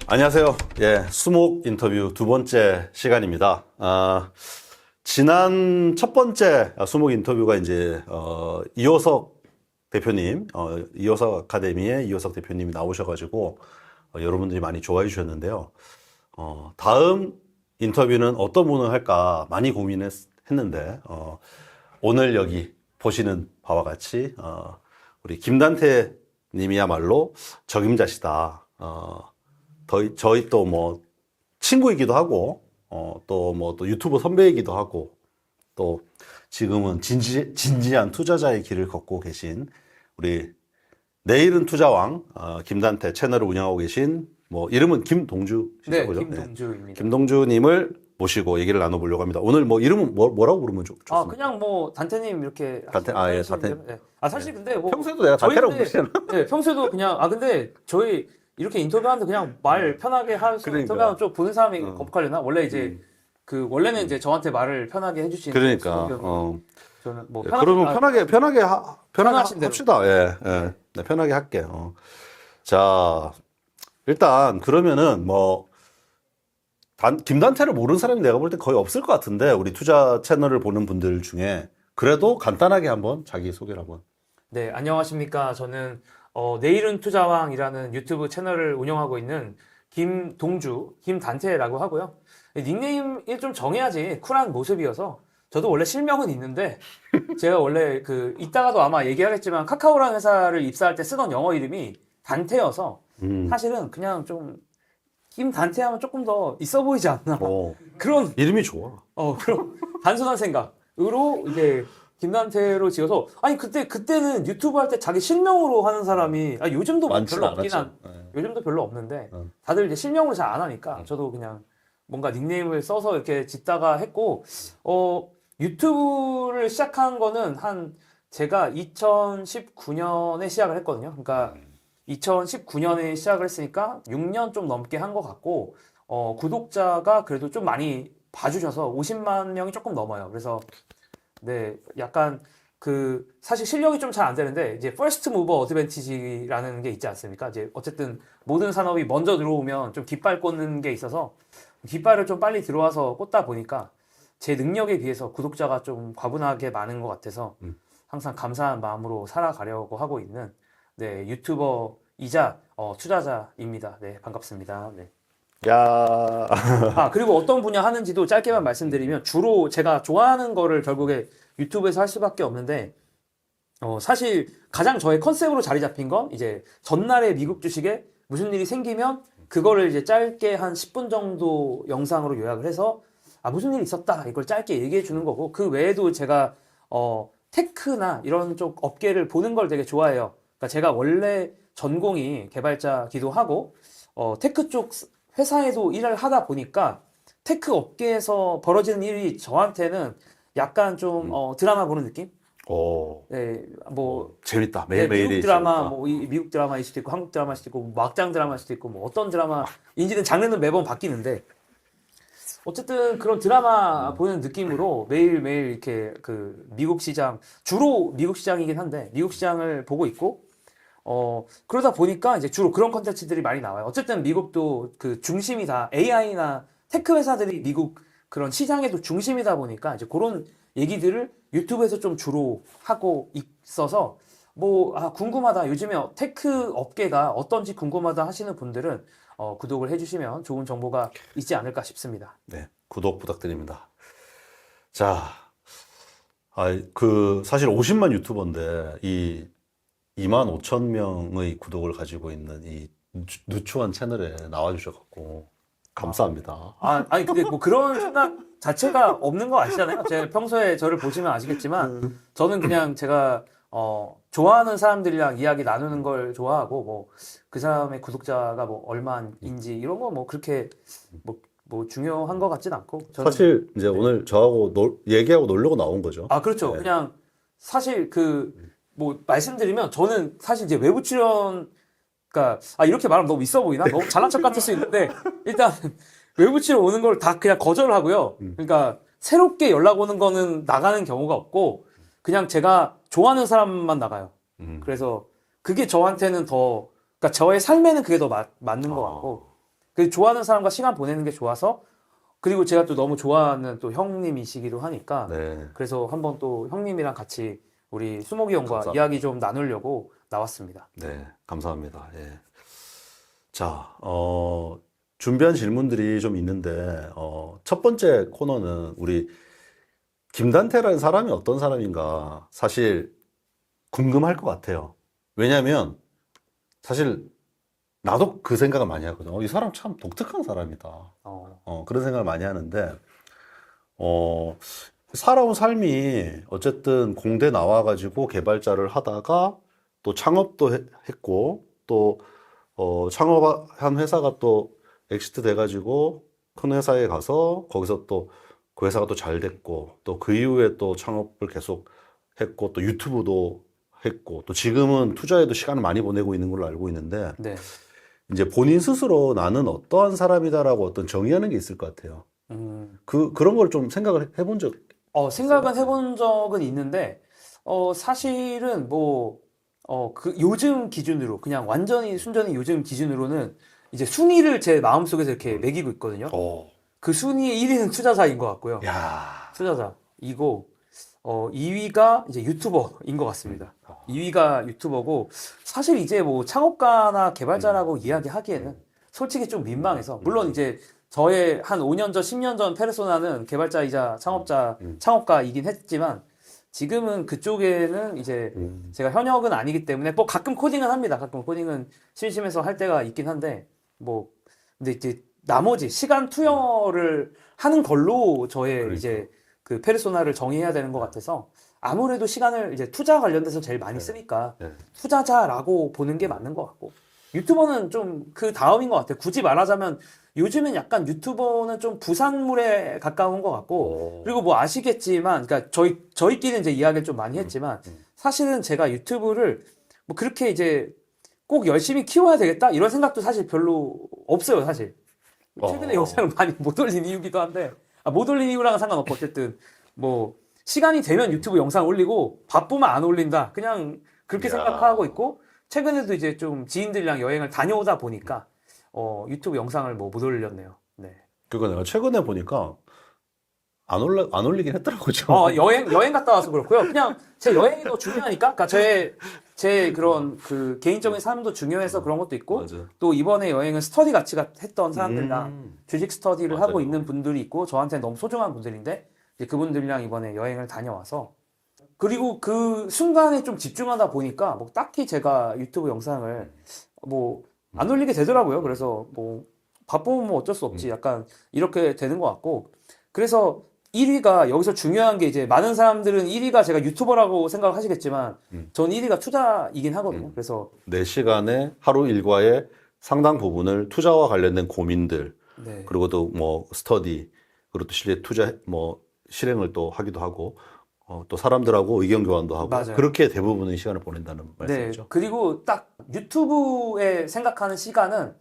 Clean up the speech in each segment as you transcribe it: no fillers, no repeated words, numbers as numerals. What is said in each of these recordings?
안녕하세요. 예, 수목 인터뷰 두 번째 시간입니다. 지난 첫 번째 수목 인터뷰가 이제, 이호석 대표님, 이호석 아카데미의 이호석 대표님이 나오셔가지고, 여러분들이 많이 좋아해 주셨는데요. 다음 인터뷰는 어떤 분을 할까 많이 고민했는데, 오늘 여기 보시는 바와 같이, 우리 김단태 님이야말로 적임자시다. 저희 또 뭐 친구이기도 하고, 또 뭐 또 유튜버 선배이기도 하고, 또 지금은 진지한 투자자의 길을 걷고 계신 우리 내일은 투자왕, 김단태 채널을 운영하고 계신 뭐 이름은 김동주시죠? 네, 그죠? 김동주입니다. 김동주님을 모시고 얘기를 나눠보려고 합니다. 오늘 뭐 이름은 뭐라고 부르면 좋습니까? 그냥 뭐 단태님 이렇게 단태, 예, 단태. 네. 사실 근데 뭐 평소에도 내가 단태라고 저희 근데- 부르잖아. 네, 평소에도 그냥 근데 저희 이렇게 인터뷰하는데 그냥 말 편하게 하면서 그러니까. 인터뷰하면 좀 보는 사람이 거북하려나? 원래 이제 원래는 이제 저한테 말을 편하게 해주시는 그러니까, 저는 뭐 그러면 편하게 편하신 대로. 합시다. 예, 예. 네, 편하게 할게요. 자, 일단 그러면은 뭐 김단태를 모르는 사람이 내가 볼 때 거의 없을 것 같은데 우리 투자 채널을 보는 분들 중에 그래도 간단하게 한번 자기 소개를 한번. 네, 안녕하십니까. 저는 내일은 투자왕이라는 유튜브 채널을 운영하고 있는 김단태라고 하고요. 닉네임을 좀 정해야지 쿨한 모습이어서 저도 원래 실명은 있는데 제가 원래 이따가도 아마 얘기하겠지만 카카오라는 회사를 입사할 때 쓰던 영어 이름이 단태여서 사실은 그냥 좀 김단태 하면 조금 더 있어 보이지 않나 그런 이름이 좋아. 그런 단순한 생각으로 이제 김단태로 지어서 그때는 유튜브 할 때 자기 실명으로 하는 사람이 요즘도 뭐 별로 없긴 요즘도 별로 없는데 다들 이제 실명으로 잘 안 하니까 저도 그냥 뭔가 닉네임을 써서 이렇게 짓다가 했고 유튜브를 시작한 거는 제가 2019년에 시작을 했거든요. 그러니까 2019년에 시작을 했으니까 6년 좀 넘게 한 것 같고 구독자가 그래도 좀 많이 봐주셔서 50만 명이 조금 넘어요. 그래서 네, 약간 사실 실력이 좀 잘 안 되는데 이제 퍼스트 무버 어드밴티지라는 게 있지 않습니까? 이제 어쨌든 모든 산업이 먼저 들어오면 좀 깃발 꽂는 게 있어서 깃발을 좀 빨리 들어와서 꽂다 보니까 제 능력에 비해서 구독자가 좀 과분하게 많은 것 같아서 항상 감사한 마음으로 살아가려고 하고 있는 네, 유튜버이자 투자자입니다. 네, 반갑습니다. 네. 야. 그리고 어떤 분야 하는지도 짧게만 말씀드리면 주로 제가 좋아하는 거를 결국에 유튜브에서 할 수밖에 없는데 사실 가장 저의 컨셉으로 자리 잡힌 건 이제 전날에 미국 주식에 무슨 일이 생기면 그거를 이제 짧게 한 10분 정도 영상으로 요약을 해서 무슨 일이 있었다 이걸 짧게 얘기해 주는 거고 그 외에도 제가 테크나 이런 쪽 업계를 보는 걸 되게 좋아해요. 그러니까 제가 원래 전공이 개발자기도 하고 테크 쪽 회사에도 일을 하다 보니까 테크 업계에서 벌어지는 일이 저한테는 약간 좀 드라마 보는 느낌? 네, 뭐 재밌다. 네, 매일매일이 미국 드라마, 재밌다. 뭐 미국 드라마일 수도 있고 한국 드라마일 수도 있고 뭐 막장 드라마일 수도 있고 뭐 어떤 드라마인지는 장르는 매번 바뀌는데 어쨌든 그런 드라마 보는 느낌으로 매일매일 이렇게 미국 시장 주로 미국 시장이긴 한데 미국 시장을 보고 있고 그러다 보니까 이제 주로 그런 컨텐츠들이 많이 나와요. 어쨌든 미국도 중심이 다 AI나 테크 회사들이 미국 그런 시장에도 중심이다 보니까 이제 그런 얘기들을 유튜브에서 좀 주로 하고 있어서 궁금하다. 요즘에 테크 업계가 어떤지 궁금하다 하시는 분들은 구독을 해주시면 좋은 정보가 있지 않을까 싶습니다. 네, 구독 부탁드립니다. 자, 사실 50만 유튜버인데, 25,000명의 구독을 가지고 있는 이 누추한 채널에 나와주셔갖고, 감사합니다. 근데 뭐 그런 생각 자체가 없는 거 아시잖아요? 제가 평소에 저를 보시면 아시겠지만, 저는 그냥 제가, 좋아하는 사람들이랑 이야기 나누는 걸 좋아하고, 뭐, 그 사람의 구독자가 뭐 얼마인지 이런 거 뭐 그렇게 뭐 중요한 것 같진 않고. 저는 사실 이제 오늘 저하고 얘기하고 놀려고 나온 거죠. 그렇죠. 네. 그냥 사실 뭐 말씀드리면 저는 사실 이제 외부 출연, 그러니까 이렇게 말하면 너무 있어 보이나? 너무 잘난 척 같을 수 있는데 일단 외부 출연 오는 걸 다 그냥 거절하고요. 그러니까 새롭게 연락 오는 거는 나가는 경우가 없고 그냥 제가 좋아하는 사람만 나가요. 그래서 그게 저한테는 그러니까 저의 삶에는 그게 더 맞는 것 같고 그 좋아하는 사람과 시간 보내는 게 좋아서 그리고 제가 또 너무 좋아하는 또 형님이시기도 하니까 네. 그래서 한번 또 형님이랑 같이 우리 수목이 형과 감사합니다. 이야기 좀 나누려고 나왔습니다. 네, 감사합니다. 예. 자, 준비한 질문들이 좀 있는데, 첫 번째 코너는 우리 김단태라는 사람이 어떤 사람인가 사실 궁금할 것 같아요. 왜냐면 사실 나도 그 생각을 많이 하거든요. 이 사람 참 독특한 사람이다. 그런 생각을 많이 하는데, 살아온 삶이 어쨌든 공대 나와가지고 개발자를 하다가 또 창업도 했고, 또, 창업한 회사가 또 엑시트 돼가지고 큰 회사에 가서 거기서 또 그 회사가 또 잘 됐고, 또 그 이후에 또 창업을 계속 했고, 또 유튜브도 했고, 또 지금은 투자에도 시간을 많이 보내고 있는 걸로 알고 있는데, 네. 이제 본인 스스로 나는 어떠한 사람이다라고 어떤 정의하는 게 있을 것 같아요. 그런 걸 좀 생각을 해본 적 생각은 해본 적은 있는데, 사실은 요즘 기준으로, 그냥 완전히 순전히 요즘 기준으로는 이제 순위를 제 마음속에서 이렇게 매기고 있거든요. 그 순위의 1위는 투자자인 것 같고요. 야, 투자자이고, 2위가 이제 유튜버인 것 같습니다. 2위가 유튜버고, 사실 이제 뭐 창업가나 개발자라고 이야기하기에는 솔직히 좀 민망해서, 물론 이제 저의 한 5년 전, 10년 전 페르소나는 개발자이자 창업가이긴 했지만, 지금은 그쪽에는 이제 제가 현역은 아니기 때문에 뭐 가끔 코딩은 합니다. 가끔 코딩은 심심해서 할 때가 있긴 한데, 근데 이제 나머지 시간 투여를 하는 걸로 저의 그러니까. 이제 그 페르소나를 정의해야 되는 것 같아서 아무래도 시간을 이제 투자 관련돼서 제일 많이 쓰니까 네. 투자자라고 보는 게 맞는 것 같고 유튜버는 좀 그 다음인 것 같아요. 굳이 말하자면 요즘은 약간 유튜버는 좀 부산물에 가까운 것 같고 그리고 뭐 아시겠지만 그러니까 저희끼리 이제 이야기를 좀 많이 했지만 사실은 제가 유튜브를 뭐 그렇게 이제 꼭 열심히 키워야 되겠다 이런 생각도 사실 별로 없어요, 사실. 최근에 영상을 많이 못 올린 이유기도 한데, 못 올린 이유랑은 상관없고, 어쨌든, 뭐, 시간이 되면 유튜브 영상 올리고, 바쁘면 안 올린다. 그냥 그렇게 생각하고 있고, 최근에도 이제 좀 지인들이랑 여행을 다녀오다 보니까, 유튜브 영상을 뭐 못 올렸네요. 네. 그거 내가 최근에 보니까 안 올리긴 했더라고요. 여행 갔다 와서 그렇고요. 그냥 제 여행이 더 중요하니까, 그러니까 제 그런 그 개인적인 삶도 중요해서 그런 것도 있고, 맞아. 또 이번에 여행은 스터디 같이 했던 사람들이랑 주식 스터디를 맞아요. 하고 있는 분들이 있고, 저한테 너무 소중한 분들인데, 이제 그분들이랑 이번에 여행을 다녀와서, 그리고 그 순간에 좀 집중하다 보니까, 뭐 딱히 제가 유튜브 영상을 뭐 안 올리게 되더라고요. 그래서 뭐 바쁘면 뭐 어쩔 수 없지. 약간 이렇게 되는 것 같고, 그래서 1위가 여기서 중요한 게 이제 많은 사람들은 1위가 제가 유튜버라고 생각하시겠지만 전 1위가 투자이긴 하거든요. 그래서 내 시간에 하루 일과의 상당 부분을 투자와 관련된 고민들, 네. 그리고 또 뭐 스터디, 그리고 또 실제 투자 뭐 실행을 또 하기도 하고, 또 사람들하고 의견 교환도 하고, 맞아요. 그렇게 대부분의 시간을 보낸다는 말씀이죠. 네. 그리고 딱 유튜브에 생각하는 시간은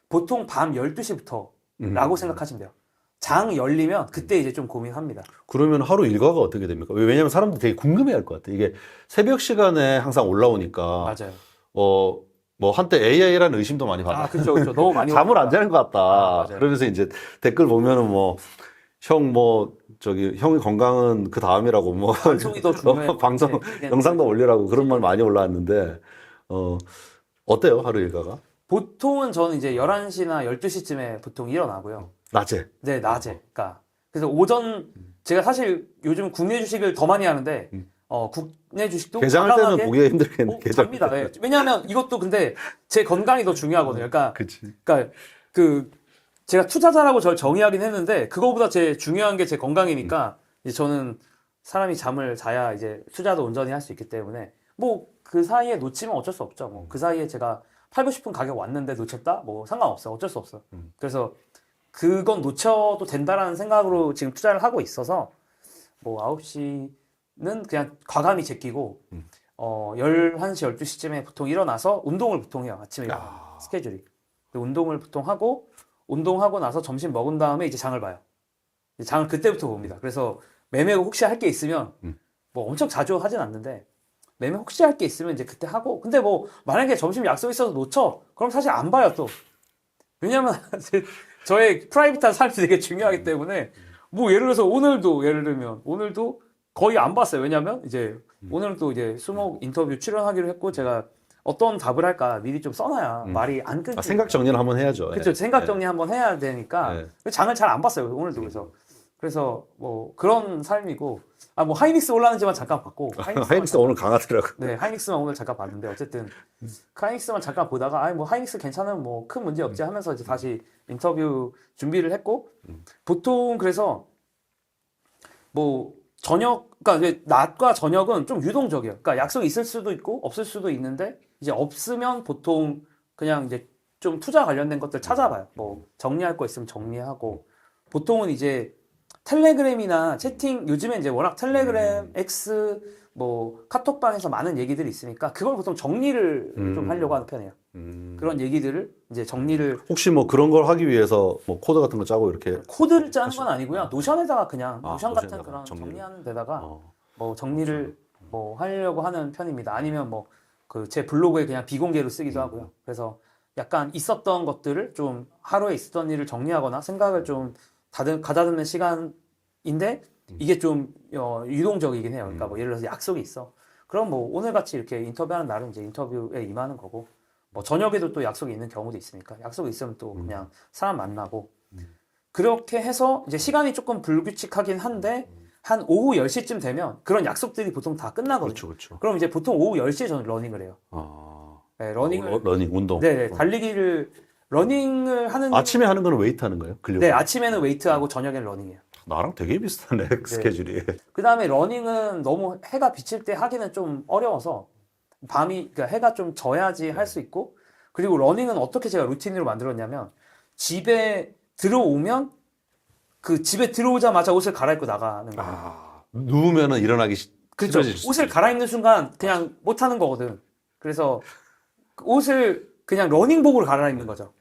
보통 밤 12시부터라고 생각하시면 돼요. 장 열리면 그때 이제 좀 고민합니다. 그러면 하루 일과가 어떻게 됩니까? 왜냐면 사람들이 되게 궁금해 할 것 같아. 이게 새벽 시간에 항상 올라오니까, 맞아요. 뭐 한때 AI라는 의심도 많이 받아. 그렇죠. 너무 많이 잠을 안 자는 것 같다. 맞아요. 그러면서 이제 댓글 보면은 형의 건강은 그 다음이라고 방송이 더 중요해. 방송 영상도 올리라고 그런 말 많이 올라왔는데 어때요 하루 일과가? 보통은 저는 이제 11시나 12시쯤에 보통 일어나고요. 낮에. 네, 낮에. 그러니까 그래서 오전 제가 사실 요즘 국내 주식을 더 많이 하는데 국내 주식도 개장할 때는 과감하게 보기가 힘들겠네. 잡니다. 네. 왜냐하면 이것도 근데 제 건강이 더 중요하거든요. 그치. 그러니까 그 제가 투자자라고 저를 정의하긴 했는데 그거보다 제일 중요한 게 제 건강이니까 이제 저는 사람이 잠을 자야 이제 투자도 온전히 할 수 있기 때문에 뭐 그 사이에 놓치면 어쩔 수 없죠. 뭐 그 사이에 제가 팔고 싶은 가격 왔는데 놓쳤다? 뭐 상관없어요. 어쩔 수 없어. 그래서 그건 놓쳐도 된다라는 생각으로 지금 투자를 하고 있어서 뭐 9시는 그냥 과감히 제끼고 11시, 12시쯤에 보통 일어나서 운동을 보통 해요. 아침에 스케줄이. 운동을 보통 하고 운동하고 나서 점심 먹은 다음에 이제 장을 봐요. 이제 장을 그때부터 봅니다. 그래서 매매 혹시 할 게 있으면 뭐 엄청 자주 하진 않는데 매매 혹시 할 게 있으면 이제 그때 하고 근데 뭐 만약에 점심 약속 있어서 놓쳐 그럼 사실 안 봐요 또 왜냐면 저의 프라이빗한 삶이 되게 중요하기 때문에 뭐 예를 들어서 오늘도 거의 안 봤어요. 왜냐면 이제 오늘도 이제 수목 인터뷰 출연하기로 했고 제가 어떤 답을 할까 미리 좀 써놔야 말이 안 끊기고. 생각 정리를 한번 해야죠. 그렇죠. 생각 정리 한번 해야 되니까 장을 잘 안 봤어요. 오늘도 그래서 뭐 그런 삶이고 뭐 하이닉스 올라는지만 잠깐 봤고 하이닉스 오늘 강하더라고. 네, 하이닉스만 오늘 잠깐 봤는데 어쨌든 하이닉스만 잠깐 보다가 뭐 하이닉스 괜찮은 뭐 큰 문제 없지 하면서 이제 다시 인터뷰 준비를 했고 보통 그래서 뭐 그러니까 이제 낮과 저녁은 좀 유동적이에요. 그러니까 약속이 있을 수도 있고 없을 수도 있는데 이제 없으면 보통 그냥 이제 좀 투자 관련된 것들 찾아봐요. 뭐 정리할 거 있으면 정리하고 보통은 이제 텔레그램이나 채팅 요즘에 이제 워낙 텔레그램, X 뭐 카톡방에서 많은 얘기들이 있으니까 그걸 보통 정리를 좀 하려고 하는 편이에요. 그런 얘기들을 이제 정리를 혹시 뭐 그런 걸 하기 위해서 뭐 코드 같은 거 짜고 이렇게 코드를 짜는 건 아니고요. 노션에다가 그냥 노션 같은 노션에다가 그런 정리를. 정리하는 데다가 어. 뭐 정리를 뭐 하려고 하는 편입니다. 아니면 뭐 그 제 블로그에 그냥 비공개로 쓰기도 하고요. 그래서 약간 있었던 것들을 좀 하루에 있었던 일을 정리하거나 생각을 좀 가다듬는 시간인데 이게 좀 유동적이긴 해요. 그러니까 뭐 예를 들어서 약속이 있어. 그럼 뭐 오늘 같이 이렇게 인터뷰하는 날은 이제 인터뷰에 임하는 거고 뭐 저녁에도 또 약속이 있는 경우도 있으니까 약속이 있으면 또 그냥 사람 만나고 그렇게 해서 이제 시간이 조금 불규칙하긴 한데 한 오후 10시쯤 되면 그런 약속들이 보통 다 끝나거든요. 그렇죠. 그럼 이제 보통 오후 10시에 저는 러닝을 해요. 네, 러닝을 러닝 운동. 네, 러닝을 하는 아침에 하는 거는 웨이트 하는 거예요? 근력. 네, 아침에는 웨이트하고 저녁에는 러닝이에요. 나랑 되게 비슷하네 스케줄이. 그다음에 러닝은 너무 해가 비칠 때 하기는 좀 어려워서 그러니까 해가 좀 져야지 할 수 있고 그리고 러닝은 어떻게 제가 루틴으로 만들었냐면 집에 들어오면 그 집에 들어오자마자 옷을 갈아입고 나가는 거예요. 누우면은 일어나기 그렇죠. 싫어질 수 옷을 있어요. 갈아입는 순간 그냥 못 하는 거거든. 그래서 옷을 그냥 러닝복으로 갈아입는 거죠.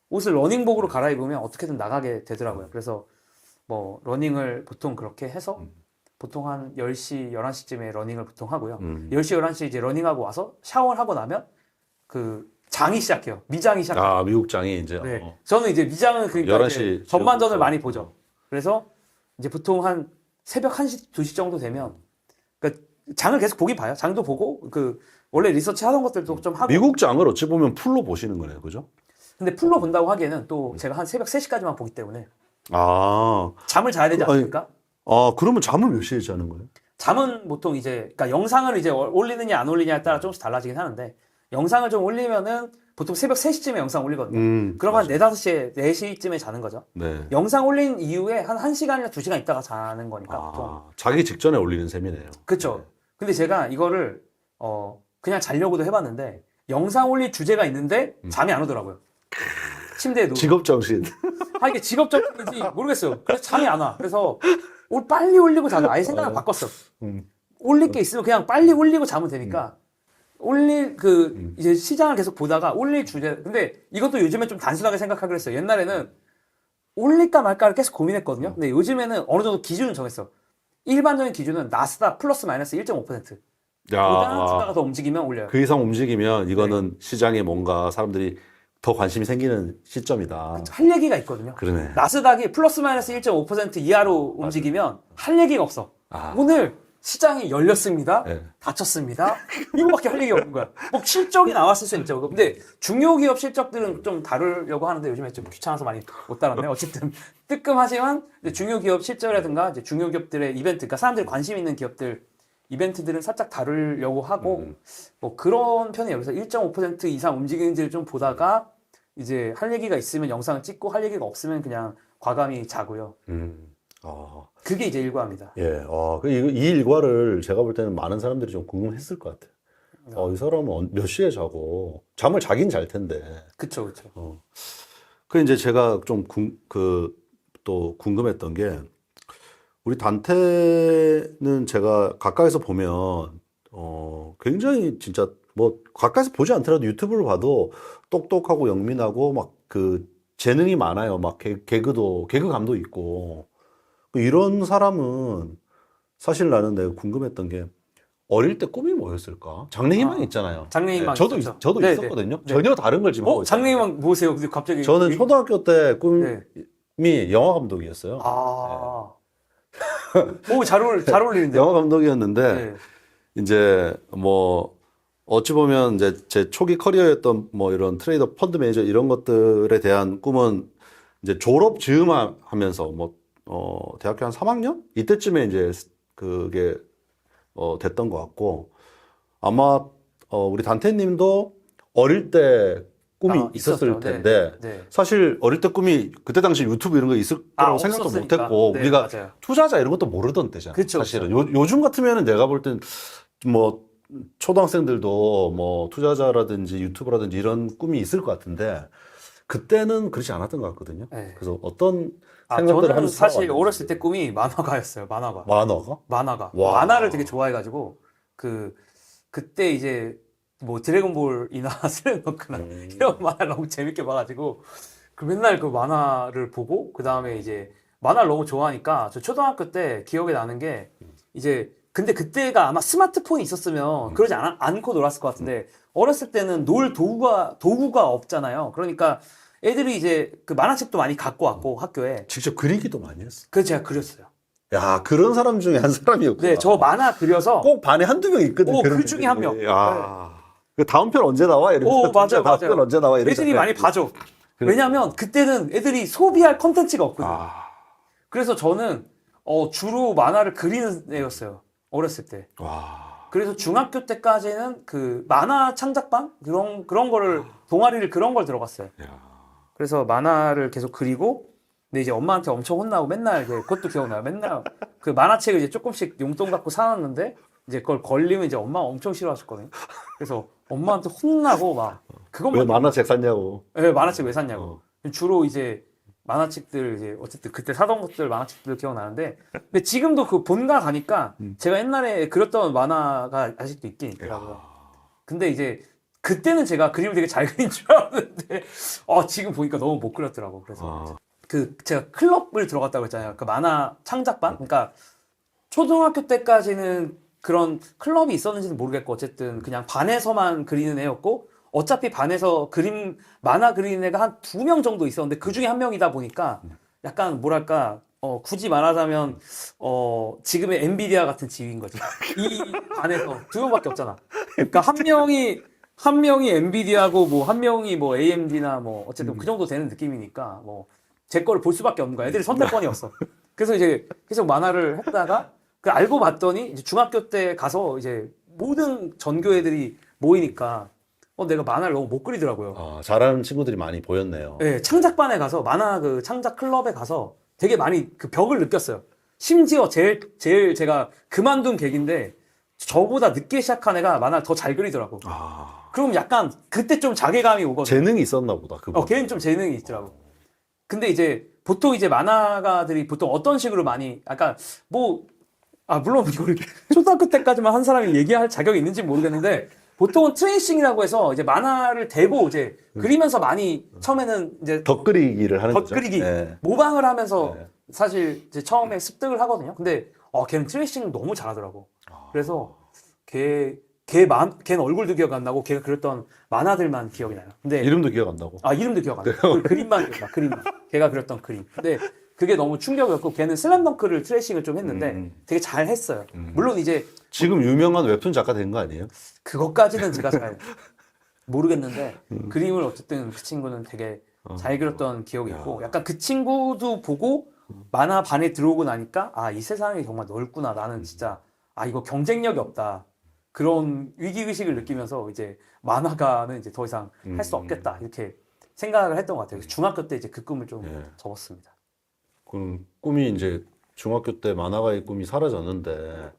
옷을 러닝복으로 갈아입으면 어떻게든 나가게 되더라고요. 그래서 뭐 러닝을 보통 그렇게 해서 보통 한 10시, 11시쯤에 러닝을 보통 하고요. 10시, 11시 이제 러닝하고 와서 샤워를 하고 나면 그 장이 시작해요. 미장이 시작해요. 미국 장이 이제. 네. 저는 이제 미장은 그러니까 11시 이제 전반전을 지역부터. 많이 보죠. 그래서 이제 보통 한 새벽 1시, 2시 정도 되면 그러니까 장을 계속 보긴 봐요. 장도 보고 그 원래 리서치 하던 것들도 좀 하고. 미국 장을 어찌 보면 풀로 보시는 거네요, 그죠? 근데 풀로 본다고 하기에는 또 제가 한 새벽 3시까지만 보기 때문에 아, 잠을 자야 되지 않습니까? 그러면 잠을 몇 시에 자는 거예요? 잠은 보통 이제 그러니까 영상을 이제 올리느냐 안 올리냐에 따라 조금씩 달라지긴 하는데 영상을 좀 올리면은 보통 새벽 3시쯤에 영상 올리거든요. 그럼 한 4, 5시에 4시쯤에 자는 거죠. 네. 영상 올린 이후에 한 1시간이나 2시간 있다가 자는 거니까 보통. 자기 직전에 올리는 셈이네요. 그렇죠. 근데 제가 이거를 그냥 자려고도 해봤는데 영상 올릴 주제가 있는데 잠이 안 오더라고요. 침대에 누워. 직업 정신. 이게 직업적인지 모르겠어요. 그래서 잠이 안 와. 그래서 빨리 올리고 자자. 아예 생각을 바꿨어. 올릴 게 있으면 그냥 빨리 올리고 자면 되니까. 이제 시장을 계속 보다가 올릴 주제. 근데 이것도 요즘에 좀 단순하게 생각하기로 했어요. 옛날에는 올릴까 말까를 계속 고민했거든요. 근데 요즘에는 어느 정도 기준을 정했어. 일반적인 기준은 나스닥 플러스 마이너스 1.5%. 보다 주가가 더 움직이면 올려요. 그 이상 움직이면 이거는 시장에 뭔가 사람들이 더 관심이 생기는 시점이다. 할 얘기가 있거든요. 그러네. 나스닥이 플러스 마이너스 1.5% 이하로 움직이면 할 얘기가 없어. 오늘 시장이 열렸습니다. 네. 닫혔습니다. 이거밖에 할 얘기가 없는 거야. 뭐 실적이 나왔을 수 있죠. 근데 중요기업 실적들은 좀 다루려고 하는데 요즘에 좀 귀찮아서 많이 못 다뤘네. 어쨌든 뜨끔하지만 이제 중요기업 실적이라든가 이제 중요기업들의 이벤트, 그러니까 사람들이 관심 있는 기업들 이벤트들은 살짝 다루려고 하고 뭐 그런 편이에요. 그래서 1.5% 이상 움직이는지를 좀 보다가 이제 할 얘기가 있으면 영상을 찍고 할 얘기가 없으면 그냥 과감히 자고요. 그게 이제 일과입니다. 예, 이 일과를 제가 볼 때는 많은 사람들이 좀 궁금했을 것 같아요. 이 사람은 몇 시에 자고 잠을 자긴 잘 텐데. 그쵸. 그 이제 제가 좀 또 궁금했던 게 우리 단테는 제가 가까이서 보면 굉장히 진짜 뭐 가까이서 보지 않더라도 유튜브를 봐도 똑똑하고 영민하고 막 그 재능이 많아요. 막 개그감도 있고 이런 사람은 사실 나는 내가 궁금했던 게 어릴 때 꿈이 뭐였을까? 장래희망 아, 있잖아요. 장래희망 저도 있었죠. 저도 네, 있었거든요. 네. 전혀 다른 걸 지금 하고 있어요. 장래희망 뭐세요? 근데 갑자기 저는 초등학교 때 네. 꿈이 영화 감독이었어요. 아, 오, 잘 어울리는데. 영화 감독이었는데 네. 이제 뭐 어찌 보면 이제 제 초기 커리어였던 뭐 이런 트레이더 펀드 매니저 이런 것들에 대한 꿈은 이제 졸업 즈음하면서 뭐 대학교 한 3학년 이때쯤에 이제 그게 됐던 것 같고 아마 우리 단태님도 어릴 때 꿈이 있었을 있었죠. 텐데 네. 사실 어릴 때 꿈이 그때 당시 유튜브 이런 거 있을 거라고 생각도 없었으니까. 못했고 네, 우리가 맞아요. 투자자 이런 것도 모르던 때잖아. 그쵸, 사실은 요즘 같으면은 내가 볼 땐 뭐 초등학생들도 뭐 투자자라든지 유튜브라든지 이런 꿈이 있을 것 같은데 그때는 그렇지 않았던 것 같거든요. 네. 그래서 어떤 생각들을 저는 하면서 사실 살아왔는지. 어렸을 때 꿈이 만화가였어요. 만화가. 만화가? 와. 만화를 되게 좋아해가지고 그때 이제 뭐 드래곤볼이나 슬램덩크나 이런 만화를 너무 재밌게 봐가지고 그 맨날 그 만화를 보고 그 다음에 이제 만화를 너무 좋아하니까 저 초등학교 때 기억에 나는 게 이제 근데 그때가 아마 스마트폰이 있었으면 그러지 않고 놀았을 것 같은데 어렸을 때는 놀 도구가 없잖아요. 그러니까 애들이 이제 그 만화책도 많이 갖고 왔고 학교에 직접 그리기도 많이 했어. 그래서 제가 그렸어요. 야, 그런 사람 중에 한 사람이었구나. 네, 저 만화 그려서 꼭 반에 한두 명 있거든. 그런 그 중에 한 명. 애들이. 야. 그 다음 편 언제 나와? 이러면서 맞아요, 다음 편 맞아요. 언제 나와? 이러면서 애들이 많이 봐줘. 왜냐면 그때는 애들이 소비할 컨텐츠가 없거든. 그래서 저는 주로 만화를 그리는 애였어요. 어렸을 때. 와. 그래서 중학교 때까지는 그 만화 창작반 그런 거를 동아리를 그런 걸 들어갔어요. 야. 그래서 만화를 계속 그리고 근데 이제 엄마한테 엄청 혼나고 맨날 그것도 기억나요. 맨날 그 만화책을 이제 조금씩 용돈 갖고 사놨는데 이제 그걸 걸리면 이제 엄마가 엄청 싫어하셨거든요. 그래서 엄마한테 혼나고 막 왜 그것만 만화책 샀냐고. 네, 만화책 왜 샀냐고. 주로 이제 만화책들 이제 어쨌든 그때 사던 것들 만화책들 기억나는데 근데 지금도 그 본가 가니까 제가 옛날에 그렸던 만화가 아직도 있긴 있더라고요. 근데 이제 그때는 제가 그림을 되게 잘 그린 줄 알았는데 지금 보니까 너무 못 그렸더라고. 그래서 제가 클럽을 들어갔다고 했잖아요. 그 만화 창작반? 그러니까 초등학교 때까지는 그런 클럽이 있었는지는 모르겠고 어쨌든 그냥 반에서만 그리는 애였고 어차피 반에서 만화 그리는 애가 한 2명 정도 있었는데 그 중에 한 명이다 보니까 약간 뭐랄까 굳이 말하자면 지금의 엔비디아 같은 지위인 거지. 이 반에서 2명밖에 없잖아. 그러니까 한 명이 엔비디아고 뭐 한 명이 뭐 AMD나 뭐 어쨌든 그 정도 되는 느낌이니까 뭐 제 거를 볼 수밖에 없는 거야. 애들이 선택권이 없어. 그래서 이제 계속 만화를 했다가 알고 봤더니 이제 중학교 때 가서 이제 모든 전교 애들이 모이니까 내가 만화를 너무 못 그리더라고요. 잘하는 친구들이 많이 보였네요. 네, 창작반에 가서 만화 그 창작 클럽에 가서 되게 많이 그 벽을 느꼈어요. 심지어 제일 제가 그만둔 계기인데 저보다 늦게 시작한 애가 만화를 더 잘 그리더라고. 그럼 약간 그때 좀 자괴감이 오거든요. 재능이 있었나 보다. 걔는 좀 재능이 있더라고. 근데 이제 보통 이제 만화가들이 보통 어떤 식으로 많이 아까 물론 이걸 초등학교 때까지만 한 사람이 얘기할 자격이 있는지 모르겠는데 보통은 트레이싱이라고 해서 이제 만화를 대고 이제 그리면서 많이 처음에는 이제 덧그리기를 하는 거죠. 덧그리기 네. 모방을 하면서 사실 이제 처음에 습득을 하거든요. 근데 걔는 트레이싱을 너무 잘하더라고. 그래서 걔는 얼굴도 기억 안 나고 걔가 그렸던 만화들만 기억이 나요. 근데 이름도 기억 안 나고. 이름도 기억 안 나요. 그 그림만 기억나. 그림만. 걔가 그렸던 그림. 근데 그게 너무 충격이었고 걔는 슬램덩크를 트레이싱을 좀 했는데 되게 잘 했어요. 물론 이제 지금 유명한 웹툰 작가 된 거 아니에요? 그것까지는 제가 잘 모르겠는데 그림을 어쨌든 그 친구는 되게 잘 그렸던 기억이 있고 약간 그 친구도 보고 만화 반에 들어오고 나니까 이 세상이 정말 넓구나. 나는 진짜 이거 경쟁력이 없다. 그런 위기의식을 느끼면서 이제 만화가는 이제 더 이상 할 수 없겠다. 이렇게 생각을 했던 것 같아요. 중학교 때 이제 그 꿈을 좀 접었습니다. 그럼 꿈이 이제 중학교 때 만화가의 꿈이 사라졌는데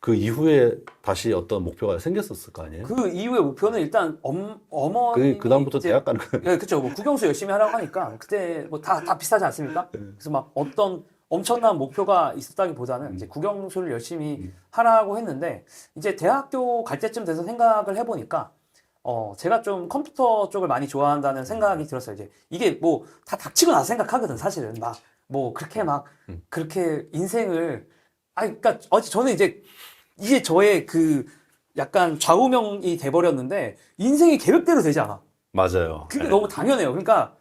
그 이후에 다시 어떤 목표가 생겼었을 거 아니에요? 그 이후의 목표는 일단 어머니 그 다음부터 대학 가는 거예요. 네, 그렇죠. 뭐 국영수 열심히 하라고 하니까 그때 뭐 다 비슷하지 않습니까? 그래서 막 어떤 엄청난 목표가 있었다기보다는 이제 국영수를 열심히 하라고 했는데 이제 대학교 갈 때쯤 돼서 생각을 해보니까 제가 좀 컴퓨터 쪽을 많이 좋아한다는 생각이 들었어요. 이제 이게 뭐 다 닥치고 나서 생각하거든 사실은 그렇게 인생을 그러니까 저는 이제 이게 저의 그 약간 좌우명이 돼버렸는데 인생이 계획대로 되지 않아. 맞아요. 그게 예. 너무 당연해요. 그러니까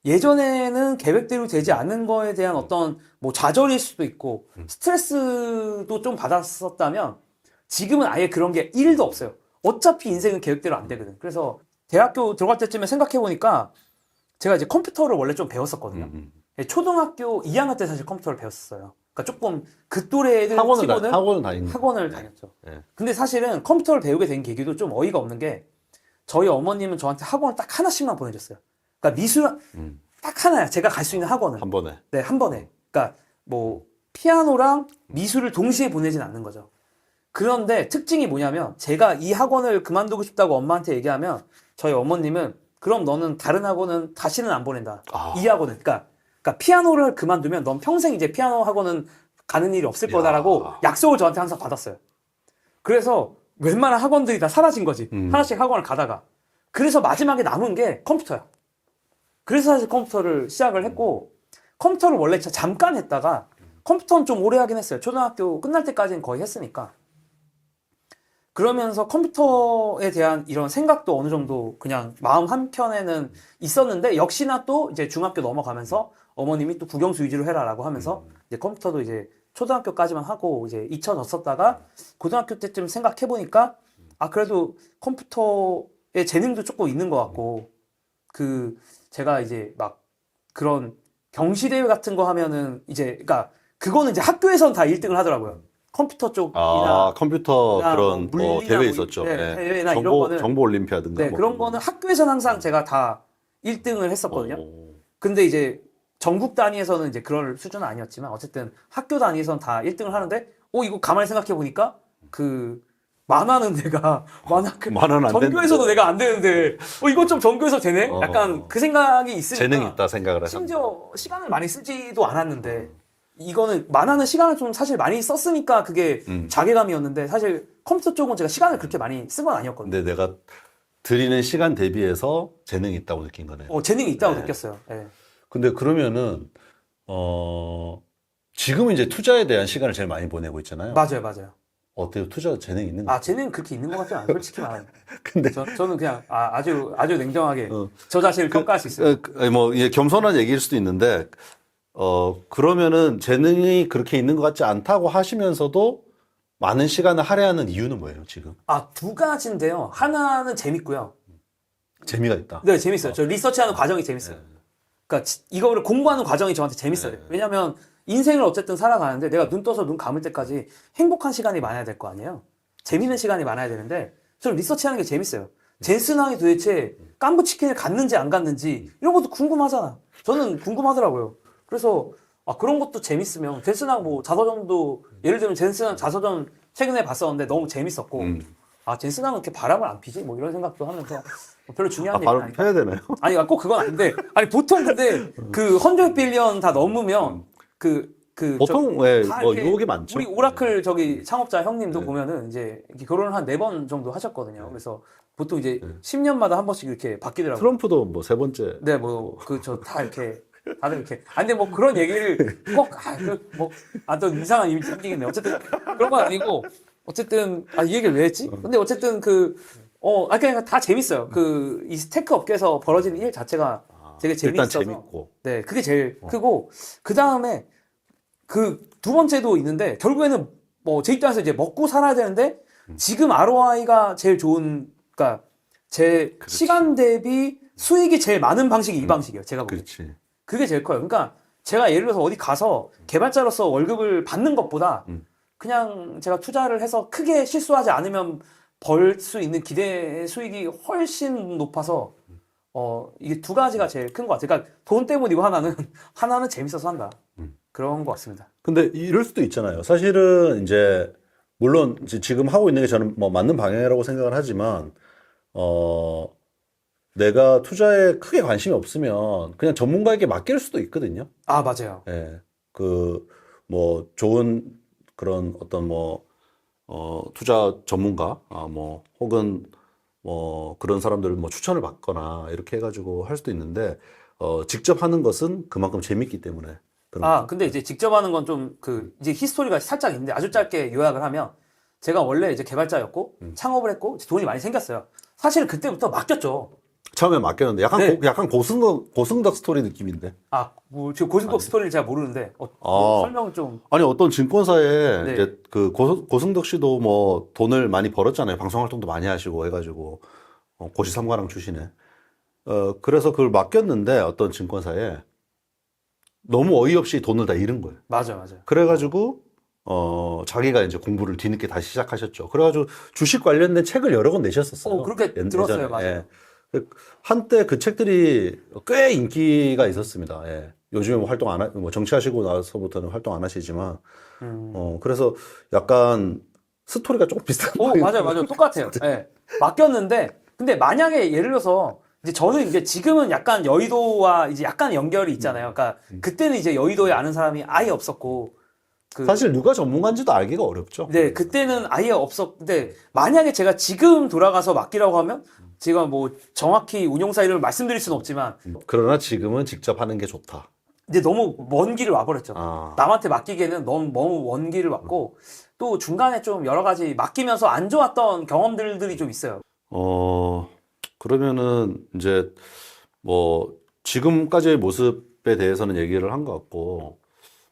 예전에는 계획대로 되지 않는 거에 대한 어떤 뭐 좌절일 수도 있고 스트레스도 좀 받았었다면 지금은 아예 그런 게 1도 없어요. 어차피 인생은 계획대로 안 되거든. 그래서 대학교 들어갈 때쯤에 생각해 보니까 제가 이제 컴퓨터를 원래 좀 배웠었거든요. 초등학교 2학년 때 사실 컴퓨터를 배웠었어요. 그러니까 조금 그 또래 애들 치고는 학원을 다니는 학원을 다녔죠. 예. 근데 사실은 컴퓨터를 배우게 된 계기도 좀 어이가 없는 게 저희 어머님은 저한테 학원을 딱 하나씩만 보내줬어요. 그러니까 미술 딱 하나야. 제가 갈 수 있는 학원은. 한 번에. 네, 한 번에. 그러니까 뭐 피아노랑 미술을 동시에 보내진 않는 거죠. 그런데 특징이 뭐냐면 제가 이 학원을 그만두고 싶다고 엄마한테 얘기하면 저희 어머님은 그럼 너는 다른 학원은 다시는 안 보낸다. 아. 이 학원은. 그러니까 피아노를 그만두면 넌 평생 이제 피아노 학원은 가는 일이 없을 거다라고 약속을 저한테 항상 받았어요. 그래서 웬만한 학원들이 다 사라진 거지. 하나씩 학원을 가다가. 그래서 마지막에 남은 게 컴퓨터야. 그래서 사실 컴퓨터를 시작을 했고 컴퓨터를 원래 진짜 잠깐 했다가 컴퓨터는 좀 오래 하긴 했어요. 초등학교 끝날 때까지는 거의 했으니까. 그러면서 컴퓨터에 대한 이런 생각도 어느 정도 그냥 마음 한켠에는 있었는데 역시나 또 이제 중학교 넘어가면서 어머님이 또 국영수 위주로 해라라고 하면서 이제 컴퓨터도 이제 초등학교까지만 하고 이제 잊혀졌었다가 고등학교 때쯤 생각해 보니까 아 그래도 컴퓨터에 재능도 조금 있는 것 같고 그 제가 이제 막 그런 경시대회 같은 거 하면은 이제 그러니까 그거는 이제 학교에선 다 1등을 하더라고요. 컴퓨터 쪽이나 컴퓨터 그런 물리나 대회 뭐 있었죠. 네, 예. 대회나 이런 거는 정보 올림피아드인가 네, 뭐 그런 거는 학교에서는 항상 제가 다 1등을 했었거든요. 근데 이제 전국 단위에서는 이제 그럴 수준은 아니었지만 어쨌든 학교 단위에서는 다 1등을 하는데 이거 가만히 생각해 보니까 그 만화는 내가 만화는 안 전교에서도 되는데. 내가 안 되는데 이거 좀 전교에서 되네? 약간 그 생각이 있으니까 재능이 있다 생각을 해서. 심지어 시간을 많이 쓰지도 않았는데 이거는 만화는 시간을 좀 사실 많이 썼으니까 그게 자괴감이었는데 사실 컴퓨터 쪽은 제가 시간을 그렇게 많이 쓴 건 아니었거든요. 근데 내가 드리는 시간 대비해서 재능이 있다고 느낀 거네요. 재능이 있다고 느꼈어요. 네. 근데 그러면은 지금은 이제 투자에 대한 시간을 제일 많이 보내고 있잖아요. 맞아요. 어때요? 투자 재능 있는 거? 재능 그렇게 있는 것 같지 않아요. 솔직히 말하면. 근데 저는 그냥 아주 냉정하게 저 자신을 평가할 수 있어요. 뭐 이게 겸손한 얘기일 수도 있는데 그러면은 재능이 그렇게 있는 것 같지 않다고 하시면서도 많은 시간을 할애하는 이유는 뭐예요, 지금? 두 가지인데요. 하나는 재밌고요. 재미가 있다. 네, 재밌어요. 저 리서치하는 과정이 재밌어요. 그러니까 이거를 공부하는 과정이 저한테 재밌어요. 왜냐면 인생을 어쨌든 살아가는데 내가 눈 떠서 눈 감을 때까지 행복한 시간이 많아야 될 거 아니에요. 재밌는 시간이 많아야 되는데 저는 리서치하는 게 재밌어요. 젠슨왕이 도대체 깐부치킨을 갔는지 안 갔는지 이런 것도 궁금하잖아. 저는 궁금하더라고요. 그래서 그런 것도 재밌으면 젠슨왕 뭐 자서전도 예를 들면 젠슨왕 자서전 최근에 봤었는데 너무 재밌었고 젠슨왕은 이렇게 바람을 안 피지? 뭐 이런 생각도 하면서 별로 중요한 얘기는 바로 아니고 펴야 되나요? 아니 꼭 그건 아닌데 보통 근데 그 100빌리언 다 넘으면 보통 왜 다 뭐 이렇게 유혹이 많죠. 우리 오라클 창업자 형님도 보면은 이제 이렇게 결혼을 한 4번 정도 하셨거든요. 그래서 보통 이제 10년마다 한 번씩 이렇게 바뀌더라고요. 트럼프도 뭐 세 번째. 네, 뭐 다 이렇게 다들 이렇게 근데 뭐 그런 얘기를 꼭 또 이상한 이미지 생기겠네. 어쨌든 그런 건 아니고 어쨌든 이 얘기를 왜 했지? 근데 어쨌든 그냥 다 재밌어요. 이 스테이크 업계에서 벌어지는 일 자체가 되게 일단 재밌어서 재밌고. 네, 그게 제일 크고 그 다음에 그 두 번째도 있는데 결국에는 뭐 제 입장에서 이제 먹고 살아야 되는데 지금 ROI가 제일 좋은 그러니까 제 그렇지. 시간 대비 수익이 제일 많은 방식이 이 방식이에요. 제가 보기엔. 그렇지. 그게 제일 커요. 그러니까 제가 예를 들어서 어디 가서 개발자로서 월급을 받는 것보다 그냥 제가 투자를 해서 크게 실수하지 않으면 벌 수 있는 기대 수익이 훨씬 높아서 이게 두 가지가 제일 큰 것 같아요. 그러니까 돈 때문이고 하나는 재밌어서 한다. 그런 것 같습니다. 근데 이럴 수도 있잖아요. 사실은 이제 물론 이제 지금 하고 있는 게 저는 뭐 맞는 방향이라고 생각을 하지만 내가 투자에 크게 관심이 없으면 그냥 전문가에게 맡길 수도 있거든요. 맞아요. 예. 뭐 좋은 그런 어떤 투자 전문가, 혹은 그런 사람들을 추천을 받거나 이렇게 해가지고 할 수도 있는데, 직접 하는 것은 그만큼 재밌기 때문에. 그런 거죠. 근데 이제 직접 하는 건 좀 이제 히스토리가 살짝 있는데 아주 짧게 요약을 하면 제가 원래 이제 개발자였고 창업을 했고 이제 돈이 많이 생겼어요. 사실 그때부터 맡겼죠. 처음에 맡겼는데 약간 네. 약간 고승덕 스토리 느낌인데. 아, 뭐 지금 고승덕 스토리를 제가 모르는데 설명을 좀. 아니 어떤 증권사에 네. 이제 그 고승덕 씨도 뭐 돈을 많이 벌었잖아요. 방송 활동도 많이 하시고 해가지고 고시삼가랑 출신에. 그래서 그걸 맡겼는데 어떤 증권사에 너무 어이없이 돈을 다 잃은 거예요. 맞아요. 그래가지고 자기가 이제 공부를 뒤늦게 다시 시작하셨죠. 그래가지고 주식 관련된 책을 여러 권 내셨었어요. 그렇게 들었어요. 맞아요. 예. 한때 그 책들이 꽤 인기가 있었습니다. 예. 요즘에 뭐 활동 안 뭐 정치하시고 나서부터는 활동 안 하시지만, 그래서 약간 스토리가 조금 비슷한 맞아요. 똑같아요. 예. 맡겼는데, 근데 만약에 예를 들어서, 이제 저는 이제 지금은 약간 여의도와 이제 약간 연결이 있잖아요. 그러니까 그때는 이제 여의도에 아는 사람이 아예 없었고, 사실 누가 전문가인지도 알기가 어렵죠. 네, 그때는 아예 없었는데, 만약에 제가 지금 돌아가서 맡기라고 하면, 제가 뭐 정확히 운용사 이름을 말씀드릴 수는 없지만, 그러나 지금은 직접 하는 게 좋다. 이제 너무 먼 길을 와버렸죠. 아. 남한테 맡기기에는 너무 먼 길을 왔고, 또 중간에 좀 여러 가지 맡기면서 안 좋았던 경험들이 좀 있어요. 그러면은 이제 뭐 지금까지의 모습에 대해서는 얘기를 한 것 같고,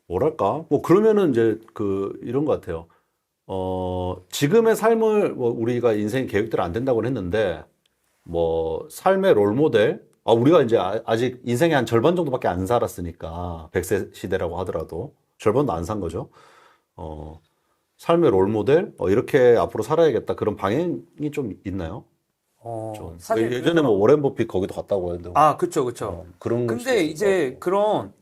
뭐랄까? 뭐 그러면은 이제 이런 것 같아요. 지금의 삶을 뭐 우리가 인생 계획대로 안 된다고는 했는데, 뭐 삶의 롤 모델, 우리가 이제 아직 인생의 한 절반 정도밖에 안 살았으니까 100세 시대라고 하더라도 절반도 안 산 거죠. 삶의 롤 모델, 이렇게 앞으로 살아야겠다 그런 방향이 좀 있나요? 좀. 사실 예전에 뭐 워렌 버핏 거기도 갔다고 했는데. 그쵸. 그런 거 근데 이제 그런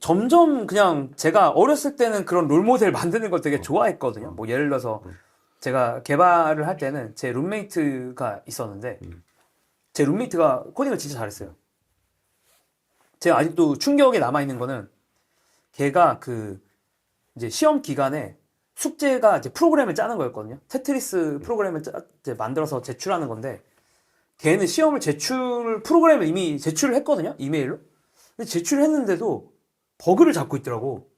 점점 그냥 제가 어렸을 때는 그런 롤모델 만드는 걸 되게 좋아했거든요. 뭐 예를 들어서 제가 개발을 할 때는 제 룸메이트가 있었는데 제 룸메이트가 코딩을 진짜 잘했어요. 제가 아직도 충격에 남아있는 거는 걔가 이제 시험 기간에 숙제가 이제 프로그램을 짜는 거였거든요. 테트리스 프로그램을 이제 만들어서 제출하는 건데 걔는 시험을 프로그램을 이미 제출을 했거든요. 이메일로. 근데 제출을 했는데도 버그를 잡고 있더라고.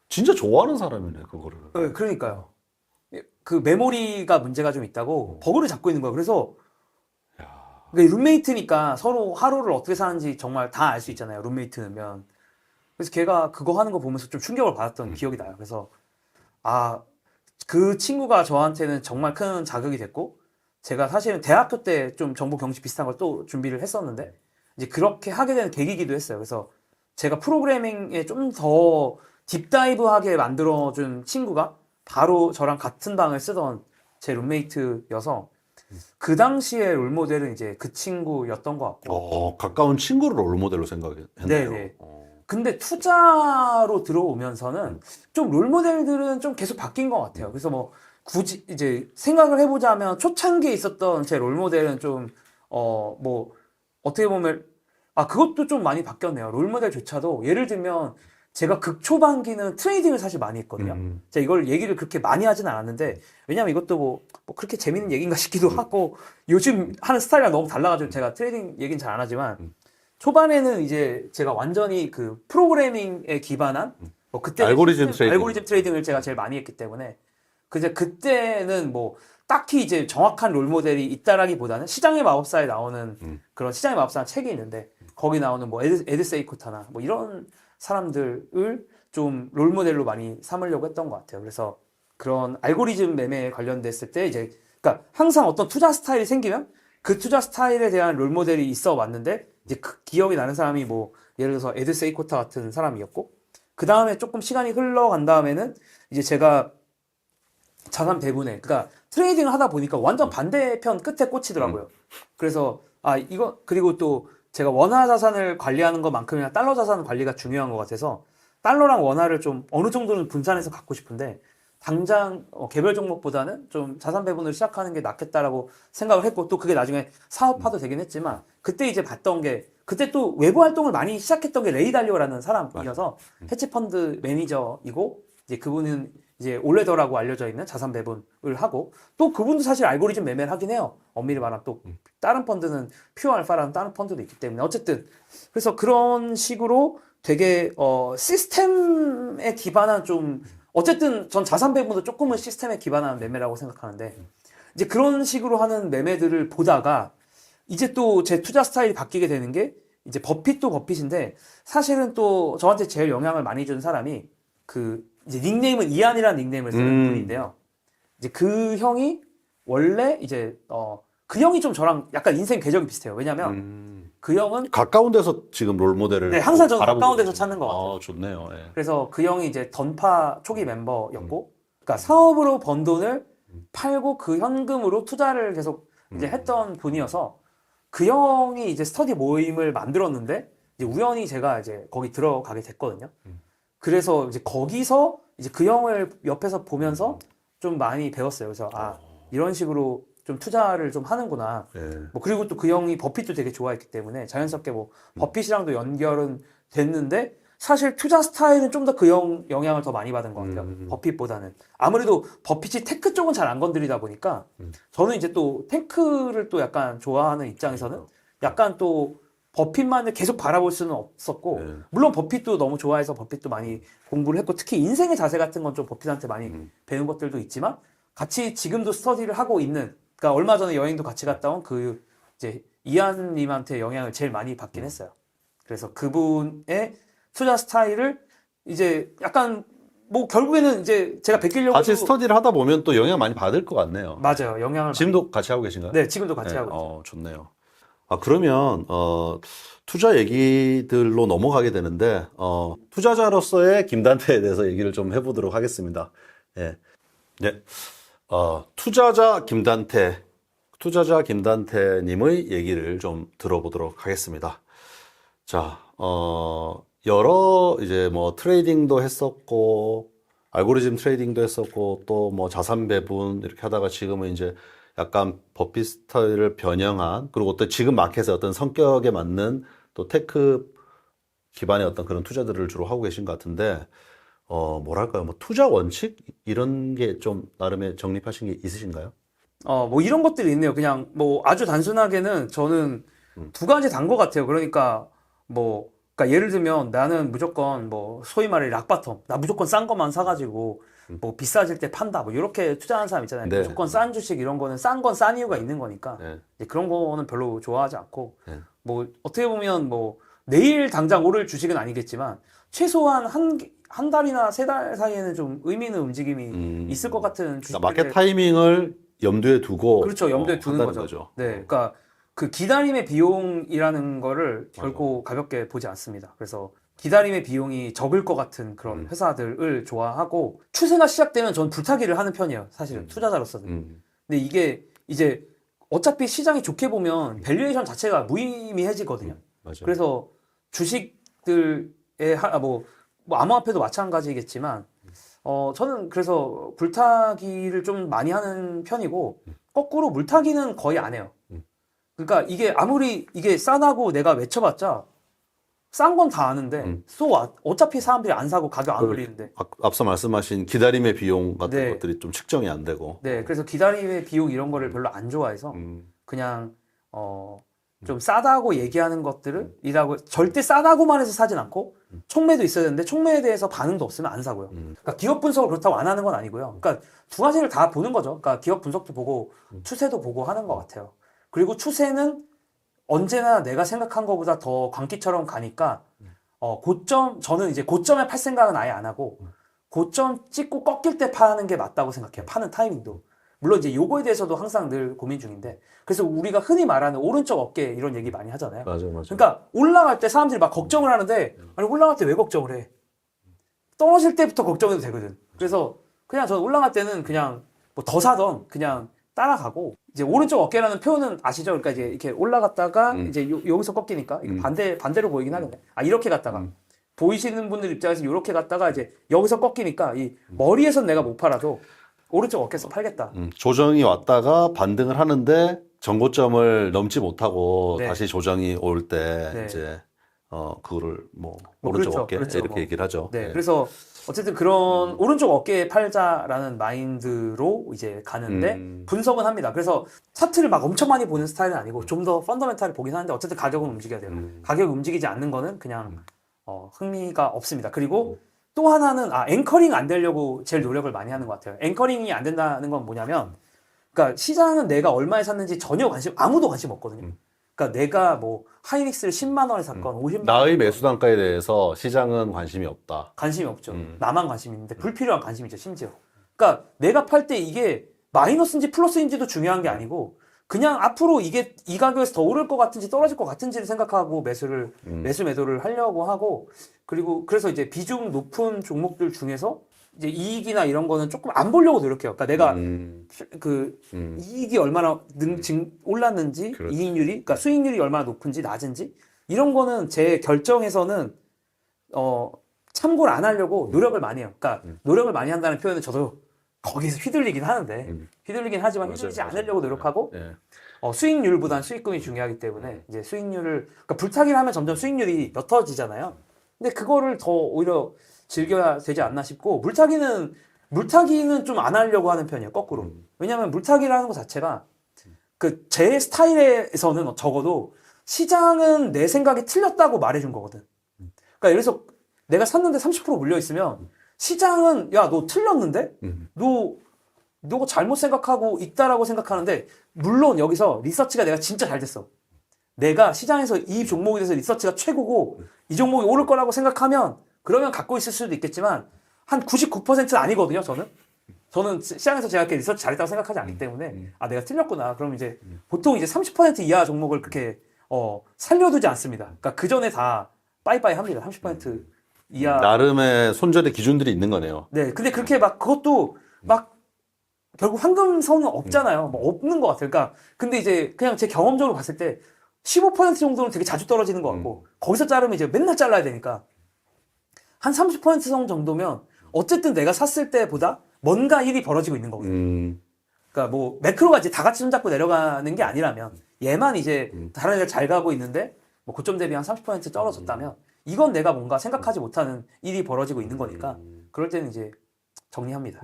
진짜 좋아하는 사람이네, 그거를. 네, 그러니까요. 그 메모리가 문제가 좀 있다고 버그를 잡고 있는 거예요. 그래서 그러니까 룸메이트니까 서로 하루를 어떻게 사는지 정말 다 알 수 있잖아요. 룸메이트면. 그래서 걔가 그거 하는 거 보면서 좀 충격을 받았던 기억이 나요. 그래서 그 친구가 저한테는 정말 큰 자극이 됐고 제가 사실은 대학교 때 좀 정보 경시 비슷한 걸 또 준비를 했었는데 이제 그렇게 하게 된 계기이기도 했어요. 그래서 제가 프로그래밍에 좀 더 딥다이브하게 만들어준 친구가 바로 저랑 같은 방을 쓰던 제 룸메이트여서 그 당시에 롤모델은 이제 그 친구였던 것 같고. 가까운 친구를 롤모델로 생각했네요. 네네. 근데 투자로 들어오면서는 좀 롤모델들은 좀 계속 바뀐 것 같아요. 그래서 뭐 굳이 이제 생각을 해보자면 초창기에 있었던 제 롤모델은 좀, 뭐, 어떻게 보면, 그것도 좀 많이 바뀌었네요. 롤모델조차도 예를 들면 제가 극초반기는 트레이딩을 사실 많이 했거든요. 제가 이걸 얘기를 그렇게 많이 하진 않았는데, 왜냐면 이것도 뭐 그렇게 재밌는 얘기인가 싶기도 하고, 요즘 하는 스타일이랑 너무 달라가지고 제가 트레이딩 얘기는 잘 안 하지만, 초반에는 이제 제가 완전히 그 프로그래밍에 기반한, 뭐 그때 알고리즘 트레이딩을 제가 제일 많이 했기 때문에, 그때는 뭐 딱히 이제 정확한 롤모델이 있다라기보다는 시장의 마법사에 나오는 그런 시장의 마법사 책이 있는데, 거기 나오는 뭐 에드 세이코타나 뭐 이런 사람들을 좀 롤모델로 많이 삼으려고 했던 것 같아요. 그래서 그런 알고리즘 매매에 관련됐을 때 이제, 그러니까 항상 어떤 투자 스타일이 생기면 그 투자 스타일에 대한 롤모델이 있어 왔는데, 이제 그 기억이 나는 사람이 뭐 예를 들어서 에드 세이코타 같은 사람이었고, 그 다음에 조금 시간이 흘러간 다음에는 이제 제가 자산 배분에, 그러니까 트레이딩을 하다 보니까 완전 반대편 끝에 꽂히더라고요. 그래서 그리고 또 제가 원화 자산을 관리하는 것만큼이나 달러 자산 관리가 중요한 것 같아서 달러랑 원화를 좀 어느 정도는 분산해서 갖고 싶은데, 당장 개별 종목보다는 좀 자산 배분을 시작하는 게 낫겠다라고 생각을 했고, 또 그게 나중에 사업화도 되긴 했지만, 그때 이제 봤던 게, 그때 또 외부 활동을 많이 시작했던 게 레이 달리오라는 사람이어서 헤지펀드 매니저이고, 이제 그분은 이제 올레더라고 알려져 있는 자산 배분을 하고, 또 그분도 사실 알고리즘 매매를 하긴 해요. 엄밀히 말하면 또 다른 펀드는 퓨어 알파라는 다른 펀드도 있기 때문에. 어쨌든 그래서 그런 식으로 되게 시스템에 기반한 좀 어쨌든 전 자산 배분도 조금은 시스템에 기반한 매매라고 생각하는데 이제 그런 식으로 하는 매매들을 보다가 이제 또 제 투자 스타일이 바뀌게 되는 게 이제 버핏도 버핏인데 사실은 또 저한테 제일 영향을 많이 준 사람이 그 이제 닉네임은 이안이라는 닉네임을 쓰는 분인데요. 이제 그 형이 원래 이제 그 형이 좀 저랑 약간 인생 궤적이 비슷해요. 왜냐면 그 형은 가까운 데서 지금 롤 모델을 네, 항상 저는 바라보고 가까운 데서 계시네요. 찾는 것 같아요. 좋네요. 예. 그래서 그 형이 이제 던파 초기 멤버였고, 그러니까 사업으로 번 돈을 팔고 그 현금으로 투자를 계속 이제 했던 분이어서 그 형이 이제 스터디 모임을 만들었는데 이제 우연히 제가 이제 거기 들어가게 됐거든요. 그래서 이제 거기서 이제 그 형을 옆에서 보면서 좀 많이 배웠어요. 그래서 이런 식으로 좀 투자를 좀 하는구나. 예. 뭐 그리고 또 그 형이 버핏도 되게 좋아했기 때문에 자연스럽게 뭐 버핏이랑도 연결은 됐는데 사실 투자 스타일은 좀 더 그 형 영향을 더 많이 받은 것 같아요. 버핏보다는. 아무래도 버핏이 테크 쪽은 잘 안 건드리다 보니까 저는 이제 또 테크를 또 약간 좋아하는 입장에서는 약간 또 버핏만을 계속 바라볼 수는 없었고 네. 물론 버핏도 너무 좋아해서 버핏도 많이 공부를 했고 특히 인생의 자세 같은 건 좀 버핏한테 많이 배운 것들도 있지만 같이 지금도 스터디를 하고 있는 그러니까 얼마 전에 여행도 같이 갔다 온 그 이제 이한님한테 영향을 제일 많이 받긴 했어요. 그래서 그분의 투자 스타일을 이제 약간 뭐 결국에는 이제 제가 베끼려고 같이 스터디를 하다 보면 또 영향 많이 받을 것 같네요. 맞아요. 영향을 지금도 같이 하고 계신가요? 네, 지금도 같이 네. 하고 있죠. 좋네요. 그러면 투자 얘기들로 넘어가게 되는데 투자자로서의 김단태에 대해서 얘기를 좀 해보도록 하겠습니다. 예. 네. 투자자 김단태님의 얘기를 좀 들어보도록 하겠습니다. 자, 여러 이제 뭐 트레이딩도 했었고, 알고리즘 트레이딩도 했었고, 또 뭐 자산 배분 이렇게 하다가 지금은 이제 약간 버핏 스타일을 변형한, 그리고 또 지금 마켓의 어떤 성격에 맞는 또 테크 기반의 어떤 그런 투자들을 주로 하고 계신 것 같은데, 뭐랄까요, 뭐 투자 원칙 이런 게 좀 나름의 정립하신 게 있으신가요? 뭐 이런 것들이 있네요. 그냥 뭐 아주 단순하게는 저는 두 가지 단 것 같아요. 그러니까 뭐 그러니까 예를 들면 나는 무조건 뭐 소위 말해 락바텀 나 무조건 싼 것만 사가지고 뭐 비싸질 때 판다 뭐 이렇게 투자하는 사람 있잖아요. 네. 무조건 싼 주식 이런 거는 싼 건 싼 이유가 있는 거니까 네. 이제 그런 거는 별로 좋아하지 않고 네. 뭐 어떻게 보면 뭐 내일 당장 오를 주식은 아니겠지만 최소한 한 달이나 세 달 사이에는 좀 의미 있는 움직임이 있을 것 같은 주식들 그러니까 마켓 타이밍을 염두에 두고 그렇죠. 염두에 두는 한다는 거죠. 네, 그러니까 그 기다림의 비용이라는 거를 결코 가볍게 보지 않습니다. 그래서 기다림의 비용이 적을 것 같은 그런 회사들을 좋아하고 추세가 시작되면 전 불타기를 하는 편이에요. 사실은 투자자로서는. 근데 이게 이제 어차피 시장이 좋게 보면 밸류에이션 자체가 무의미해지거든요. 맞아요. 그래서 주식들의 뭐 암호화폐도 마찬가지겠지만 저는 그래서 불타기를 좀 많이 하는 편이고 거꾸로 물타기는 거의 안 해요. 그러니까 이게 아무리 이게 싸다고 내가 외쳐봤자 싼 건 다 아는데 어차피 사람들이 안 사고 가격 안 올리는데 앞서 말씀하신 기다림의 비용 같은 네. 것들이 좀 측정이 안 되고 네, 그래서 기다림의 비용 이런 거를 별로 안 좋아해서 그냥 좀 싸다고 얘기하는 것들을 이라고 절대 싸다고만 해서 사진 않고 촉매도 있어야 되는데 촉매에 대해서 반응도 없으면 안 사고요. 그러니까 기업 분석을 그렇다고 안 하는 건 아니고요. 그러니까 두 가지를 다 보는 거죠. 그러니까 기업 분석도 보고 추세도 보고 하는 것 같아요. 그리고 추세는 언제나 내가 생각한 것보다 더 광기처럼 가니까 저는 이제 고점에 팔 생각은 아예 안 하고 고점 찍고 꺾일 때 파는 게 맞다고 생각해요. 파는 타이밍도. 물론 이제 요거에 대해서도 항상 늘 고민 중인데 그래서 우리가 흔히 말하는 오른쪽 어깨 이런 얘기 많이 하잖아요. 맞아요. 그러니까 올라갈 때 사람들이 막 걱정을 하는데 아니 올라갈 때 왜 걱정을 해? 떨어질 때부터 걱정해도 되거든. 그래서 그냥 저는 올라갈 때는 그냥 뭐 더 사던 그냥 따라가고 이제 오른쪽 어깨라는 표현은 아시죠? 그러니까 이제 이렇게 올라갔다가 이제 여기서 꺾이니까 이게 반대로 보이긴 하겠네. 이렇게 갔다가 보이시는 분들 입장에서 이렇게 갔다가 이제 여기서 꺾이니까 이 머리에선 내가 못 팔아도 오른쪽 어깨에서 팔겠다. 조정이 왔다가 반등을 하는데 전고점을 넘지 못하고 네. 다시 조정이 올 때 네. 이제 그거를 뭐 오른쪽 그렇죠. 어깨 그렇죠. 이렇게 뭐. 얘기를 하죠. 네, 그래서 어쨌든 그런 오른쪽 어깨에 팔자라는 마인드로 이제 가는데 분석은 합니다. 그래서 차트를 막 엄청 많이 보는 스타일은 아니고 좀 더 펀더멘탈을 보긴 하는데 어쨌든 가격은 움직여야 돼요. 가격이 움직이지 않는 거는 그냥 흥미가 없습니다. 그리고 또 하나는 앵커링 안 되려고 제일 노력을 많이 하는 것 같아요. 앵커링이 안 된다는 건 뭐냐면, 그러니까 시장은 내가 얼마에 샀는지 전혀 아무도 관심 없거든요. 그러니까 내가 뭐 하이닉스를 10만 원에 샀건 50만 원 나의 매수 단가에 대해서 시장은 관심이 없다. 관심이 없죠. 나만 관심이 있는데 불필요한 관심이죠, 심지어. 그러니까 내가 팔 때 이게 마이너스인지 플러스인지도 중요한 게 아니고 그냥 앞으로 이게 이 가격에서 더 오를 것 같은지 떨어질 것 같은지를 생각하고 매도를 하려고 하고, 그리고 그래서 이제 비중 높은 종목들 중에서 이제 이익이나 이런 거는 조금 안 보려고 노력해요. 그러니까 내가 이익이 얼마나 올랐는지, 그렇지. 이익률이, 그러니까 수익률이 얼마나 높은지 낮은지 이런 거는 제 결정에서는 참고를 안 하려고 노력을 많이 해요. 그러니까 노력을 많이 한다는 표현은 저도 거기서 휘둘리긴 하는데 휘둘리긴 하지만 휘둘리지 않으려고 노력하고 예. 수익률보단 수익금이 중요하기 때문에 이제 수익률을, 그러니까 불타기를 하면 점점 수익률이 옅어지잖아요. 근데 그거를 더 오히려 즐겨야 되지 않나 싶고, 물타기는 좀 안 하려고 하는 편이에요, 거꾸로. 왜냐하면 물타기를 하는 것 자체가 그 제 스타일에서는 적어도 시장은 내 생각이 틀렸다고 말해준 거거든. 그러니까 예를 들어서 내가 샀는데 30% 물려 있으면 시장은 야, 너 틀렸는데? 너가 잘못 생각하고 있다라고 생각하는데, 물론 여기서 리서치가 내가 진짜 잘 됐어. 내가 시장에서 이 종목에 대해서 리서치가 최고고 이 종목이 오를 거라고 생각하면 그러면 갖고 있을 수도 있겠지만 한 99%는 아니거든요, 저는 시장에서 제가 이렇게 리서치 잘했다고 생각하지 않기 때문에 내가 틀렸구나. 그럼 이제 보통 이제 30% 이하 종목을 그렇게 살려두지 않습니다. 그러니까 그 전에 다 빠이빠이 합니다. 30% 이하. 나름의 손절의 기준들이 있는 거네요. 네. 근데 그렇게 막 그것도 막 결국 황금선은 없잖아요. 뭐 없는 것 같아요. 그러니까 근데 이제 그냥 제 경험적으로 봤을 때 15% 정도는 되게 자주 떨어지는 것 같고 거기서 자르면 이제 맨날 잘라야 되니까 한 30% 정도면 어쨌든 내가 샀을 때보다 뭔가 일이 벌어지고 있는 거거든요. 그러니까 뭐 매크로가 이제 다 같이 손잡고 내려가는 게 아니라면 얘만 이제 다른 애가 잘 가고 있는데 뭐 고점 대비 한 30% 떨어졌다면 이건 내가 뭔가 생각하지 못하는 일이 벌어지고 있는 거니까 그럴 때는 이제 정리합니다.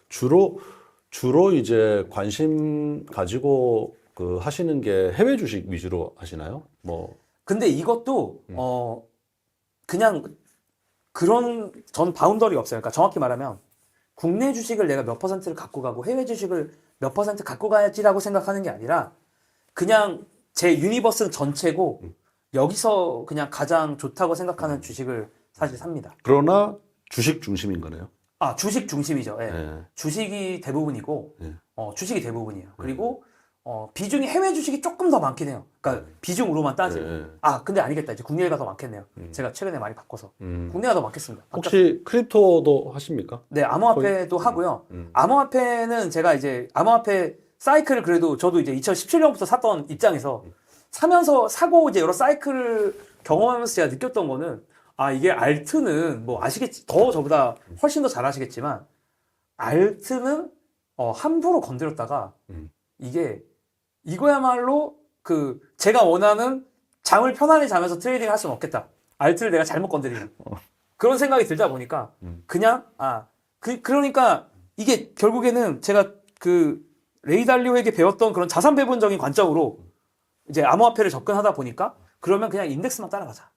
주로 이제 관심 가지고 그 하시는 게 해외 주식 위주로 하시나요? 뭐 근데 이것도 그냥 그런 전 바운더리가 없어요. 그러니까 정확히 말하면 국내 주식을 내가 몇 퍼센트를 갖고 가고 해외 주식을 몇 퍼센트 갖고 가야지라고 생각하는 게 아니라 그냥 제 유니버스는 전체고 여기서 그냥 가장 좋다고 생각하는 주식을 사실 삽니다. 그러나 주식 중심인 거네요. 주식 중심이죠. 예. 예. 주식이 대부분이고, 예. 주식이 대부분이에요. 그리고, 비중이 해외 주식이 조금 더 많긴 해요. 그러니까 비중으로만 따지고. 예. 근데 아니겠다. 이제 국내가 더 많겠네요. 제가 최근에 많이 바꿔서. 국내가 더 많겠습니다. 혹시 크립토도 하십니까? 네, 암호화폐도 하고요. 암호화폐는 제가 이제, 암호화폐 사이클을 그래도 저도 이제 2017년부터 샀던 입장에서 사고 이제 여러 사이클을 경험하면서 제가 느꼈던 거는 이게 알트는 뭐 아시겠지, 더 저보다 훨씬 더 잘 아시겠지만 알트는 함부로 건드렸다가 이거야말로 그 제가 원하는 장을 편안히 자면서 트레이딩 할 수는 없겠다. 알트를 내가 잘못 건드리는 그런 생각이 들다 보니까 그냥 그러니까 이게 결국에는 제가 그 레이달리오에게 배웠던 그런 자산 배분적인 관점으로 이제 암호화폐를 접근하다 보니까 그러면 그냥 인덱스만 따라가자.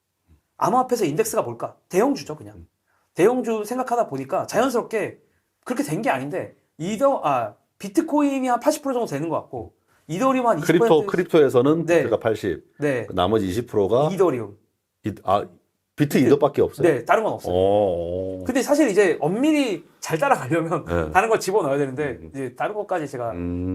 암호화폐에서 인덱스가 뭘까? 대형주죠, 그냥. 대형주 생각하다 보니까 자연스럽게 그렇게 된 게 아닌데, 비트코인이 한 80% 정도 되는 것 같고, 이더리움 한 20%. 크립토에서는 네. 비트가 80, 네. 나머지 20%가 이더리움. 비트 이더밖에 없어요. 네, 다른 건 없어요. 근데 사실 이제 엄밀히 잘 따라가려면 네. 다른 걸 집어넣어야 되는데, 이제 다른 것까지 제가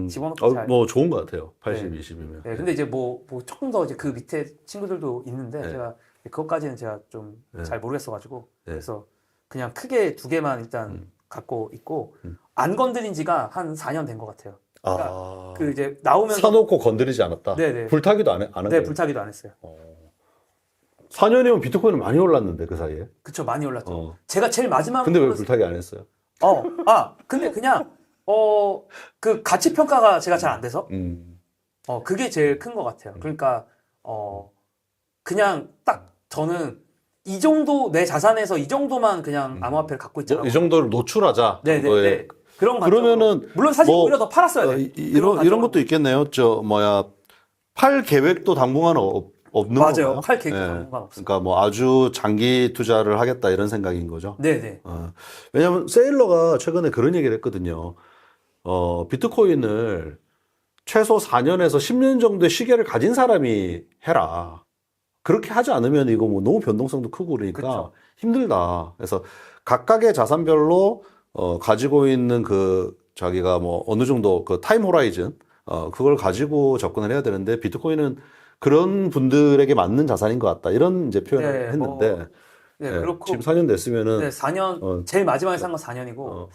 집어넣고 뭐 좋은 것 같아요. 80, 20이면. 네, 근데 이제 뭐 조금 더 이제 그 밑에 친구들도 있는데, 네. 제가 그것까지는 제가 좀 잘 모르겠어가지고, 네. 그래서 그냥 크게 두 개만 일단 갖고 있고, 안 건드린 지가 한 4년 된 것 같아요. 그러니까 그 이제 나오면서. 사놓고 건드리지 않았다? 네네. 불타기도 안 한 네, 거예요? 불타기도 안 했어요. 4년이면 비트코인은 많이 올랐는데, 그 사이에. 그쵸, 많이 올랐죠. 제가 제일 마지막으로. 근데 왜 불타기 안 했어요? 근데 그냥, 그 가치 평가가 제가 잘 안 돼서, 그게 제일 큰 것 같아요. 그러니까, 그냥 딱 저는 이 정도 내 자산에서 이 정도만 그냥 암호화폐를 갖고 있잖아요. 이 정도를 노출하자. 네네. 그런 관점. 그러면은 물론 사실 오히려 더 팔았어야 돼. 이런 것도 있겠네요. 팔 계획도 당분간 없는 맞아요. 건가요? 할 계획도 예. 당분간 없어요. 그러니까 뭐 아주 장기 투자를 하겠다 이런 생각인 거죠. 네네. 왜냐하면 세일러가 최근에 그런 얘기를 했거든요. 비트코인을 최소 4년에서 10년 정도의 시계를 가진 사람이 해라. 그렇게 하지 않으면 이거 뭐 너무 변동성도 크고 그러니까 그쵸. 힘들다. 그래서 각각의 자산별로 가지고 있는 그 자기가 뭐 어느 정도 그 타임 호라이즌 그걸 가지고 접근을 해야 되는데 비트코인은 그런 분들에게 맞는 자산인 것 같다. 이런 이제 표현을 네, 했는데 네, 예, 그렇고. 지금 4년 됐으면은 네, 4년, 어, 제일 마지막에 산 건 4년이고, 어,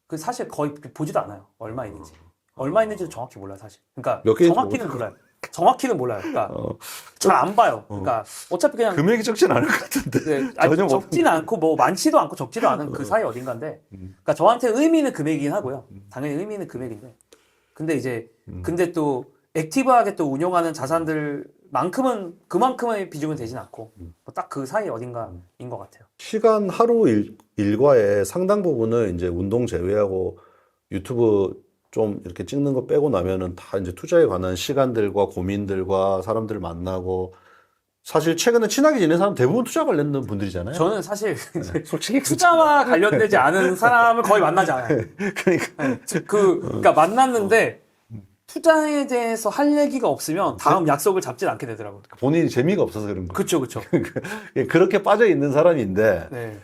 그 사실 거의 보지도 않아요. 얼마 있는지. 얼마 있는지도 정확히 몰라요, 사실. 그러니까 몇 개인지 정확히는 몰라요. 정확히는 몰라요. 그러니까 어, 잘 안 봐요. 그러니까 어차피 그냥 금액이 적진 않을 것 같은데. 네, 아니, 전혀 못- 적지는 않고 뭐 많지도 않고 적지도 않은 그 사이 어딘가인데, 그러니까 저한테 의미 있는 금액이긴 하고요. 당연히 의미 있는 금액인데, 근데 이제 근데 또 액티브하게 또 운용하는 자산들만큼은 그만큼의 비중은 되진 않고 딱 그 사이 어딘가인 것 같아요. 시간 하루 일과의 상당 부분을 이제 운동 제외하고 유튜브 좀 이렇게 찍는 거 빼고 나면은 다 이제 투자에 관한 시간들과 고민들과 사람들 만나고 사실 최근에 친하게 지낸 사람 대부분 투자 관련된 분들이잖아요. 저는 사실 솔직히 투자와 관련되지 않은 사람을 거의 만나지 않아요. 그러니까 네, 그러니까 만났는데 투자에 대해서 할 얘기가 없으면 다음 약속을 잡진 않게 되더라고요. 본인이 재미가 없어서 그런 거예요. 그쵸, 그쵸. 그렇게 빠져 있는 사람인데 네.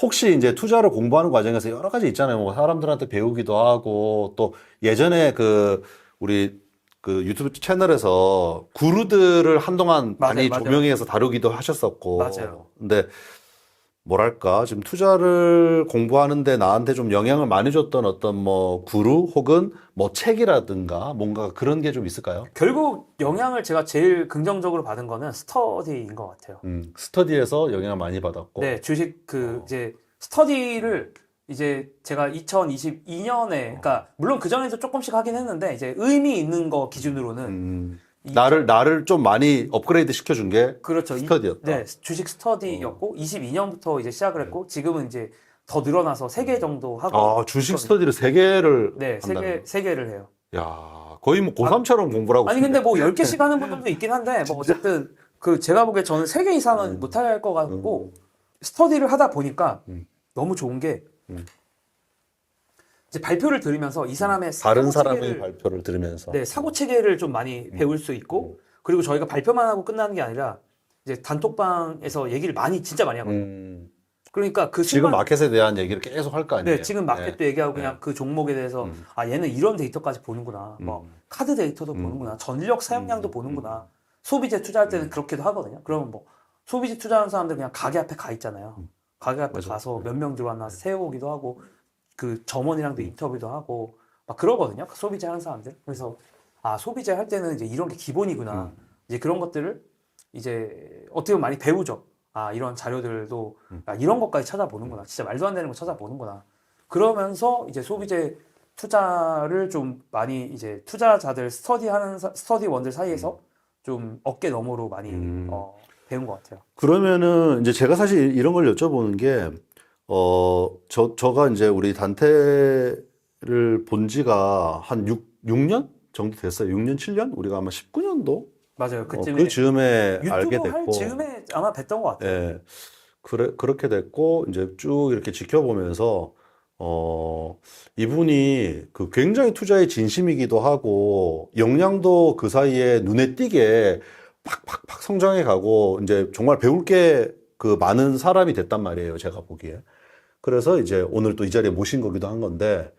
혹시 이제 투자를 공부하는 과정에서 여러 가지 있잖아요. 뭐 사람들한테 배우기도 하고 또 예전에 그 우리 그 유튜브 채널에서 구루들을 한동안 많이 맞아요. 조명해서 다루기도 하셨었고. 맞아요. 근데 뭐랄까 지금 투자를 공부하는데 나한테 좀 영향을 많이 줬던 어떤 뭐 구루 혹은 뭐 책이라든가 뭔가 그런 게 좀 있을까요? 결국 영향을 제가 제일 긍정적으로 받은 거는 스터디인 것 같아요. 스터디에서 영향을 많이 받았고. 네, 주식 이제 스터디를 이제 제가 2022년에 그러니까 물론 그 전에도 조금씩 하긴 했는데 이제 의미 있는 거 기준으로는 나를 좀 많이 업그레이드 시켜준 게 그렇죠. 스터디였다. 네, 주식 스터디였고 22년부터 이제 시작을 했고 지금은 이제 더 늘어나서 3개 정도 하고 주식 스터디를 3개를 네, 한다는 세 개를 해요. 야, 거의 뭐 고3처럼 공부를 하고 아니 근데 뭐 10개씩 하는 분들도 있긴 한데 뭐 어쨌든 그 제가 보기에 저는 3개 이상은 못 할 것 같고 스터디를 하다 보니까 너무 좋은 게 이제 발표를 들으면서 이 사람의 다른 사고 사람의 체계를 발표를 들으면서. 네, 사고 체계를 좀 많이 배울 수 있고 그리고 저희가 발표만 하고 끝나는 게 아니라 이제 단톡방에서 얘기를 진짜 많이 하거든요. 그러니까 그 지금 순간 마켓에 대한 얘기를 계속 할 거 아니에요. 네, 지금 마켓도 얘기하고 그냥 그 종목에 대해서 아 얘는 이런 데이터까지 보는구나. 뭐 카드 데이터도 보는구나. 전력 사용량도 보는구나. 소비재 투자할 때는 그렇게도 하거든요. 그러면 뭐 소비재 투자하는 사람들 그냥 가게 앞에 가 있잖아요. 가게 앞에 맞아. 가서 몇 명 들어왔나 세워보기도 하고 그 점원이랑도 인터뷰도 하고 막 그러거든요. 그 소비재 하는 사람들. 그래서 아 소비재 할 때는 이제 이런 게 기본이구나. 이제 그런 것들을 이제 어떻게 보면 많이 배우죠. 아 이런 자료들도 야, 이런 것까지 찾아보는구나. 진짜 말도 안 되는 거 찾아보는구나. 그러면서 이제 소비재 투자를 좀 많이 이제 투자자들 스터디원들 사이에서 좀 어깨 너머로 많이 배운 것 같아요. 그러면은 이제 제가 사실 이런 걸 여쭤보는 게, 저가 이제 우리 단테를 본 지가 한 6년 정도 됐어요. 6년, 7년? 우리가 아마 19년도? 맞아요. 그쯤에 그 즈음에 알게 유튜브 할 됐고. 즈음에 아마 뵀던 것 같아요. 예. 그렇게 됐고, 이제 쭉 이렇게 지켜보면서, 이분이 그 굉장히 투자에 진심이기도 하고, 역량도 그 사이에 눈에 띄게 팍팍팍 성장해 가고, 이제 정말 배울 게 그 많은 사람이 됐단 말이에요. 제가 보기에. 그래서 이제 오늘 또 이 자리에 모신 거기도 한 건데,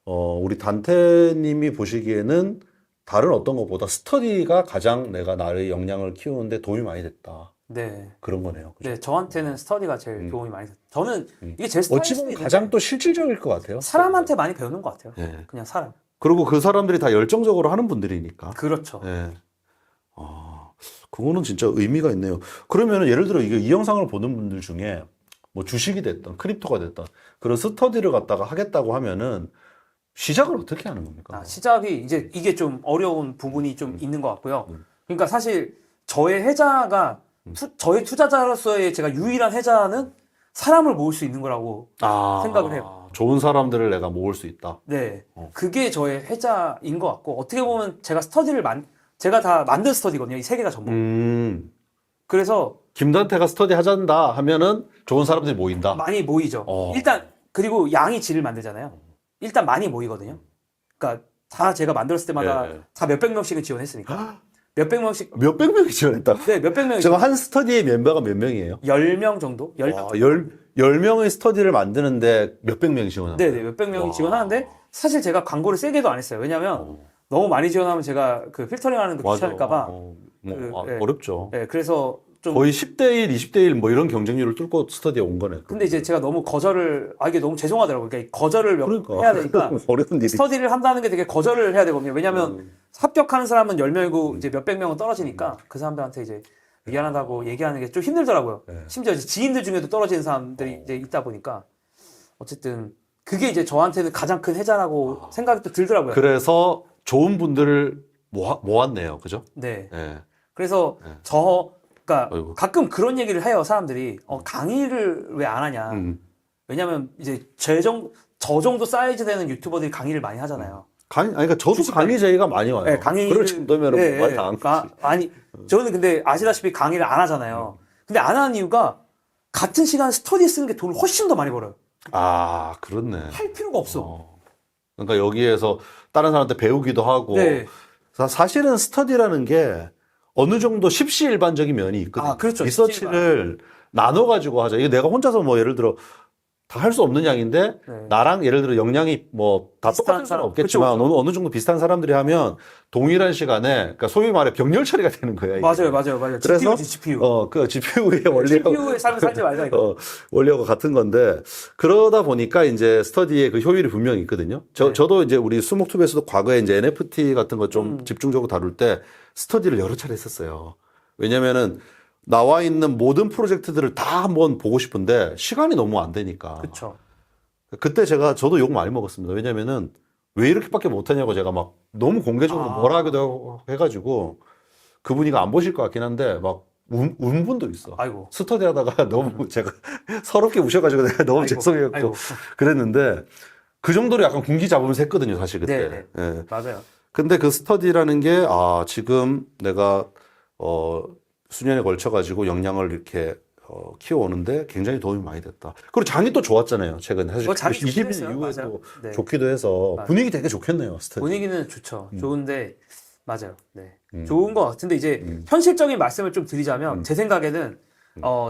우리 단테님이 보시기에는 다른 어떤 것보다 스터디가 가장 나의 역량을 키우는데 도움이 많이 됐다. 네. 그런 거네요. 그죠? 네, 저한테는 스터디가 제일 도움이 많이 됐어요. 저는 이게 제 어찌 스타일일 수도 보면 있는데 가장 또 실질적일 것 같아요. 사람한테 많이 배우는 것 같아요. 예. 그냥 사람. 그리고 그 사람들이 다 열정적으로 하는 분들이니까. 그렇죠. 예. 그거는 진짜 의미가 있네요. 그러면 예를 들어 이 영상을 보는 분들 중에 뭐 주식이 됐던 크립토가 됐던 그런 스터디를 갖다가 하겠다고 하면은 시작을 어떻게 하는 겁니까? 시작이 이제 이게 좀 어려운 부분이 좀 있는 것 같고요. 그러니까 사실 저의 해자가 저의 투자자로서의 제가 유일한 해자는 사람을 모을 수 있는 거라고 생각을 해요. 좋은 사람들을 내가 모을 수 있다. 네, 그게 저의 해자인 것 같고 어떻게 보면 제가 스터디를 제가 다 만든 스터디거든요. 이 세 개가 전부. 그래서 김단태가 스터디 하잔다 하면은 좋은 사람들이 모인다. 많이 모이죠. 어. 일단 그리고 양이 질을 만들잖아요. 일단 많이 모이거든요. 그러니까 다 제가 만들었을 때마다 예. 다 몇백 명씩은 지원했으니까. 몇백 명씩. 몇백 명이 지원했다. 네, 몇백 명이. 지금 한 스터디의 멤버가 몇 명이에요? 10명 정도? 10명. 와, 10명의 스터디를 만드는데 몇백 명이 지원한다. 네, 네, 몇백 명이 지원하는데 사실 제가 광고를 세게도 안 했어요. 왜냐면 너무 많이 지원하면 제가 그 필터링 하는 거 맞아. 귀찮을까봐. 예. 어렵죠. 네, 그래서 좀. 거의 10대 1, 20대 1 뭐 이런 경쟁률을 뚫고 스터디에 온 거네. 근데 이제 제가 너무 거절을, 이게 너무 죄송하더라고요. 그러니까 거절을 그러니까. 해야 되니까. 어려운 일이. 스터디를 한다는 게 되게 거절을 해야 되거든요. 왜냐면 합격하는 사람은 10명이고 이제 몇백 명은 떨어지니까 그 사람들한테 이제 미안하다고 얘기하는 게 좀 힘들더라고요. 네. 심지어 이제 지인들 중에도 떨어지는 사람들이 이제 있다 보니까 어쨌든 그게 이제 저한테는 가장 큰 해자라고 생각이 또 들더라고요. 그래서 좋은 분들을 모았네요. 그죠? 네. 네. 그래서 네. 그러니까 어이구. 가끔 그런 얘기를 해요. 사람들이 강의를 왜 안 하냐. 왜냐면 이제 저 정도 사이즈 되는 유튜버들이 강의를 많이 하잖아요. 그러니까 저도 강의 제의가 많이 와요. 네, 강의를. 그럴 정도면 네, 많이 네. 당한 거지. 아니, 저는 근데 아시다시피 강의를 안 하잖아요. 근데 안 하는 이유가 같은 시간 스터디 쓰는 게 돈을 훨씬 더 많이 벌어요. 아, 그렇네. 할 필요가 없어. 그러니까 여기에서 다른 사람한테 배우기도 하고. 네. 사실은 스터디라는 게 어느 정도 십시일반적인 면이 있거든요. 아, 그렇죠. 리서치를 나눠가지고 하자. 이게 내가 혼자서 뭐 예를 들어 다 할 수 없는 양인데 네. 나랑 예를 들어 역량이 뭐 다 비슷한 똑같은 사람 사람. 없겠지만 그쵸, 어느 정도 비슷한 사람들이 하면 동일한 시간에 그러니까 소위 말해 병렬 처리가 되는 거야. 이게. 맞아요. 그래서 GPU. 그 GPU의 원리하고 GPU의 삶을 살지 말자 이거. 원리하고 같은 건데 그러다 보니까 이제 스터디의 그 효율이 분명히 있거든요. 네. 저도 이제 우리 수목투비에서도 과거에 이제 NFT 같은 거 좀 집중적으로 다룰 때 스터디를 여러 차례 했었어요. 왜냐면은 나와 있는 모든 프로젝트들을 다 한번 보고 싶은데 시간이 너무 안 되니까. 그렇죠. 그때 저도 욕 많이 먹었습니다. 왜냐면은 왜 이렇게밖에 못하냐고 제가 막 너무 공개적으로 뭐라 하기도 하고 해가지고 그분이가 안 보실 것 같긴 한데 막 운 분도 있어. 아이고. 스터디 하다가 너무 제가 서럽게 우셔가지고 내가 너무 죄송해갖고 아이고. 그랬는데 그 정도로 약간 군기 잡으면서 했거든요, 사실 그때. 네. 예. 맞아요. 근데 그 스터디라는 게 지금 내가 수년에 걸쳐가지고 역량을 이렇게 키워오는데 굉장히 도움이 많이 됐다. 그리고 장이 또 좋았잖아요, 최근에. 사실 뭐 장이 좋긴 20일 했어요. 이후에 맞아요. 또 네. 좋기도 해서 맞아요. 분위기 되게 좋겠네요, 스터디. 분위기는 좋죠. 좋은데 맞아요. 네. 음. 좋은 것 같은데 이제 현실적인 말씀을 좀 드리자면 제 생각에는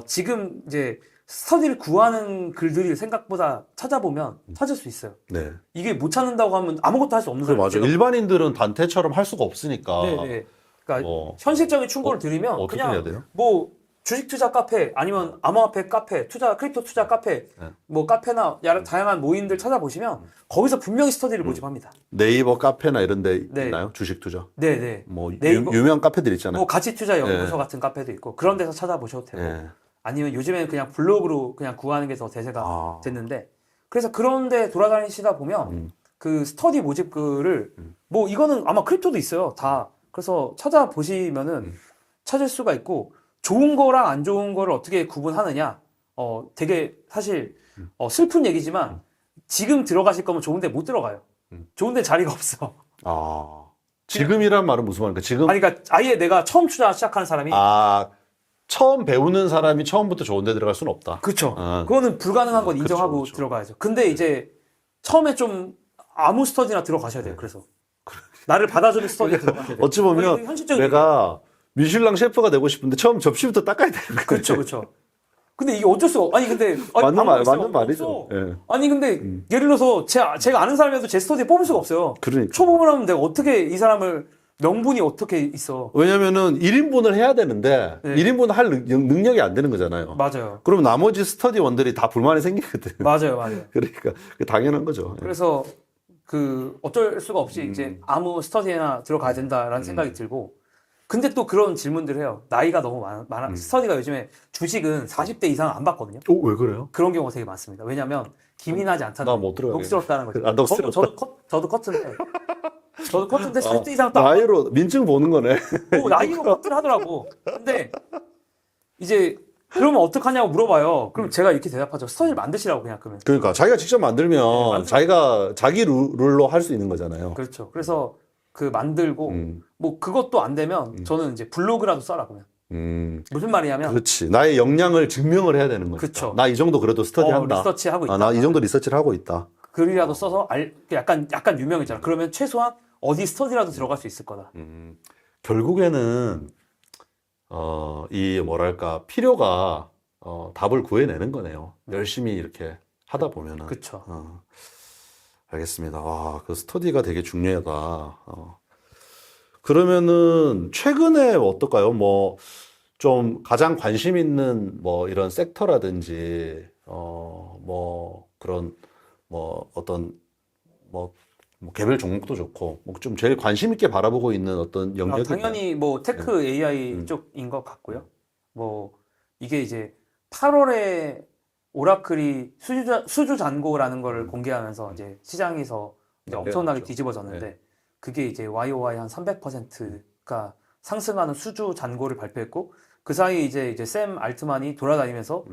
지금 이제 스터디를 구하는 글들이 생각보다 찾아보면 찾을 수 있어요. 네. 이게 못 찾는다고 하면 아무것도 할 수 없는 그래, 거예요. 맞아요. 일반인들은 단테처럼 할 수가 없으니까. 네. 그러니까 뭐, 현실적인 충고를 드리면 어떻게 그냥 해야 돼요? 뭐 주식 투자 카페 아니면 암호화폐 카페, 크립토 투자 카페, 네. 뭐 카페나 다양한 모임들 찾아보시면 거기서 분명히 스터디를 모집합니다. 네이버 카페나 이런 데 네. 있나요? 주식 투자. 네. 뭐 네이버- 유명한 카페들 있잖아요. 뭐 가치 투자 연구소 네. 같은 카페도 있고 그런 데서 찾아보셔도 되고 예. 아니면 요즘에는 그냥 블로그로 그냥 구하는 게 더 대세가 아. 됐는데 그래서 그런데 돌아다니시다 보면 그 스터디 모집 글을 뭐 이거는 아마 크립토도 있어요 다 그래서 찾아보시면은 찾을 수가 있고 좋은 거랑 안 좋은 거를 어떻게 구분하느냐 되게 사실 슬픈 얘기지만 지금 들어가실 거면 좋은데 못 들어가요 좋은데 자리가 없어 지금이란 말은 무슨 말입니까? 지금 아니 그러니까 아예 내가 처음 투자 시작하는 사람이 처음 배우는 사람이 처음부터 좋은 데 들어갈 수는 없다. 그렇죠. 아. 그거는 불가능한 건 그쵸, 인정하고 그쵸. 들어가야죠. 근데 이제 처음에 좀 아무 스터디나 들어가셔야 돼요. 그래서 나를 받아주는 스터디 들어가셔야 돼요. 어찌 보면 이거 현실적인 내가 미슐랑 셰프가 되고 싶은데 처음 접시부터 닦아야 되는 거예요. 그렇죠. 근데 이게 어쩔 수가 아니 근데 맞는 방법이 말이죠. 없어. 예. 아니 근데 예를 들어서 제가 아는 사람이라도 제 스터디에 뽑을 수가 없어요. 그러니까. 초봉을 하면 내가 어떻게 이 사람을 명분이 어떻게 있어? 왜냐면은 1인분을 해야 되는데 네. 1인분 할 능력이 안 되는 거잖아요. 맞아요. 그럼 나머지 스터디원들이 다 불만이 생기거든. 맞아요. 그러니까 당연한 거죠. 그래서 그 어쩔 수가 없이 이제 아무 스터디에나 들어가야 된다라는 생각이 들고 근데 또 그런 질문들을 해요. 나이가 너무 많아. 스터디가 요즘에 주식은 40대 이상 안 받거든요. 왜 그래요? 그런 경우가 되게 많습니다. 왜냐면 기민하지 않다는 나못 들어가겠네. 녹스럽다는 거죠. 녹스럽다. 저도 커트인데 40대 이상 딱 나이로 민증 보는 거네. 나이로 커트를 하더라고. 근데 이제 그러면 어떡하냐고 물어봐요. 그럼 제가 이렇게 대답하죠. 스터디를 만드시라고 그냥 그러면. 그러니까 자기가 직접 만들면 만들- 자기 룰로 할 수 있는 거잖아요. 그렇죠. 그래서 그 만들고 뭐 그것도 안 되면 저는 이제 블로그라도 써라 그러면. 무슨 말이냐면 그렇지. 나의 역량을 증명을 해야 되는 거니까. 그쵸. 나 이 정도 그래도 스터디한다. 리서치하고 있다. 나 이 정도 리서치를 하고 있다. 글이라도 써서 약간 유명해잖아. 그러면 최소한 어디 스터디라도 들어갈 수 있을 거다. 결국에는 이 뭐랄까 필요가 답을 구해내는 거네요. 열심히 이렇게 하다 보면은. 그쵸. 알겠습니다. 와, 그 스터디가 되게 중요하다. 그러면은 최근에 어떨까요? 뭐 좀 가장 관심 있는 뭐 이런 섹터라든지 뭐 그런 뭐 어떤 뭐 개별 종목도 좋고 뭐 좀 제일 관심 있게 바라보고 있는 어떤 영역이 당연히 뭐 테크 AI 쪽인 것 같고요. 뭐 이게 이제 8월에 오라클이 수주 잔고라는 걸 공개하면서 이제 시장에서 이제 엄청나게 그렇죠. 뒤집어졌는데 그게 이제 YOY 한 300%가 상승하는 수주 잔고를 발표했고 그 사이에 이제 샘 알트만이 돌아다니면서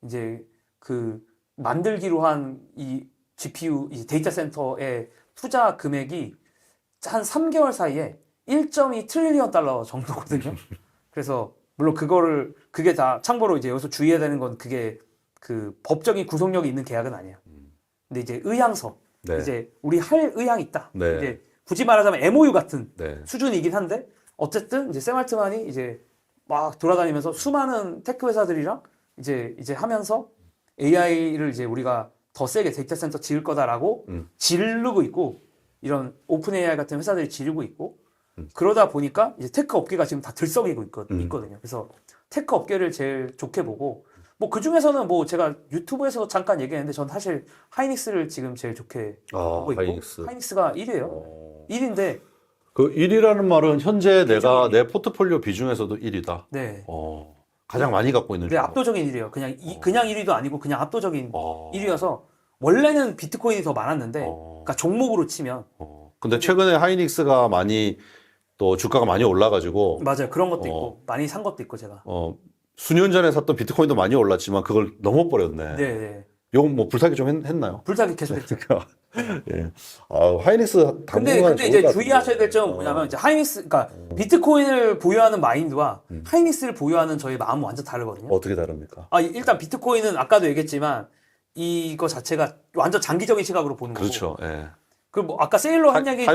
이제 그 만들기로 한 이 GPU 이 데이터 센터의 투자 금액이 한 3개월 사이에 1.2 트릴리언 달러 정도거든요. 그래서 물론 그게 다 참고로 이제 여기서 주의해야 되는 건 그게 그 법적인 구속력이 있는 계약은 아니에요. 근데 이제 의향서 네. 이제 우리 할 의향이 있다. 네. 이제 굳이 말하자면 MOU 같은 네. 수준이긴 한데 어쨌든 이제 샘 알트만이 이제 막 돌아다니면서 수많은 테크 회사들이랑 이제 하면서 AI를 이제 우리가 더 세게 데이터 센터 지을 거다라고 지르고 있고 이런 오픈 AI 같은 회사들이 지르고 있고 그러다 보니까 이제 테크 업계가 지금 다 들썩이고 있거든요. 그래서 테크 업계를 제일 좋게 보고 뭐 그 중에서는 뭐 제가 유튜브에서 잠깐 얘기했는데 전 사실 하이닉스를 지금 제일 좋게 보고 있고 하이닉스가 1위예요. 1위인데 그 1위라는 말은 현재 내가 내 포트폴리오 비중에서도 1위다. 네. 가장 많이 갖고 있는 네, 종목. 압도적인 1위예요. 그냥 1위도 아니고 그냥 압도적인 1위여서 원래는 비트코인이 더 많았는데 그러니까 종목으로 치면 근데 최근에 하이닉스가 많이 또 주가가 많이 올라가지고 맞아요. 그런 것도 있고 많이 산 것도 있고 제가. 수년 전에 샀던 비트코인도 많이 올랐지만 그걸 넘어버렸네. 네. 요건 뭐 불타기 좀 했나요? 불타기 계속 했죠. 예. 하이닉스 근데 이제 주의하셔야 될 점은 뭐냐면 이제 하이닉스 그러니까 비트코인을 보유하는 마인드와 하이닉스를 보유하는 저희 마음은 완전 다르거든요. 어떻게 다릅니까? 일단 비트코인은 아까도 얘기했지만 이거 자체가 완전 장기적인 시각으로 보는 거고. 그렇죠. 예. 그리고 뭐 아까 세일러 한 얘기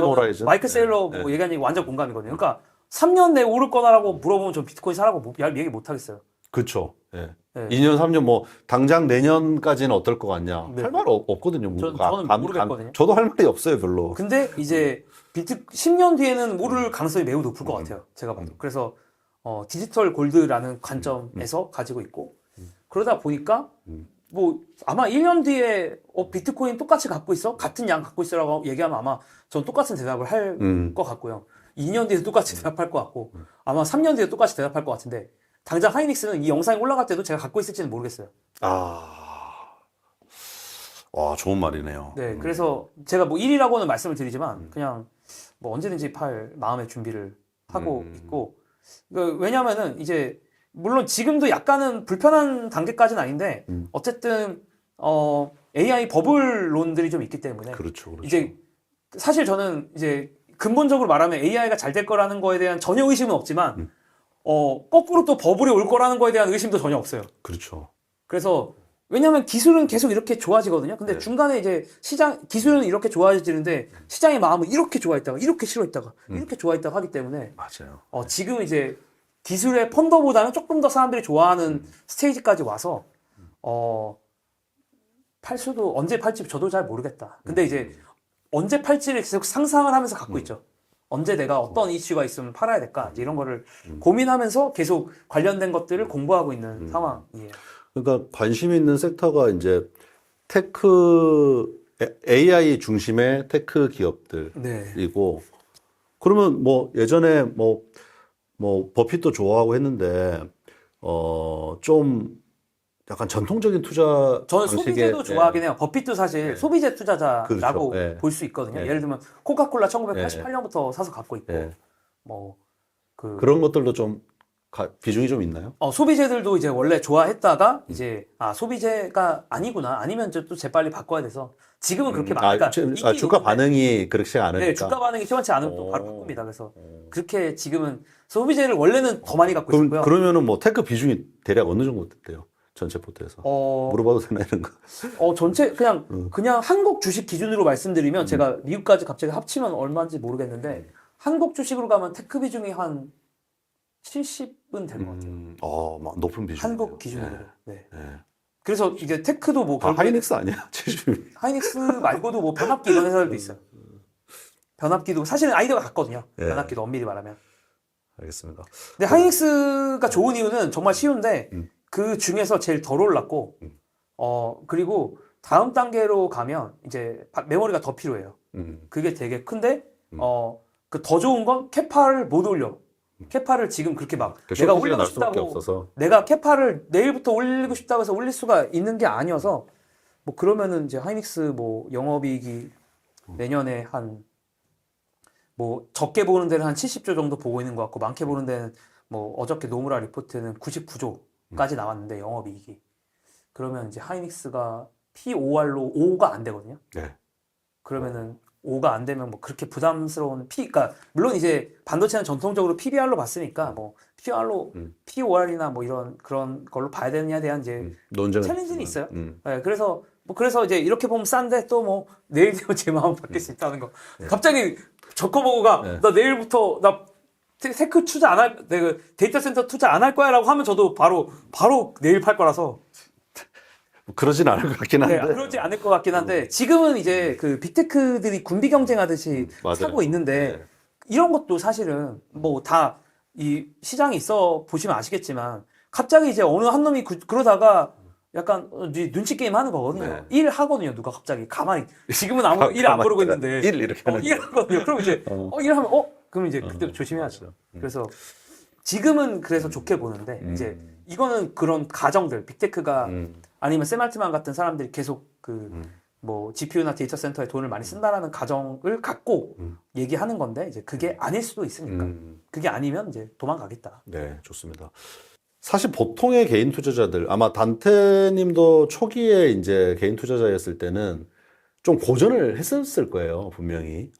마이클 세일러 뭐 얘기한 얘기 완전 공감이거든요. 그러니까 3년 내에 오를 거다라고 물어보면 전 비트코인 사라고 얘기 못 하겠어요. 그렇죠. 예. 네. 2년, 3년 뭐 당장 내년까지는 어떨 것 같냐? 네. 할 말 없거든요. 저는 모르겠거든요. 저도 할 말이 없어요, 별로. 근데 이제 10년 뒤에는 오를 가능성이 매우 높을 것 같아요. 제가 봐도. 그래서 디지털 골드라는 관점에서 가지고 있고 그러다 보니까 뭐 아마 1년 뒤에 비트코인 똑같이 갖고 있어? 같은 양 갖고 있어라고 얘기하면 아마 전 똑같은 대답을 할 것 같고요. 2년 뒤에 똑같이 대답할 것 같고 아마 3년 뒤에 똑같이 대답할 것 같은데 당장 하이닉스는 이 영상이 올라갈 때도 제가 갖고 있을지는 모르겠어요. 와, 좋은 말이네요. 네, 그래서 제가 뭐 1위라고는 말씀을 드리지만 그냥 뭐 언제든지 팔 마음의 준비를 하고 있고 왜냐면은 이제 물론 지금도 약간은 불편한 단계까지는 아닌데 어쨌든 AI 버블론들이 좀 있기 때문에 그렇죠. 이제 사실 저는 이제 근본적으로 말하면 AI가 잘 될 거라는 거에 대한 전혀 의심은 없지만 거꾸로 또 버블이 올 거라는 거에 대한 의심도 전혀 없어요. 그렇죠. 그래서 왜냐하면 기술은 계속 이렇게 좋아지거든요. 근데 중간에 이제 기술은 이렇게 좋아지는데 시장의 마음은 이렇게 좋아했다가 이렇게 싫어했다가 이렇게 좋아했다가 하기 때문에 맞아요. 지금 이제 기술의 펀더보다는 조금 더 사람들이 좋아하는 스테이지까지 와서 팔 수도 언제 팔지 저도 잘 모르겠다. 근데 이제 언제 팔지를 계속 상상을 하면서 갖고 있죠. 언제 내가 어떤 이슈가 있으면 팔아야 될까 이제 이런 거를 고민하면서 계속 관련된 것들을 공부하고 있는 상황이에요. 그러니까 관심 있는 섹터가 이제 AI 중심의 테크 기업들이고 그러면 뭐 예전에 뭐 버핏도 좋아하고 했는데 좀 약간 전통적인 투자 저는 방식의 소비재도 좋아하긴 해요. 버핏도 사실 소비재 투자자라고 그렇죠. 볼 수 있거든요. 예를 들면 코카콜라 1988년부터 사서 갖고 있고 뭐 그런 것들도 좀 비중이 좀 있나요? 소비재들도 이제 원래 좋아했다가 이제 소비재가 아니구나. 아니면 또 재빨리 바꿔야 돼서 지금은 그렇게 그러니까 인기가 주가 있는데 반응이 그렇지 않으니까. 네, 주가 반응이 시원치 않으면 또 바로 오. 바꿉니다. 그래서 그렇게 지금은 소비재를 원래는 더 많이 갖고 있었고요. 그러면은 뭐 테크 비중이 대략 어느 정도 돼요? 전체 포트에서. 어, 물어봐도 되나 이런 거. 전체 그냥 한국 주식 기준으로 말씀드리면 제가 미국까지 갑자기 합치면 얼마인지 모르겠는데 한국 주식으로 가면 테크 비중이 한 70은 될 것 같아요. 막 높은 비중. 한국 기준으로. 네. 네. 그래서 이게 테크도 뭐 결국에 하이닉스 아니야? 70. 하이닉스 말고도 뭐 변압기 이런 회사들도 있어요. 변압기도 사실은 아이디어가 같거든요. 예. 변압기도 엄밀히 말하면. 알겠습니다. 근데 하이닉스가 좋은 이유는 정말 쉬운데 그 중에서 제일 덜 올랐고 그리고 다음 단계로 가면 이제 메모리가 더 필요해요. 그게 되게 큰데 그 더 좋은 건 캐파를 못 올려. 캐파를 지금 그렇게 막 내가 올리고 날 수밖에 싶다고 없어서. 내가 캐파를 내일부터 올리고 싶다고 해서 올릴 수가 있는 게 아니어서 뭐 그러면은 이제 하이닉스 뭐 영업이익이 내년에 한 뭐 적게 보는 데는 한 70조 정도 보고 있는 것 같고 많게 보는 데는 뭐 어저께 노무라 리포트는 99조까지 나왔는데 영업이익이 그러면 이제 하이닉스가 P5R로 5가 안 되거든요. 네. 그러면은 5가 안 되면 뭐 그렇게 부담스러운 그러니까 물론 이제 반도체는 전통적으로 PBR로 봤으니까 뭐 PR로 P5R이나 뭐 이런 그런 걸로 봐야 되느냐에 대한 이제 논쟁은 챌린지는 있어요. 네, 그래서 이제 이렇게 보면 싼데 또 뭐 내일 되면 제 마음 바뀔 수 있다는 거. 갑자기 저커버거가 나 내일부터 나 테크 투자 안 할, 내가 데이터 센터 투자 안 할 거야라고 하면 저도 바로 내일 팔 거라서. 그러진 않을 것 같긴 한데. 네, 그러지 않을 것 같긴 한데 지금은 이제 그 빅테크들이 군비 경쟁하듯이 사고 있는데 이런 것도 사실은 뭐 다 이 시장이 있어 보시면 아시겠지만 갑자기 이제 어느 한 놈이 그러다가 약간 눈치 게임 하는 거거든요. 네. 일 하거든요. 누가 갑자기 가만히 지금은 아무 일 안 부르고 있는데 일 이렇게 하는 일 하거든요. 그럼 이제 일하면 그럼 이제 그때 조심해야죠. 그래서 지금은 그래서 좋게 보는데 이제 이거는 그런 가정들 빅테크가 아니면 샘 알트만 같은 사람들이 계속 뭐 GPU나 데이터 센터에 돈을 많이 쓴다라는 가정을 갖고 얘기하는 건데 이제 그게 아닐 수도 있으니까 그게 아니면 이제 도망가겠다. 네, 좋습니다. 사실 보통의 개인 투자자들 아마 단테님도 초기에 이제 개인 투자자였을 때는 좀 고전을 했었을 거예요, 분명히.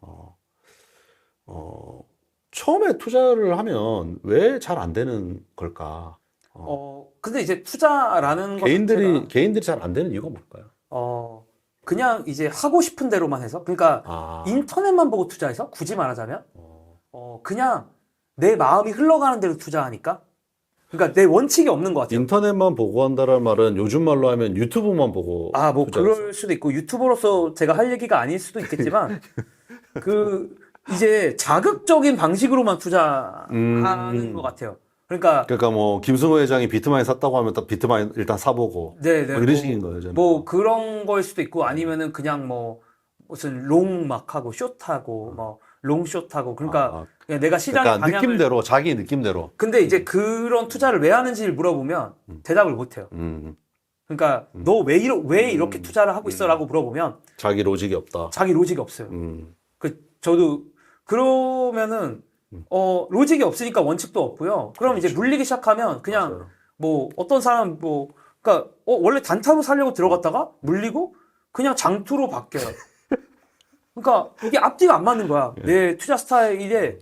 처음에 투자를 하면 왜 잘 안 되는 걸까? 근데 이제 투자라는 것 개인들이 잘 안 되는 이유가 뭘까요? 그냥 이제 하고 싶은 대로만 해서 그러니까 인터넷만 보고 투자해서 굳이 말하자면 그냥 내 마음이 흘러가는 대로 투자하니까 그러니까 내 원칙이 없는 것 같아요. 인터넷만 보고 한다는 말은 요즘 말로 하면 유튜브만 보고 뭐 투자했어. 그럴 수도 있고 유튜버로서 제가 할 얘기가 아닐 수도 있겠지만 이제 자극적인 방식으로만 투자하는 것 같아요. 그러니까 뭐 김승호 회장이 비트마인 샀다고 하면 딱 비트마인 일단 사보고 네, 뭐 이런 식인 거예요. 저는. 뭐 그런 거일 수도 있고 아니면은 그냥 뭐 무슨 롱 막 하고 숏하고 뭐 롱숏하고 그러니까 그냥 내가 시장의 방향을 느낌대로 자기 느낌대로. 근데 이제 그런 투자를 왜 하는지를 물어보면 대답을 못 해요. 그러니까 너 왜 이렇게 투자를 하고 있어라고 물어보면 자기 로직이 없다. 자기 로직이 없어요. 저도 그러면은 로직이 없으니까 원칙도 없고요. 그럼 이제 물리기 시작하면 그냥 맞아요. 뭐 어떤 사람 뭐 그러니까 원래 단타로 살려고 들어갔다가 물리고 그냥 장투로 바뀌어요. 그러니까 이게 앞뒤가 안 맞는 거야. 내 투자 스타일에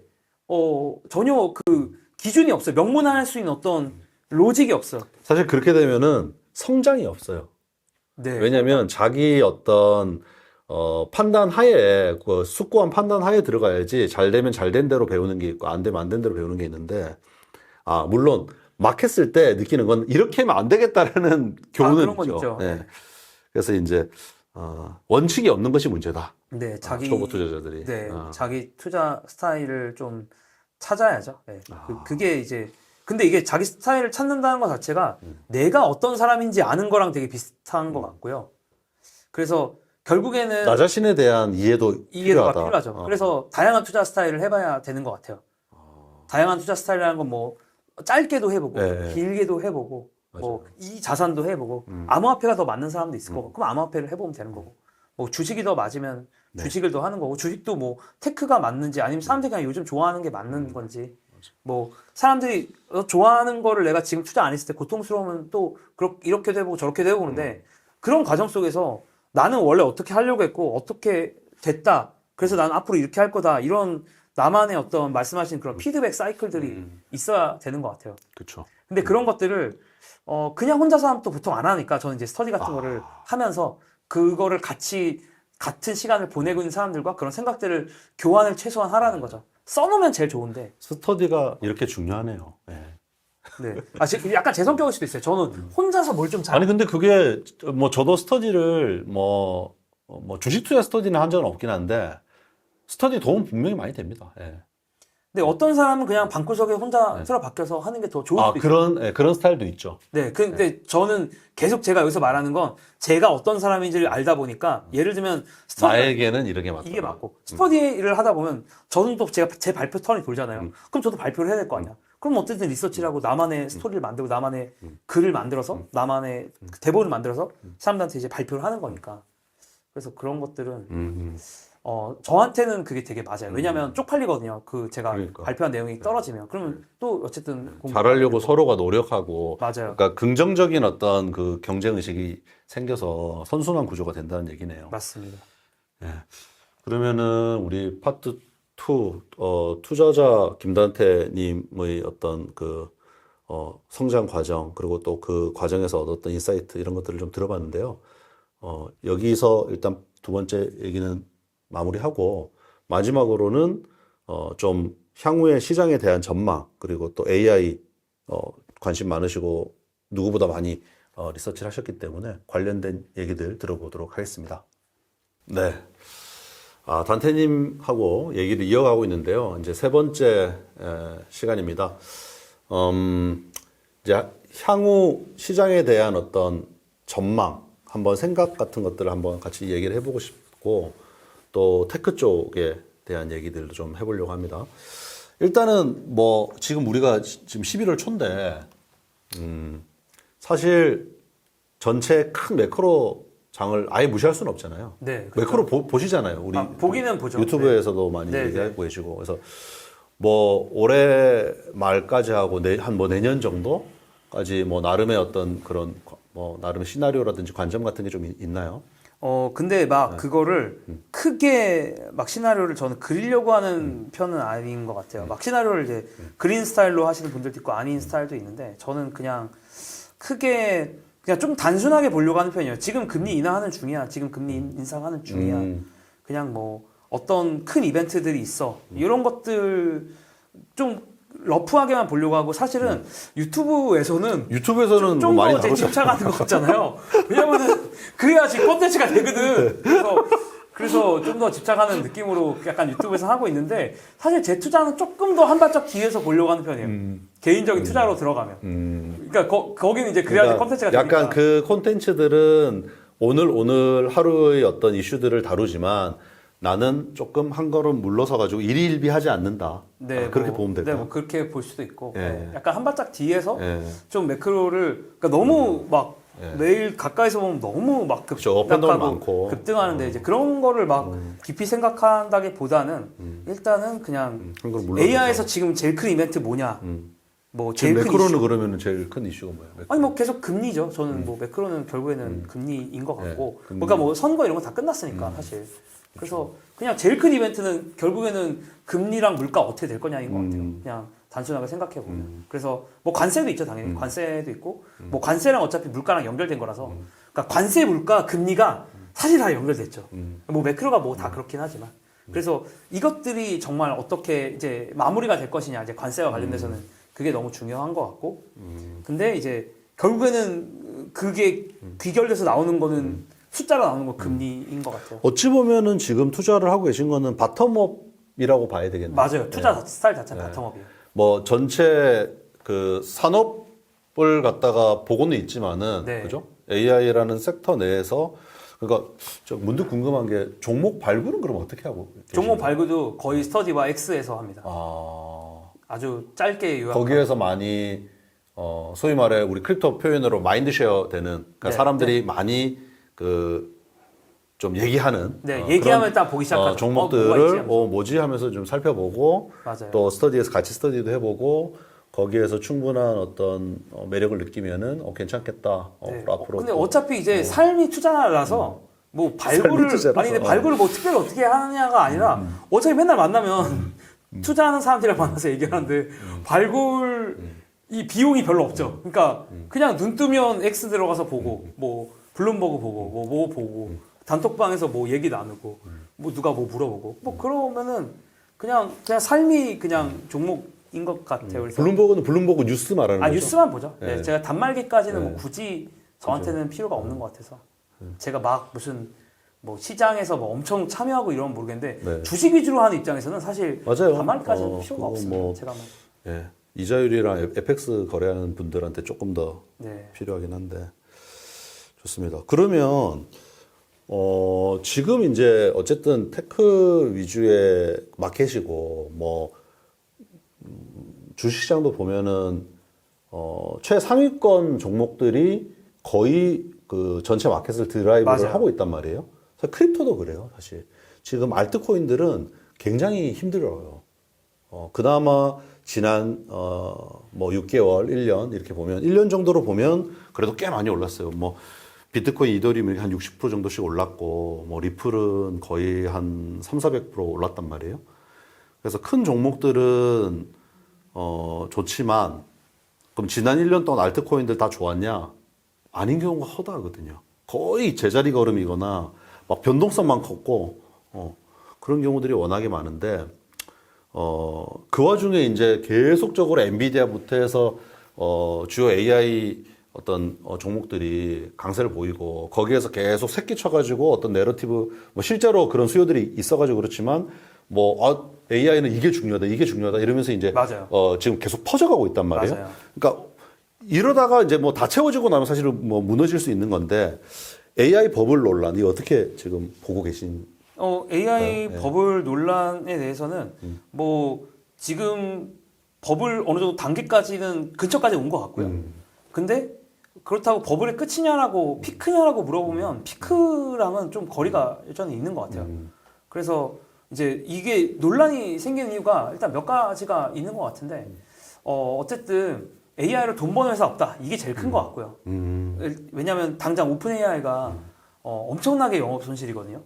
전혀 그 기준이 없어요. 명문화할 수 있는 어떤 로직이 없어. 사실 그렇게 되면은 성장이 없어요. 네. 왜냐면 자기 어떤 판단 하에 그 숙고한 판단 하에 들어가야지 잘 되면 잘 된 대로 배우는 게 있고 안 되면 안 된 대로 배우는 게 있는데 물론 막 했을 때 느끼는 건 이렇게 하면 안 되겠다라는 교훈은 그런 건 있죠. 네. 그래서 이제 원칙이 없는 것이 문제다. 네, 초보 투자자들이. 네, 자기 투자 스타일을 좀 찾아야죠. 네. 그게 이제 근데 이게 자기 스타일을 찾는다는 것 자체가 내가 어떤 사람인지 아는 거랑 되게 비슷한 것 같고요. 그래서 결국에는 나 자신에 대한 이해도가 필요하죠. 그래서 다양한 투자 스타일을 해봐야 되는 것 같아요. 다양한 투자 스타일이라는 건 뭐 짧게도 해보고 네. 길게도 해보고 뭐 이 자산도 해보고 암호화폐가 더 맞는 사람도 있을 거고 그럼 암호화폐를 해보면 되는 거고 뭐 주식이 더 맞으면 주식을 더 하는 거고 주식도 뭐 테크가 맞는지 아니면 사람들이 그냥 요즘 좋아하는 게 맞는 건지 뭐 사람들이 좋아하는 거를 내가 지금 투자 안 했을 때 고통스러우면 또 이렇게도 해보고 저렇게도 해보는데 그런 과정 속에서 나는 원래 어떻게 하려고 했고 어떻게 됐다. 그래서 나는 앞으로 이렇게 할 거다. 이런 나만의 어떤 말씀하신 그런 피드백 사이클들이 있어야 되는 것 같아요. 그렇죠. 근데 그런 것들을 그냥 혼자서 하면 또 보통 안 하니까 저는 이제 스터디 같은 거를 하면서 그거를 같은 시간을 보내고 있는 사람들과 그런 생각들을 교환을 최소한 하라는 거죠. 써놓으면 제일 좋은데. 스터디가 이렇게 중요하네요. 예. 네. 약간 제 성격일 수도 있어요. 저는 혼자서 뭘 좀 잘. 아니 근데 그게 뭐 저도 스터디를 뭐 주식 투자 스터디는 한 적은 없긴 한데 스터디 도움 분명히 많이 됩니다. 예. 근데 어떤 사람은 그냥 방구석에 혼자 틀어박혀서 하는 게 더 좋을 수도 있어요. 그런 스타일도 있죠. 네. 근데 저는 계속 제가 여기서 말하는 건 제가 어떤 사람인지를 알다 보니까 예를 들면 나에게는 이런 게 맞다. 이게 맞고 스터디를 하다 보면 저는 또 제가 제 발표 턴이 돌잖아요. 그럼 저도 발표를 해야 될 거 아니야. 그럼 어쨌든 리서치를 하고 나만의 스토리를 만들고 나만의 글을 만들어서 나만의 대본을 만들어서 사람들한테 이제 발표를 하는 거니까. 그래서 그런 것들은 저한테는 그게 되게 맞아요. 왜냐하면 쪽팔리거든요. 제가 그러니까. 발표한 내용이 떨어지면 그러면 또 어쨌든 잘하려고 서로가 노력하고 맞아요. 그러니까 긍정적인 어떤 그 경쟁 의식이 생겨서 선순환 구조가 된다는 얘기네요. 맞습니다. 예. 그러면은 우리 파트 2 투자자 김단태님의 어떤 성장 과정 그리고 또 그 과정에서 얻었던 인사이트 이런 것들을 좀 들어봤는데요. 여기서 일단 두 번째 얘기는 마무리하고 마지막으로는 좀 향후의 시장에 대한 전망 그리고 또 AI 관심 많으시고 누구보다 많이 리서치를 하셨기 때문에 관련된 얘기들 들어보도록 하겠습니다. 네. 단태님하고 얘기를 이어가고 있는데요. 이제 세 번째 시간입니다. 이제 향후 시장에 대한 어떤 전망, 한번 생각 같은 것들을 한번 같이 얘기를 해보고 싶고, 또 테크 쪽에 대한 얘기들도 좀 해보려고 합니다. 일단은 뭐 지금 우리가 지금 11월 초인데, 사실 전체 큰 매크로 장을 아예 무시할 수는 없잖아요. 네, 그렇죠. 매크로 보시잖아요. 우리 보기는 보죠. 유튜브에서도 많이 네, 얘기하고 계시고. 그래서 뭐 올해 말까지 하고 한 뭐 내년 정도까지 뭐 나름의 어떤 그런 뭐 나름의 시나리오라든지 관점 같은 게 좀 있나요? 근데 막 그거를 크게 막 시나리오를 저는 그리려고 하는 편은 아닌 것 같아요. 막 시나리오를 이제 그린 스타일로 하시는 분들도 있고 아닌 스타일도 있는데 저는 그냥 크게 그냥 좀 단순하게 보려고 하는 편이에요. 지금 금리 인하하는 중이야. 지금 금리 인상하는 중이야. 그냥 뭐 어떤 큰 이벤트들이 있어. 이런 것들 좀 러프하게만 보려고 하고 사실은 유튜브에서는 뭐 좀 많이 더 다루잖아요. 집착하는 것 같잖아요. 왜냐면은 그래야지 콘텐츠가 되거든. 그래서 좀 더 집착하는 느낌으로 약간 유튜브에서 하고 있는데 사실 제 투자는 조금 더 한 발짝 뒤에서 보려고 하는 편이에요. 개인적인 투자로 들어가면. 그러니까 거기는 이제 그래야지 콘텐츠가 되니까. 약간 그 콘텐츠들은 오늘 하루의 어떤 이슈들을 다루지만 나는 조금 한 걸음 물러서 가지고 일희일비하지 않는다. 네, 그렇게 보면 될까요? 네, 뭐 그렇게 볼 수도 있고. 예. 네, 약간 한 발짝 뒤에서 예. 좀 매크로를 그러니까 너무 막 매일 가까이서 보면 너무 막 그렇죠. 업앤다운 급락하고 많고. 급등하는데 이제 그런 거를 막 깊이 생각한다기보다는 일단은 그냥 한 걸음 물러서. AI에서 지금 제일 큰 이벤트 뭐냐? 뭐 지금 제일 큰 매크로는 이슈. 그러면 제일 큰 이슈가 뭐예요? 매크로. 아니 뭐 계속 금리죠. 저는 뭐 매크로는 결국에는 금리인 것 같고, 금리. 그러니까 뭐 선거 이런 거 다 끝났으니까 사실. 그래서 그냥 제일 큰 이벤트는 결국에는 금리랑 물가 어떻게 될 거냐인 것 같아요. 그냥 단순하게 생각해 보면. 그래서 뭐 관세도 있죠, 당연히. 관세도 있고, 뭐 관세랑 어차피 물가랑 연결된 거라서. 그러니까 관세, 물가, 금리가 사실 다 연결됐죠. 뭐 매크로가 뭐 다 그렇긴 하지만. 그래서 이것들이 정말 어떻게 이제 마무리가 될 것이냐, 이제 관세와 관련돼서는 그게 너무 중요한 것 같고. 근데 이제 결국에는 그게 귀결돼서 나오는 거는 숫자로 나오는 건 금리인 것 같아요. 어찌 보면은 지금 투자를 하고 계신 거는 바텀업이라고 봐야 되겠네요. 맞아요. 투자 스타일 자체는 바텀업이에요. 뭐 전체 그 산업을 갖다가 보고는 있지만은 네. 그죠? AI라는 섹터 내에서 그러니까 저 문득 궁금한 게 종목 발굴은 그럼 어떻게 하고 종목 발굴도 거의 스터디와 X에서 합니다. 아, 아주 짧게 요약. 거기에서 많이 소위 말해 우리 크립토 표현으로 마인드쉐어 되는 그러니까 네, 사람들이 많이 그 좀 얘기하는 네, 그런, 얘기하면 딱 보기 시작하죠. 뭐가 종목들을 있지 하면서. 뭐지 하면서 좀 살펴보고 맞아요. 또 스터디에서 같이 스터디도 해보고 거기에서 충분한 어떤 매력을 느끼면은 괜찮겠다. 네. 앞으로 근데 또 어차피 이제 삶이 투자라서 뭐 발굴을 투자라서. 아니 근데 발굴을 뭐 특별히 어떻게 하느냐가 아니라 어차피 맨날 만나면 투자하는 사람들이랑 만나서 얘기하는데 발굴 이 비용이 별로 없죠. 그러니까 그냥 눈 뜨면 X 들어가서 보고 뭐 블룸버그 보고 뭐 보고 단톡방에서 뭐 얘기 나누고 뭐 누가 뭐 물어보고 뭐 그러면은 그냥 삶이 그냥 종목인 것 같아요. 그래서 블룸버그는 블룸버그 뉴스 말하는 거죠? 뉴스만 보죠. 네, 네. 제가 단말기까지는 네. 뭐 굳이 저한테는 필요가 없는 것 같아서 제가 막 무슨 뭐 시장에서 뭐 엄청 참여하고 이러면 모르겠는데 네. 주식 위주로 하는 입장에서는 사실 맞아요. 단말기까지는 필요가 그거 없어요. 뭐, 제가 뭐. 예, 이자율이랑 FX 거래하는 분들한테 조금 더 네. 필요하긴 한데 좋습니다. 그러면 지금 이제 어쨌든 테크 위주의 마켓이고 뭐 주식시장도 보면은 최상위권 종목들이 거의 그 전체 마켓을 드라이브를 맞아요. 하고 있단 말이에요. 그래서 크립토도 그래요, 사실. 지금 알트코인들은 굉장히 힘들어요. 그나마 지난 뭐 6개월, 1년 이렇게 보면 1년 정도로 보면 그래도 꽤 많이 올랐어요. 뭐 비트코인, 이더리움이 한 60% 정도씩 올랐고 뭐 리플은 거의 한 300~400% 올랐단 말이에요. 그래서 큰 종목들은 좋지만 그럼 지난 1년 동안 알트코인들 다 좋았냐? 아닌 경우가 허다하거든요. 거의 제자리 걸음이거나 막 변동성만 컸고 그런 경우들이 워낙에 많은데 그 와중에 이제 계속적으로 엔비디아부터 해서 주요 AI 어떤 종목들이 강세를 보이고 거기에서 계속 새끼 쳐가지고 어떤 내러티브 뭐 실제로 그런 수요들이 있어가지고 그렇지만 뭐 AI는 이게 중요하다 이러면서 이제 맞아요. 지금 계속 퍼져가고 있단 말이에요. 맞아요. 그러니까 이러다가 이제 뭐 다 채워지고 나면 사실은 뭐 무너질 수 있는 건데 AI 버블 논란 이 어떻게 지금 보고 계신? AI 네. 버블 논란에 대해서는 뭐 지금 버블 어느 정도 단계까지는 근처까지 온 것 같고요. 근데 그렇다고 버블의 끝이냐라고 피크냐라고 물어보면 피크랑은 좀 거리가 여전히 있는 것 같아요. 그래서 이제 이게 논란이 생기는 이유가 일단 몇 가지가 있는 것 같은데 어쨌든 AI로 돈 버는 회사 없다. 이게 제일 큰 것 같고요. 왜냐하면 당장 오픈 AI가 엄청나게 영업 손실이거든요.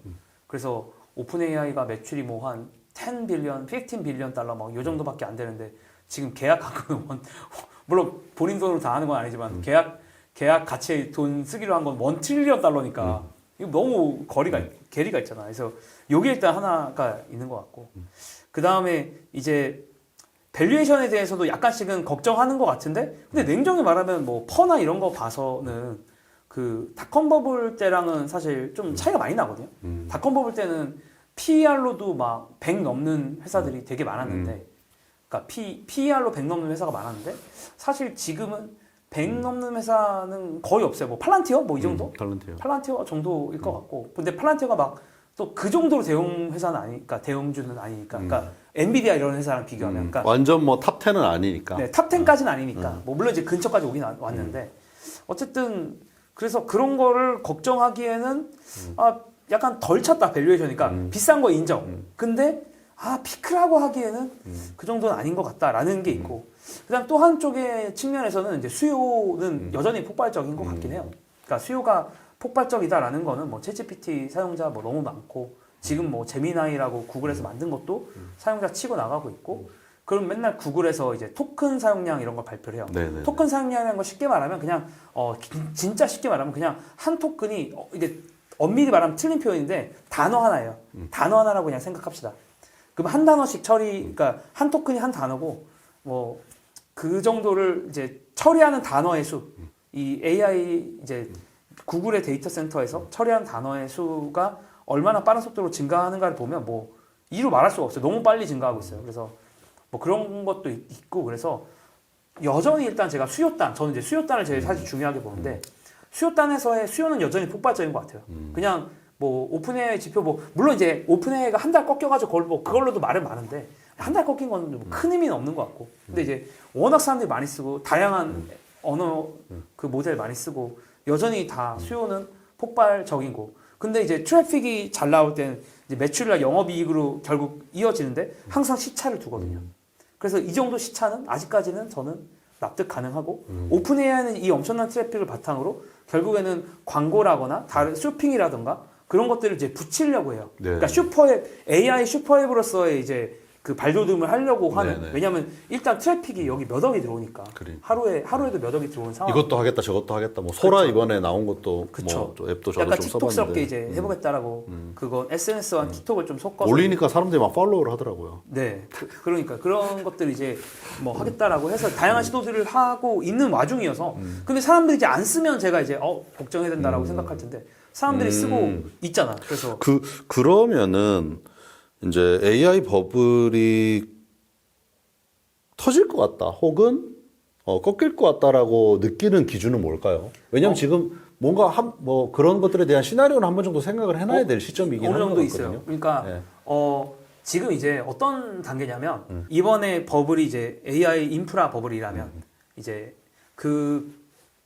그래서 오픈 AI가 매출이 뭐 한 10 빌리언, 15 빌리언 달러 막 요 정도밖에 안 되는데 지금 계약한 거는 물론 본인 돈으로 다 하는 건 아니지만 계약 가치에 돈 쓰기로 한 건 1 트릴리언 달러니까 이거 너무 괴리가 있잖아. 그래서 요게 일단 하나가 있는 것 같고 그 다음에 이제 밸류에이션에 대해서도 약간씩은 걱정하는 것 같은데 근데 냉정히 말하면 뭐 퍼나 이런 거 봐서는 그 닷컴 버블 때랑은 사실 좀 차이가 많이 나거든요. 닷컴 버블 때는 PER로도 막 100 넘는 회사들이 되게 많았는데 그러니까 PER로 100 넘는 회사가 많았는데 사실 지금은 100 넘는 회사는 거의 없어요. 뭐 팔란티어 뭐 이 정도? 팔란티어 정도일 것 같고 근데 팔란티어가 막 또 그 정도로 대형 회사는 아니니까 대형주는 아니니까 그러니까 엔비디아 이런 회사랑 비교하면 그러니까 완전 뭐 탑 10은 아니니까. 네, 탑 10까지는 아니니까 뭐 물론 이제 근처까지 오긴 왔는데 어쨌든 그래서 그런 거를 걱정하기에는 약간 덜 찼다 밸류에이션이니까 비싼 거 인정. 근데 피크라고 하기에는 그 정도는 아닌 것 같다라는 게 있고 그다음 또 한쪽의 측면에서는 이제 수요는 여전히 폭발적인 것 같긴 해요. 그러니까 수요가 폭발적이다라는 거는 뭐 챗GPT 사용자 뭐 너무 많고 지금 뭐 제미나이라고 구글에서 만든 것도 사용자 치고 나가고 있고 그럼 맨날 구글에서 이제 토큰 사용량 이런 걸 발표를 해요. 네네. 토큰 사용량이라는 거 쉽게 말하면 그냥 진짜 쉽게 말하면 그냥 한 토큰이 이게 엄밀히 말하면 틀린 표현인데 단어 하나예요. 단어 하나라고 그냥 생각합시다. 그럼 한 단어씩 그러니까 한 토큰이 한 단어고 뭐 그 정도를 이제 처리하는 단어의 수, 이 AI 이제 구글의 데이터 센터에서 처리하는 단어의 수가 얼마나 빠른 속도로 증가하는가를 보면 뭐 이루 말할 수가 없어요. 너무 빨리 증가하고 있어요. 그래서 뭐 그런 것도 있고 그래서 여전히 일단 제가 저는 이제 수요단을 제일 사실 중요하게 보는데 수요단에서의 수요는 여전히 폭발적인 것 같아요. 그냥 뭐 오픈AI 지표 뭐 물론 이제 오픈AI가 한 달 꺾여가지고 그걸로도 말은 많은데 한 달 꺾인 건 큰 의미는 없는 것 같고 근데 이제 워낙 사람들이 많이 쓰고 다양한 언어 그 모델 많이 쓰고 여전히 다 수요는 폭발적인 거 근데 이제 트래픽이 잘 나올 때는 이제 매출이나 영업이익으로 결국 이어지는데 항상 시차를 두거든요. 그래서 이 정도 시차는 아직까지는 저는 납득 가능하고 오픈 AI는 이 엄청난 트래픽을 바탕으로 결국에는 광고라거나 다른 쇼핑이라든가 그런 것들을 이제 붙이려고 해요. 네. 그러니까 슈퍼앱 AI 슈퍼앱으로서의 이제 그 발돋움을 하려고 하는. 네네. 왜냐하면 일단 트래픽이 여기 몇 억이 들어오니까 그래. 하루에도 몇 억이 들어오는 상황. 이것도 하겠다 저것도 하겠다 뭐 소라 그쵸. 이번에 나온 것도 그쵸. 뭐 또 앱도 저도 약간 좀 틱톡스럽게 써봤는데 이제 해보겠다라고 그건 SNS와 틱톡을 좀 섞어서 올리니까 사람들이 막 팔로우를 하더라고요. 네, 그러니까 그런 것들 이제 뭐 하겠다라고 해서 다양한 시도들을 하고 있는 와중이어서 근데 사람들이 이제 안 쓰면 제가 이제 걱정해야 된다라고 생각할 텐데 사람들이 쓰고 있잖아. 그래서 그러면은 이제 AI 버블이 터질 것 같다 혹은 꺾일 것 같다라고 느끼는 기준은 뭘까요? 왜냐면 지금 뭔가 뭐 그런 것들에 대한 시나리오는 한 번 정도 생각을 해놔야 될 시점이긴 어느 한것 정도 같거든요. 있어요. 그러니까 네. 지금 이제 어떤 단계냐면 이번에 버블이 이제 AI 인프라 버블이라면 이제 그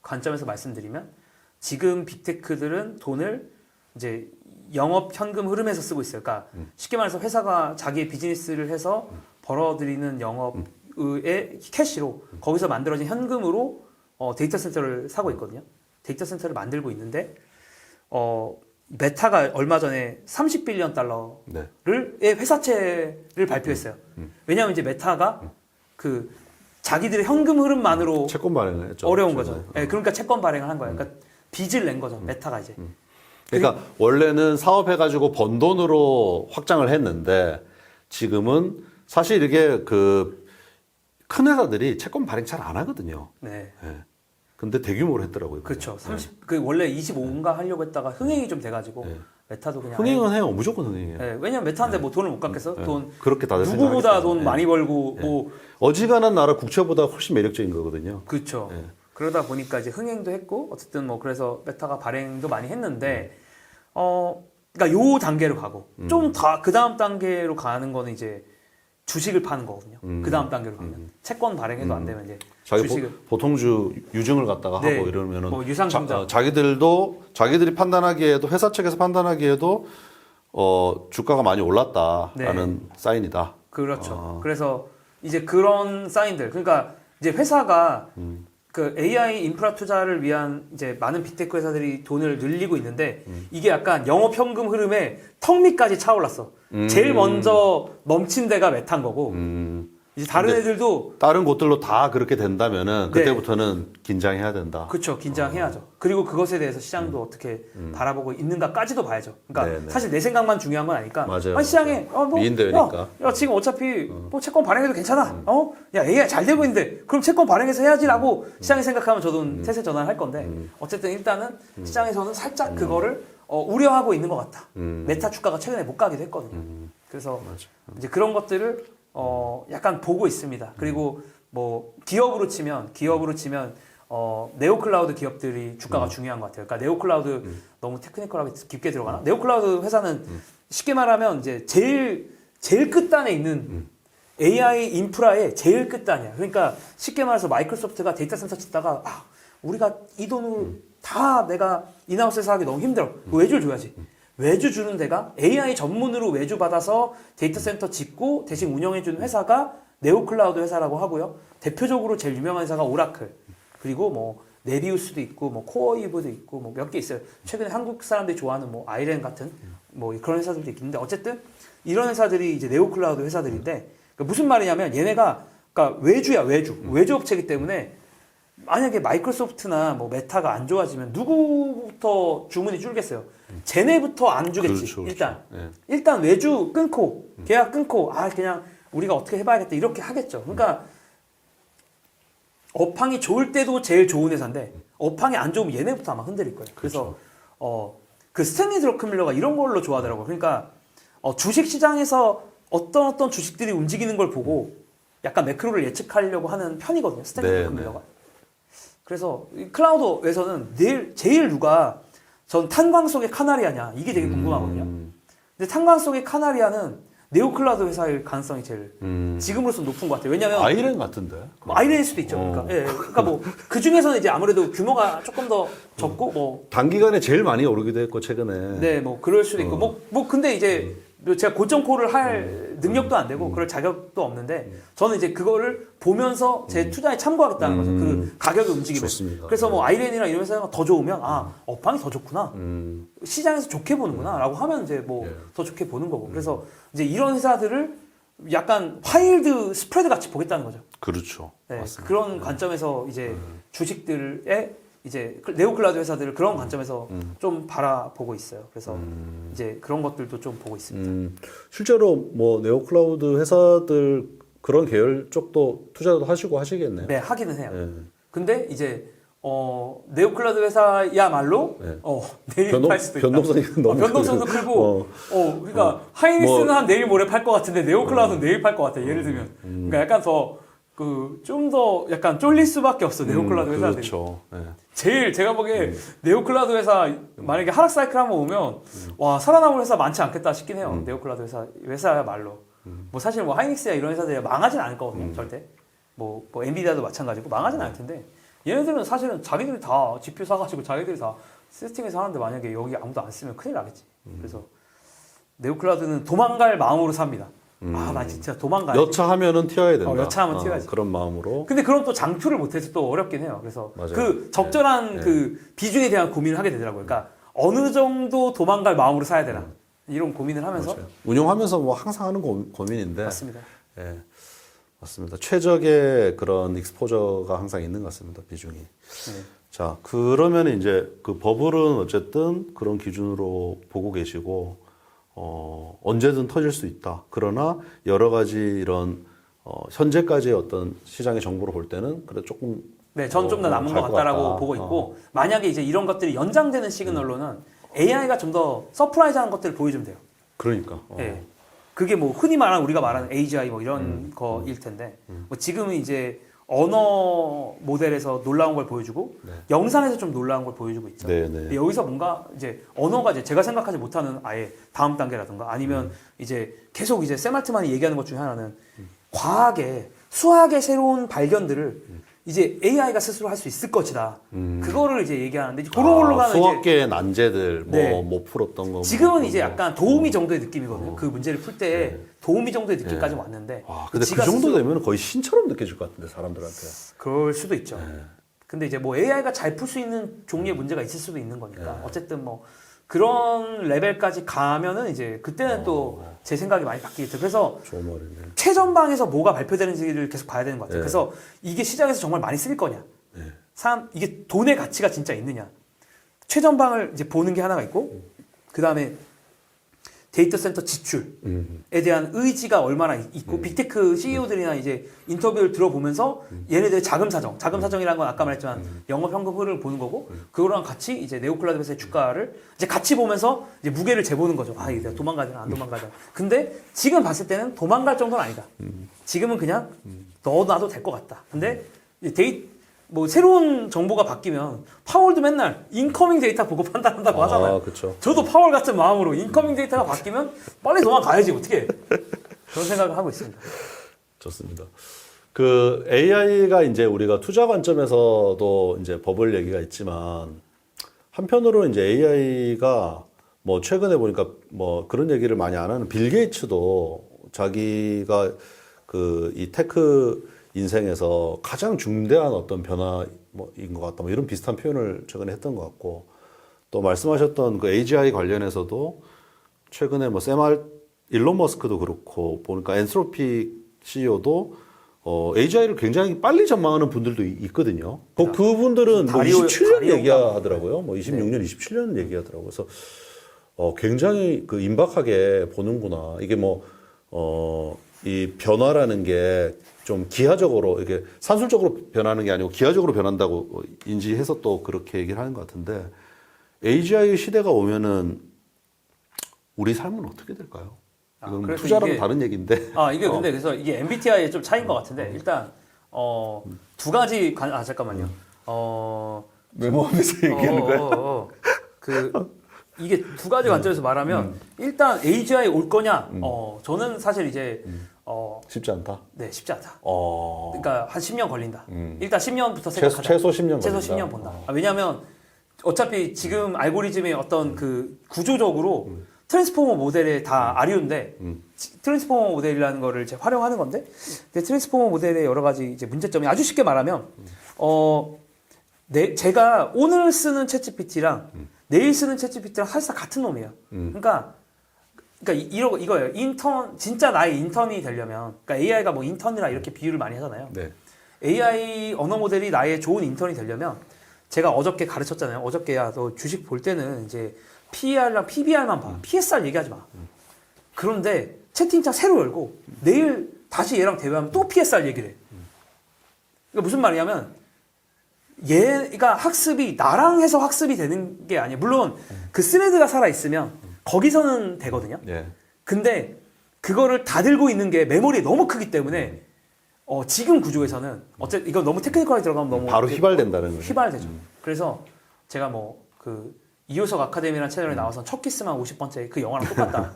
관점에서 말씀드리면 지금 빅테크들은 돈을 이제 영업 현금 흐름에서 쓰고 있어요. 그러니까 쉽게 말해서 회사가 자기의 비즈니스를 해서 벌어들이는 영업의 캐시로 거기서 만들어진 현금으로 데이터 센터를 사고 있거든요. 데이터 센터를 만들고 있는데 메타가 얼마 전에 30빌리언 달러를 네. 회사채를 발표했어요. 왜냐하면 이제 메타가 그 자기들의 현금 흐름만으로 채권 발행을 했죠. 어려운 거죠. 네, 그러니까 채권 발행을 한 거예요. 그러니까 빚을 낸 거죠. 메타가 이제. 그러니까 원래는 사업해가지고 번 돈으로 확장을 했는데 지금은 사실 이게 그 큰 회사들이 채권 발행 잘 안 하거든요. 네. 예. 근데 대규모로 했더라고요. 그렇죠. 그 원래 25인가 하려고 했다가 흥행이 좀 돼가지고 네. 메타도 그냥 흥행은 해요. 무조건 흥행해요. 네, 왜냐면 메타인데 뭐 돈을 못 갚겠어? 돈 그렇게 다들 누구보다 생각하기 돈 때문에. 많이 벌고 뭐 어지간한 나라 국채보다 훨씬 매력적인 거거든요. 그렇죠. 네. 그러다 보니까 이제 흥행도 했고 어쨌든 뭐 그래서 메타가 발행도 많이 했는데 그러니까 요 단계로 가고 좀 더 그 다음 단계로 가는 거는 이제 주식을 파는 거거든요. 그 다음 단계로 가면 채권 발행해도 안 되면 이제 주식을 보통주 유증을 갖다가 네. 하고 이러면은 뭐 유상증자 자기들이 판단하기에도 회사 측에서 판단하기에도 주가가 많이 올랐다라는 사인이다. 그렇죠. 그래서 이제 그런 사인들 그러니까 이제 회사가 그 AI 인프라 투자를 위한 이제 많은 빅테크 회사들이 돈을 늘리고 있는데 이게 약간 영업 현금 흐름에 턱 밑까지 차올랐어. 제일 먼저 멈춘 데가 메타인 거고 이제 다른 애들도 다른 곳들로 다 그렇게 된다면은 네. 그때부터는 긴장해야 된다. 그렇죠. 긴장해야죠. 그리고 그것에 대해서 시장도 어떻게 바라보고 있는가까지도 봐야죠. 그러니까 네네. 사실 내 생각만 중요한 건 아니까. 맞아요. 아니, 시장에 미인대회니까. 야, 지금 어차피 뭐 채권 발행해도 괜찮아. 야, AI 잘 되고 있는데 그럼 채권 발행해서 해야지라고 시장이 생각하면 저도 태세 전환할 건데 어쨌든 일단은 시장에서는 살짝 그거를 우려하고 있는 것 같다. 메타 주가가 최근에 못 가기도 했거든요. 그래서 이제 그런 것들을 약간 보고 있습니다. 그리고 뭐 기업으로 치면 네오클라우드 기업들이 주가가 중요한 것 같아요. 그러니까 네오클라우드 너무 테크니컬하게 깊게 들어가나? 네오클라우드 회사는 쉽게 말하면 이제 제일 끝단에 있는 AI 인프라의 제일 끝단이야. 그러니까 쉽게 말해서 마이크로소프트가 데이터 센터 짓다가 우리가 이 돈으로 다 내가 인하우스에서 하기 너무 힘들어. 외주를 줘야지. 외주 주는 데가 AI 전문으로 외주 받아서 데이터 센터 짓고 대신 운영해주는 회사가 네오클라우드 회사라고 하고요. 대표적으로 제일 유명한 회사가 오라클. 그리고 뭐 네비우스도 있고 뭐 코어이브도 있고 뭐 몇 개 있어요. 최근에 한국 사람들이 좋아하는 뭐 아이렌 같은 뭐 그런 회사들도 있는데 어쨌든 이런 회사들이 이제 네오클라우드 회사들인데 그러니까 무슨 말이냐면 얘네가 그러니까 외주야 외주 업체이기 때문에 만약에 마이크로소프트나 뭐 메타가 안 좋아지면 누구부터 주문이 줄겠어요? 쟤네부터 안 주겠지. 그렇죠. 일단 외주 끊고 계약 끊고 그냥 우리가 어떻게 해봐야겠다 이렇게 하겠죠. 그러니까 업황이 좋을 때도 제일 좋은 회사인데 업황이 안 좋으면 얘네부터 아마 흔들릴 거예요. 그래서 그 스탠리 드러크밀러가 이런 걸로 좋아하더라고요. 그러니까 주식 시장에서 어떤 주식들이 움직이는 걸 보고 약간 매크로를 예측하려고 하는 편이거든요. 스탠리 드러크밀러가. 그래서 이 클라우드에서는 제일 누가 전 탄광 속의 카나리아냐 이게 되게 궁금하거든요. 근데 탄광 속의 카나리아는 네오클라우드 회사일 가능성이 제일 지금으로서 높은 것 같아요. 왜냐하면 아이렌 같은데. 아이렌일 수도 있죠. 그러니까, 예, 그러니까 뭐 그 중에서는 이제 아무래도 규모가 조금 더 적고 뭐 단기간에 제일 많이 오르기도 했고 최근에. 네, 뭐 그럴 수도 있고 뭐 근데 이제 제가 고점콜을 할 능력도 안 되고 그럴 자격도 없는데 저는 이제 그거를 보면서 제 투자에 참고하겠다는 거죠. 그 가격의 움직임을. 좋습니다. 그래서 뭐 아이렌이나 이런 회사가 더 좋으면 업황이 더 좋구나. 시장에서 좋게 보는구나라고 하면 이제 뭐 더 좋게 보는 거고. 그래서 이제 이런 회사들을 약간 화일드 스프레드 같이 보겠다는 거죠. 그렇죠. 네, 맞습니다. 그런 관점에서 이제 주식들의 이제 네오클라우드 회사들을 그런 관점에서 좀 바라보고 있어요. 그래서 이제 그런 것들도 좀 보고 있습니다. 실제로 뭐 네오클라우드 회사들 그런 계열 쪽도 투자도 하시고 하시겠네요. 네, 하기는 해요. 네. 근데 이제 네오클라우드 회사야말로 네. 내일 팔 수도 있다. 변동성이 너무 변동성도 크고, 그러니까 하이닉스는 한 내일 모레 팔 것 같은데 네오클라우드는 내일 팔 것 같아. 예를 들면, 그러니까 약간 더 좀 더 약간 쫄릴 수밖에 없어 네오클라우드 회사들이. 그렇죠. 네. 제일 제가 보기에 네오클라우드 회사 만약에 하락 사이클 한번 오면 와 살아남을 회사 많지 않겠다 싶긴 해요. 네오클라우드 회사야말로. 뭐 사실 뭐 하이닉스야 이런 회사들이 망하진 않을 거거든요. 절대. 뭐 엔비디아도 마찬가지고 망하진 않을 텐데 얘네들은 사실은 자기들이 다 GPU 사가지고 자기들이 다 세팅해서 하는데 만약에 여기 아무도 안 쓰면 큰일 나겠지. 그래서 네오클라우드는 도망갈 마음으로 삽니다. 나 진짜 도망가야지. 여차하면은 튀어야 된다. 여차하면 튀어야지. 그런 마음으로. 근데 그럼 또 장투를 못해서 또 어렵긴 해요. 그래서 맞아요. 그 적절한 네. 그 비중에 대한 고민을 하게 되더라고요. 그러니까 어느 정도 도망갈 마음으로 사야 되나 이런 고민을 하면서 맞아요. 운영하면서 뭐 항상 하는 고민인데. 맞습니다. 예, 맞습니다. 최적의 그런 익스포저가 항상 있는 것 같습니다. 비중이. 네. 자, 그러면 이제 그 버블은 어쨌든 그런 기준으로 보고 계시고, 언제든 터질 수 있다. 그러나 여러 가지 이런, 현재까지의 어떤 시장의 정보를 볼 때는 그래 조금. 네, 전 좀 더 남은 것 갈것 같다라고 같다. 보고 있고 만약에 이제 이런 것들이 연장되는 시그널로는 AI가 좀 더 서프라이즈하는 것들을 보여주면 돼요. 그러니까. 네. 그게 뭐 흔히 말하는 우리가 말하는 AGI 뭐 이런 거일 텐데 뭐 지금은 이제 언어 모델에서 놀라운 걸 보여주고 네. 영상에서 좀 놀라운 걸 보여주고 있죠. 네, 네. 근데 여기서 뭔가 이제 언어가 이제 제가 생각하지 못하는 아예 다음 단계라든가 아니면 이제 계속 이제 샘 알트만이 얘기하는 것 중에 하나는 과학의 수학의 새로운 발견들을 이제 AI가 스스로 할 수 있을 것이다. 그거를 이제 얘기하는데 이제 그런 걸로 가면 이제 수학계의 난제들 뭐 네. 못 풀었던 거. 지금은 뭐 이제 그런 거. 약간 도우미 정도의 느낌이거든요. 그 문제를 풀 때 도우미 정도의 느낌까지 왔는데 와, 근데 그 지가 정도 스스로 되면 거의 신처럼 느껴질 것 같은데 사람들한테. 그럴 수도 있죠. 근데 이제 뭐 AI가 잘 풀 수 있는 종류의 문제가 있을 수도 있는 거니까 어쨌든 뭐 그런 레벨까지 가면은 이제 그때는 또 제 생각이 많이 바뀌겠죠. 그래서 좋은 말이네. 최전방에서 뭐가 발표되는지를 계속 봐야 되는 것 같아요. 네. 그래서 이게 시장에서 정말 많이 쓸 거냐? 이게 돈의 가치가 진짜 있느냐? 최전방을 이제 보는 게 하나가 있고, 그 다음에 데이터 센터 지출에 대한 의지가 얼마나 있고, 빅테크 CEO들이나 이제 인터뷰를 들어보면서 얘네들의 자금 사정이라는 건 아까 말했지만 영업 현금 흐름을 보는 거고, 그거랑 같이 이제 네오클라우드 회사의 주가를 이제 같이 보면서 이제 무게를 재보는 거죠. 아, 이게 도망가야 되나 안 도망가야 되나. 근데 지금 봤을 때는 도망갈 정도는 아니다. 지금은 그냥 넣어놔도 될 것 같다. 근데 뭐 새로운 정보가 바뀌면 파월도 맨날 인커밍 데이터 보고 판단한다고 하잖아요. 그렇죠. 저도 파월 같은 마음으로 인커밍 데이터가 바뀌면 빨리 도망가야지 어떻게 그런 생각을 하고 있습니다. 좋습니다. 그 AI가 이제 우리가 투자 관점에서도 이제 버블 얘기가 있지만 한편으로 이제 AI가 뭐 최근에 보니까 뭐 그런 얘기를 많이 안 하는 빌 게이츠도 자기가 그 이 테크 인생에서 가장 중대한 어떤 변화인 것 같다. 뭐 이런 비슷한 표현을 최근에 했던 것 같고 또 말씀하셨던 그 AGI 관련해서도 최근에 뭐 일론 머스크도 그렇고 보니까 엔트로피 CEO도 AGI를 굉장히 빨리 전망하는 분들도 있거든요. 그분들은 뭐 27년 얘기하더라고요. 뭐 26년, 27년 얘기하더라고요. 그래서 굉장히 그 임박하게 보는구나. 이게 이 변화라는 게 좀 기하적으로 이게 산술적으로 변하는 게 아니고 기하적으로 변한다고 인지해서 또 그렇게 얘기를 하는 것 같은데 AGI 시대가 오면은 우리 삶은 어떻게 될까요? 이건 투자랑 다른 얘기인데. 이게 근데 그래서 이게 MBTI의 좀 차이인 것 같은데 일단 두 가지 잠깐만요. 메모하면서 얘기하는 거야? 이게 두 가지 관점에서 말하면 일단 AGI 올 거냐? 저는 사실 이제 쉽지 않다. 네, 쉽지 않다. 어. 그러니까 한 10년 걸린다. 일단 10년부터 생각하자. 최소 10년 최소 걸린다. 10년 본다. 왜냐하면 어차피 지금 알고리즘의 어떤 그 구조적으로 트랜스포머 모델에 다 아리운데 트랜스포머 모델이라는 거를 이제 활용하는 건데 근데 트랜스포머 모델의 여러 가지 이제 문제점이 아주 쉽게 말하면 제가 오늘 쓰는 챗GPT랑 내일 쓰는 챗GPT랑 사실상 같은 놈이에요. 그러니까 이거예요. 진짜 나의 인턴이 되려면, 그러니까 AI가 뭐 인턴이라 이렇게 비유를 많이 하잖아요. 네. AI 언어 모델이 나의 좋은 인턴이 되려면, 제가 어저께 가르쳤잖아요. 어저께야 너 주식 볼 때는 이제 PER랑 PBR만 봐. PSR 얘기하지 마. 그런데 채팅창 새로 열고, 내일 다시 얘랑 대화하면 또 PSR 얘기를 해. 그러니까 무슨 말이냐면, 얘가 학습이 나랑 해서 학습이 되는 게 아니에요. 물론 그 스레드가 살아있으면, 거기서는 되거든요. 예. 근데 그거를 다 들고 있는 게 메모리에 너무 크기 때문에 지금 구조에서는 어쨌든 이거 너무 테크니컬하게 들어가면 너무 바로 휘발된다는 거죠. 휘발되죠. 그래서 제가 뭐 그 이효석 아카데미라는 채널에 나와서 첫 키스만 50번째 그 영화랑 똑같다.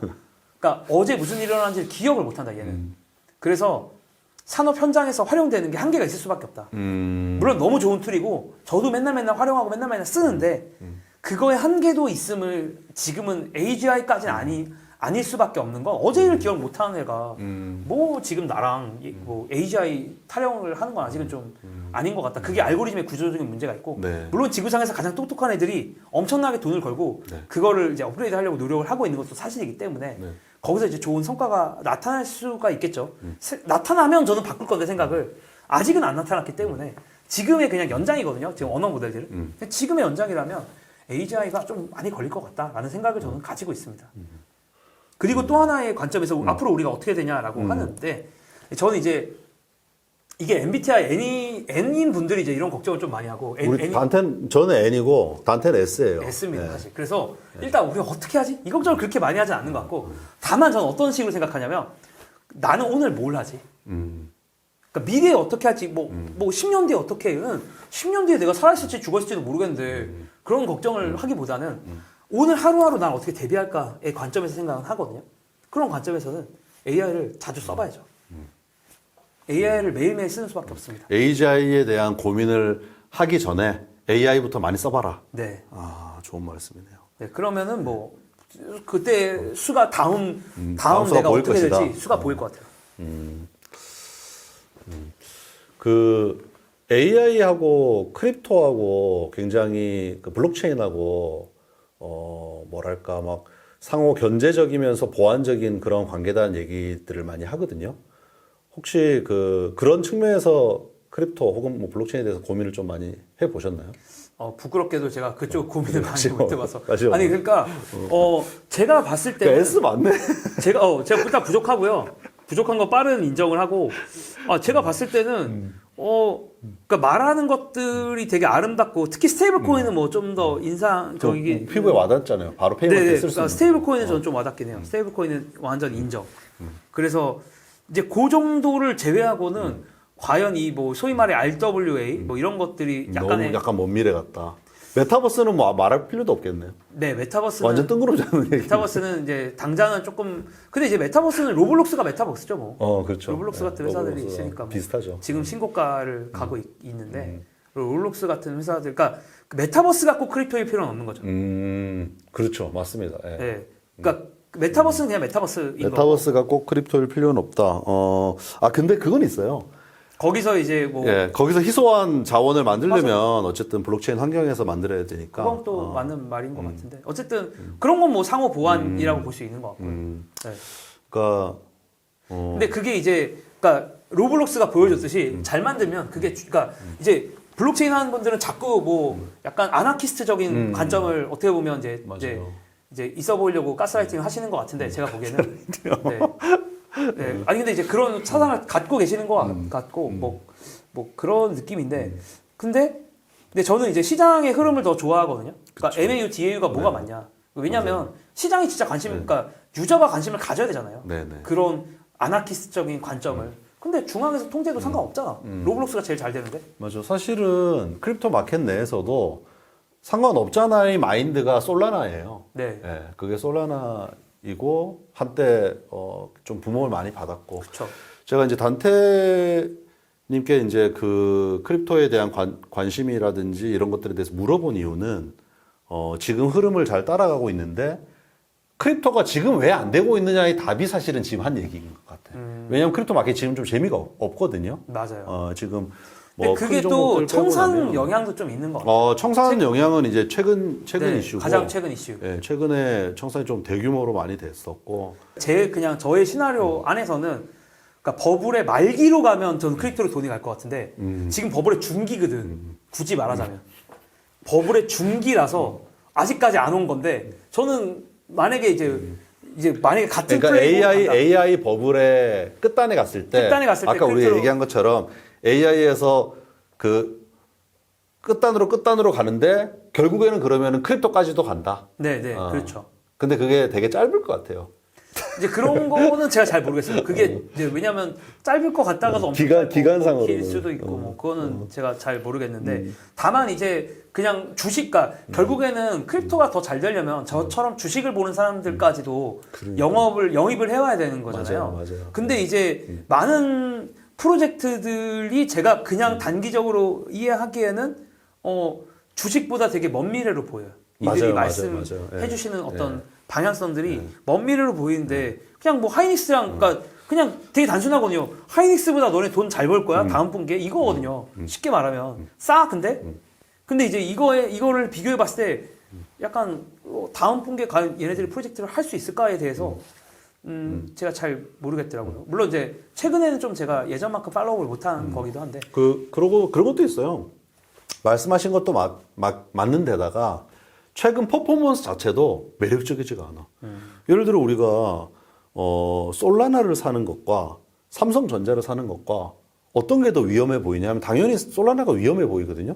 그러니까 어제 무슨 일이 일어났는지 기억을 못한다 얘는. 그래서 산업 현장에서 활용되는 게 한계가 있을 수밖에 없다. 물론 너무 좋은 툴이고 저도 맨날 활용하고 맨날 쓰는데 그거의 한계도 있음을 지금은 AGI까지는 아닐 수밖에 없는 건 어제 일을 기억 못하는 애가 뭐 지금 나랑 뭐 AGI 타령을 하는 건 아직은 좀 아닌 것 같다. 그게 알고리즘의 구조적인 문제가 있고 네. 물론 지구상에서 가장 똑똑한 애들이 엄청나게 돈을 걸고 네. 그거를 이제 업그레이드 하려고 노력을 하고 있는 것도 사실이기 때문에 네. 거기서 이제 좋은 성과가 나타날 수가 있겠죠. 나타나면 저는 바꿀 건데 생각을 아직은 안 나타났기 때문에 지금의 그냥 연장이거든요. 지금 언어 모델들은. 지금의 연장이라면 AGI가 좀 많이 걸릴 것 같다라는 생각을 저는 가지고 있습니다. 그리고 또 하나의 관점에서 앞으로 우리가 어떻게 되냐라고 하는데 저는 이제 이게 MBTI N인 분들이 이제 이런 걱정을 좀 많이 하고 우리 단텐 저는 N이고 단텐 S예요. S입니다, 네. 사실. 그래서 일단 우리가 어떻게 하지? 이 걱정을 그렇게 많이 하지 않는 것 같고 다만 저는 어떤 식으로 생각하냐면 나는 오늘 뭘 하지? 그러니까 미래에 어떻게 할지 뭐 10년 뒤에 어떻게 해는 10년 뒤에 내가 살아있을지 죽었을지도 모르겠는데 그런 걱정을 하기보다는 오늘 하루하루 난 어떻게 대비할까의 관점에서 생각은 하거든요. 그런 관점에서는 AI를 자주 써봐야죠. AI를 매일매일 쓰는 수밖에 없습니다. AGI에 대한 고민을 하기 전에 AI부터 많이 써봐라. 네. 아, 좋은 말씀이네요. 네, 그러면은 뭐 그때 수가 다음 다음 수가 내가 보일 어떻게 것이다. 될지 수가 보일 것 같아요. 그 AI하고 크립토하고 굉장히 그 블록체인하고 뭐랄까 막 상호 견제적이면서 보완적인 그런 관계다는 얘기들을 많이 하거든요. 혹시 그런 측면에서 크립토 혹은 뭐 블록체인에 대해서 고민을 좀 많이 해 보셨나요? 부끄럽게도 제가 그쪽 고민을 많이 맞죠. 못 해봐서. 맞죠. 아니 그러니까 제가 봤을 때 그러니까 S 맞네. 제가 일단 부족하고요. 부족한 거 빠른 인정을 하고 제가 봤을 때는 그러니까 말하는 것들이 되게 아름답고 특히 스테이블 코인은 뭐 좀 더 인상적이게 피부에 와닿잖아요. 바로 네, 페이먼트 쓸 수 그러니까 있는. 스테이블 코인은 저는 좀 와닿긴 해요. 스테이블 코인은 완전 인정. 그래서 이제 그 정도를 제외하고는 과연 이 뭐 소위 말해 RWA 뭐 이런 것들이 약간의 너무 약간 먼 미래 같다. 메타버스는 뭐 말할 필요도 없겠네요. 네, 메타버스는 완전 뜬구름지 않은 얘기. 메타버스는 이제 당장은 조금 근데 이제 메타버스는 로블록스가 메타버스죠 뭐. 그렇죠. 로블록스 같은 회사들이 로블록스가 있으니까 뭐. 비슷하죠. 지금 신고가를 가고 있는데 로블록스 같은 회사들 그러니까 그 메타버스가 꼭 크립토일 필요는 없는 거죠. 그렇죠. 맞습니다. 예. 네. 그러니까 메타버스는 그냥 메타버스인 거. 메타버스가 꼭 크립토일 필요는 없다. 근데 그건 있어요. 거기서 이제 뭐 예, 거기서 희소한 자원을 만들려면 어쨌든 블록체인 환경에서 만들어야 되니까. 그건 또 맞는 말인 것 같은데 어쨌든 그런 건 뭐 상호 보완이라고 볼 수 있는 것 같고요. 네. 그러니까 근데 그게 이제 그러니까 로블록스가 보여줬듯이 잘 만들면 그게 그러니까 이제 블록체인 하는 분들은 자꾸 뭐 약간 아나키스트적인 관점을 어떻게 보면 이제 있어 보이려고 가스라이팅 하시는 것 같은데 제가 보기에는 네. 네. 아니 근데 이제 그런 사상을 갖고 계시는 것 같고 뭐 그런 느낌인데 근데 저는 이제 시장의 흐름을 더 좋아하거든요. 그러니까 그쵸. MAU, DAU가 뭐가 맞냐? 왜냐하면 시장이 진짜 그러니까 유저가 관심을 가져야 되잖아요. 네네. 그런 아나키스트적인 관점을. 근데 중앙에서 통제도 상관없잖아. 로블록스가 제일 잘 되는데. 맞아. 사실은 크립토 마켓 내에서도 상관없잖아의 마인드가 솔라나예요. 네. 예, 그게 솔라나이고 한때 좀 부모를 많이 받았고 그렇죠. 제가 이제 단테님께 이제 그 크립토에 대한 관심이라든지 이런 것들에 대해서 물어본 이유는 지금 흐름을 잘 따라가고 있는데 크립토가 지금 왜 안 되고 있느냐의 답이 사실은 지금 한 얘기인 것 같아요. 왜냐하면 크립토 마켓 지금 좀 재미가 없거든요. 맞아요. 지금 근데 뭐 그게 큰 또 종목들 빼고 청산 나면 영향도 좀 있는 것 같아요. 청산 영향은 이제 최근 네, 이슈고 가장 최근 이슈. 예, 최근에 청산이 좀 대규모로 많이 됐었고 그냥 저의 시나리오 안에서는 그러니까 버블의 말기로 가면 저는 크립토로 돈이 갈 것 같은데 지금 버블의 중기거든. 굳이 말하자면 버블의 중기라서 아직까지 안 온 건데 저는 만약에 이제 만약에 같은 그러니까 플레이로 AI 버블의 끝단에 갔을 때 끝단에 갔을 때 아까 우리 크립토로- 얘기한 것처럼 AI에서 그 끝단으로 가는데 결국에는 그러면은 크립토까지도 간다. 네, 그렇죠. 근데 그게 되게 짧을 것 같아요. 이제 그런 거는 제가 잘 모르겠어요. 그게 이제 왜냐면 짧을 것 같다가도 엄청 기간상으로는. 길 수도 있고 뭐 그거는 제가 잘 모르겠는데 다만 이제 그냥 주식가 결국에는 크립토가 더 잘 되려면 저처럼 주식을 보는 사람들까지도 영입을 해와야 되는 거잖아요. 맞아요. 근데 이제 많은 프로젝트들이 제가 그냥 단기적으로 이해하기에는 주식보다 되게 먼 미래로 보여요. 이들이 맞아요. 말씀해 예. 주시는 어떤 방향성들이 먼 미래로 보이는데 그냥 뭐 하이닉스랑 그러니까 그냥 되게 단순하거든요. 하이닉스보다 너네 돈 잘 벌 거야. 다음 분기에 이거거든요. 쉽게 말하면 싸 근데 이제 이거를 비교해 봤을 때 약간 다음 분기에 과연 얘네들이 프로젝트를 할 수 있을까에 대해서 제가 잘 모르겠더라고요. 물론 이제 최근에는 좀 제가 예전만큼 팔로우를 못한 거기도 한데. 그러고 그런 것도 있어요. 말씀하신 것도 맞는 데다가 최근 퍼포먼스 자체도 매력적이지가 않아. 예를 들어 우리가 솔라나를 사는 것과 삼성전자를 사는 것과 어떤 게 더 위험해 보이냐면 당연히 솔라나가 위험해 보이거든요.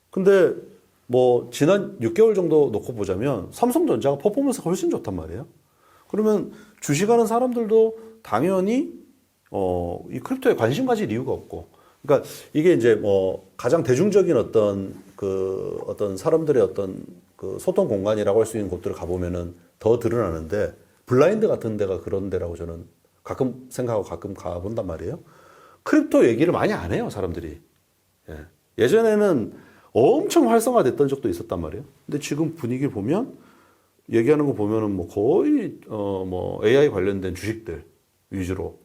근데 뭐 지난 6개월 정도 놓고 보자면 삼성전자가 퍼포먼스가 훨씬 좋단 말이에요. 그러면 주식하는 사람들도 당연히 이 크립토에 관심 가질 이유가 없고, 그러니까 이게 이제 뭐 가장 대중적인 어떤 사람들의 어떤 그 소통 공간이라고 할 수 있는 곳들을 가보면은 더 드러나는데 블라인드 같은 데가 그런 데라고 저는 가끔 생각하고 가끔 가본단 말이에요. 크립토 얘기를 많이 안 해요, 사람들이. 예전에는 엄청 활성화됐던 적도 있었단 말이에요. 근데 지금 분위기를 보면 얘기하는 거 보면은 뭐 거의 뭐 AI 관련된 주식들 위주로,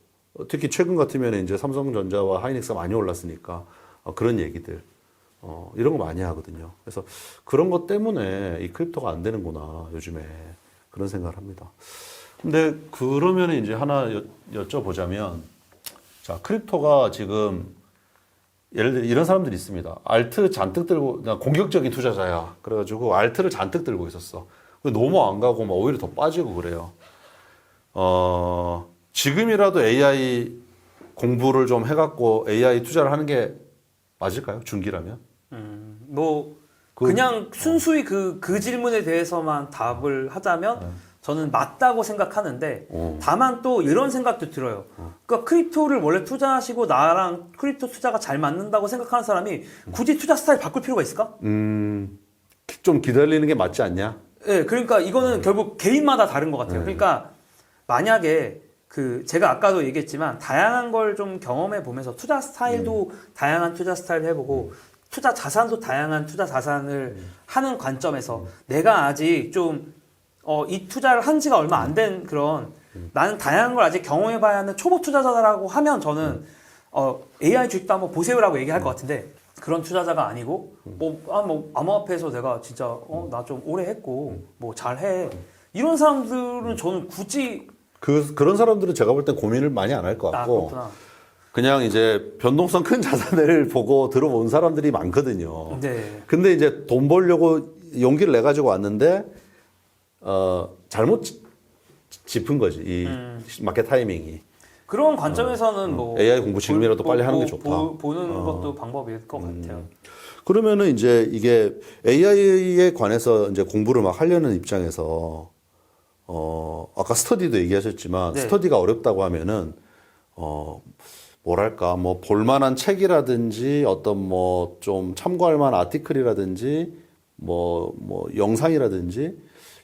특히 최근 같으면 이제 삼성전자와 하이닉스가 많이 올랐으니까 그런 얘기들 이런 거 많이 하거든요. 그래서 그런 것 때문에 이 크립토가 안 되는구나 요즘에 그런 생각을 합니다. 근데 그러면 이제 하나 여쭤보자면, 자, 크립토가 지금 예를 들어 이런 사람들이 있습니다. 알트 잔뜩 들고, 나 공격적인 투자자야. 그래가지고 알트를 잔뜩 들고 있었어. 너무 안 가고 막 오히려 더 빠지고 그래요. 지금이라도 AI 공부를 좀 해갖고 AI 투자를 하는 게 맞을까요? 중기라면? 뭐 그냥 순수히 그 질문에 대해서만 답을 하자면 저는 맞다고 생각하는데 다만 또 이런 생각도 들어요. 그러니까 크립토를 원래 투자하시고 나랑 크립토 투자가 잘 맞는다고 생각하는 사람이 굳이 투자 스타일 바꿀 필요가 있을까? 좀 기다리는 게 맞지 않냐? 네, 그러니까 이거는 결국 개인마다 다른 것 같아요. 그러니까 만약에 제가 아까도 얘기했지만 다양한 걸 좀 경험해 보면서 투자 스타일도 다양한 투자 스타일을 해보고 투자 자산도 다양한 투자 자산을 하는 관점에서 내가 아직 좀 이 투자를 한 지가 얼마 안 된 그런 나는 다양한 걸 아직 경험해 봐야 하는 초보 투자자라고 하면 저는 AI 주식도 한번 보세요라고 얘기할 것 같은데 그런 투자자가 아니고 뭐 암호화폐에서 내가 진짜 나 좀 오래 했고 뭐 잘해 이런 사람들은 저는 굳이 그런 사람들은 제가 볼 땐 고민을 많이 안 할 것 같고 그렇구나. 그냥 이제 변동성 큰 자산을 보고 들어온 사람들이 많거든요. 네. 근데 이제 돈 벌려고 용기를 내 가지고 왔는데 잘못 짚은 거지, 이 마켓 타이밍이. 그런 관점에서는 뭐 AI 공부 지금이라도 빨리 하는 게 좋다. 보는 것도 방법일 것 같아요. 그러면은 이제 이게 AI에 관해서 이제 공부를 막 하려는 입장에서 아까 스터디도 얘기하셨지만 네. 스터디가 어렵다고 하면은 뭐랄까 뭐 볼만한 책이라든지 어떤 뭐 좀 참고할 만한 아티클이라든지 뭐 영상이라든지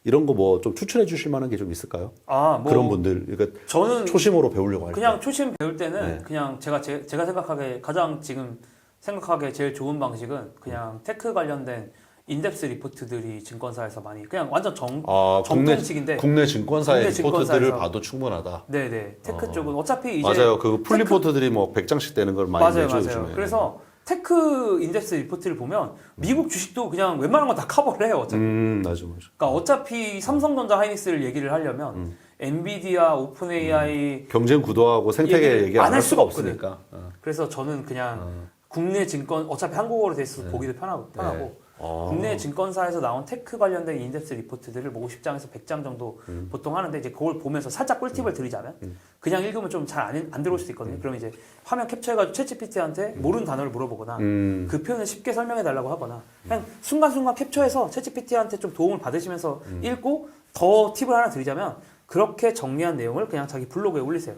이런 거 뭐 좀 추천해 주실 만한 게 좀 있을까요? 아, 뭐 그런 분들, 그러니까 저는 초심으로 배우려고 할 때. 그냥 초심 배울 때는 네. 그냥 제가 생각하기에 가장 지금 생각하기에 제일 좋은 방식은 그냥 테크 관련된 인덱스 리포트들이 증권사에서 많이 그냥 완전 정통식인데 국내 증권사의 국내 리포트들을 증권사에서- 봐도 충분하다. 네네 테크 쪽은 어차피 이제 맞아요. 그 풀 테크- 리포트들이 뭐 100장씩 되는 걸 많이 맞아요, 내죠, 맞아요. 요즘에. 그래서 테크 인덱스 리포트를 보면 미국 주식도 그냥 웬만한 건 다 커버를 해요. 어차피. 맞아. 그러니까 어차피 삼성전자 하이닉스를 얘기를 하려면 엔비디아, 오픈 AI 경쟁 구도하고 생태계 얘기를 얘기 안 안 할 할 수가 수가 없으니까. 그래서 저는 그냥 국내 증권 어차피 한국어로 돼 있어서 보기도 편하고 국내 증권사에서 나온 테크 관련된 인덱스 리포트들을 뭐 50장에서 100장 정도 보통 하는데 이제 그걸 보면서 살짝 꿀팁을 드리자면 그냥 읽으면 좀 잘 안 들어올 수도 있거든요. 그러면 이제 화면 캡처해가지고 챗GPT한테 모르는 단어를 물어보거나 그 표현을 쉽게 설명해 달라고 하거나 그냥 순간순간 캡처해서 챗GPT한테 좀 도움을 받으시면서 읽고 더 팁을 하나 드리자면 그렇게 정리한 내용을 그냥 자기 블로그에 올리세요.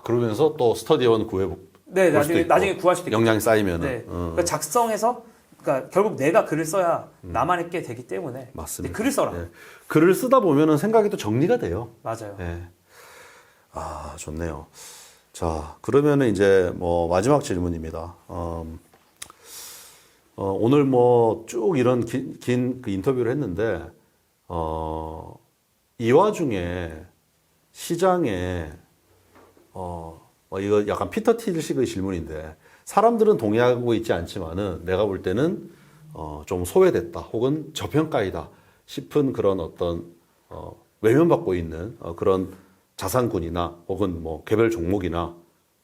그러면서 또 스터디원 구해 네, 볼 수도 있고. 나중에 구할 수도 있고. 역량이 쌓이면은. 네. 그러니까 작성해서 그러니까 결국 내가 글을 써야 나만의 게 되기 때문에 맞습니다. 근데 글을 써라. 네. 글을 쓰다 보면은 생각이 또 정리가 돼요. 맞아요. 네. 좋네요. 자, 그러면은 이제 뭐 마지막 질문입니다. 오늘 뭐 쭉 이런 긴 그 인터뷰를 했는데, 이 와중에 시장에, 이거 약간 피터 틸식의 질문인데, 사람들은 동의하고 있지 않지만은 내가 볼 때는, 좀 소외됐다 혹은 저평가이다 싶은 그런 어떤, 외면받고 있는 그런 자산군이나 혹은 뭐 개별 종목이나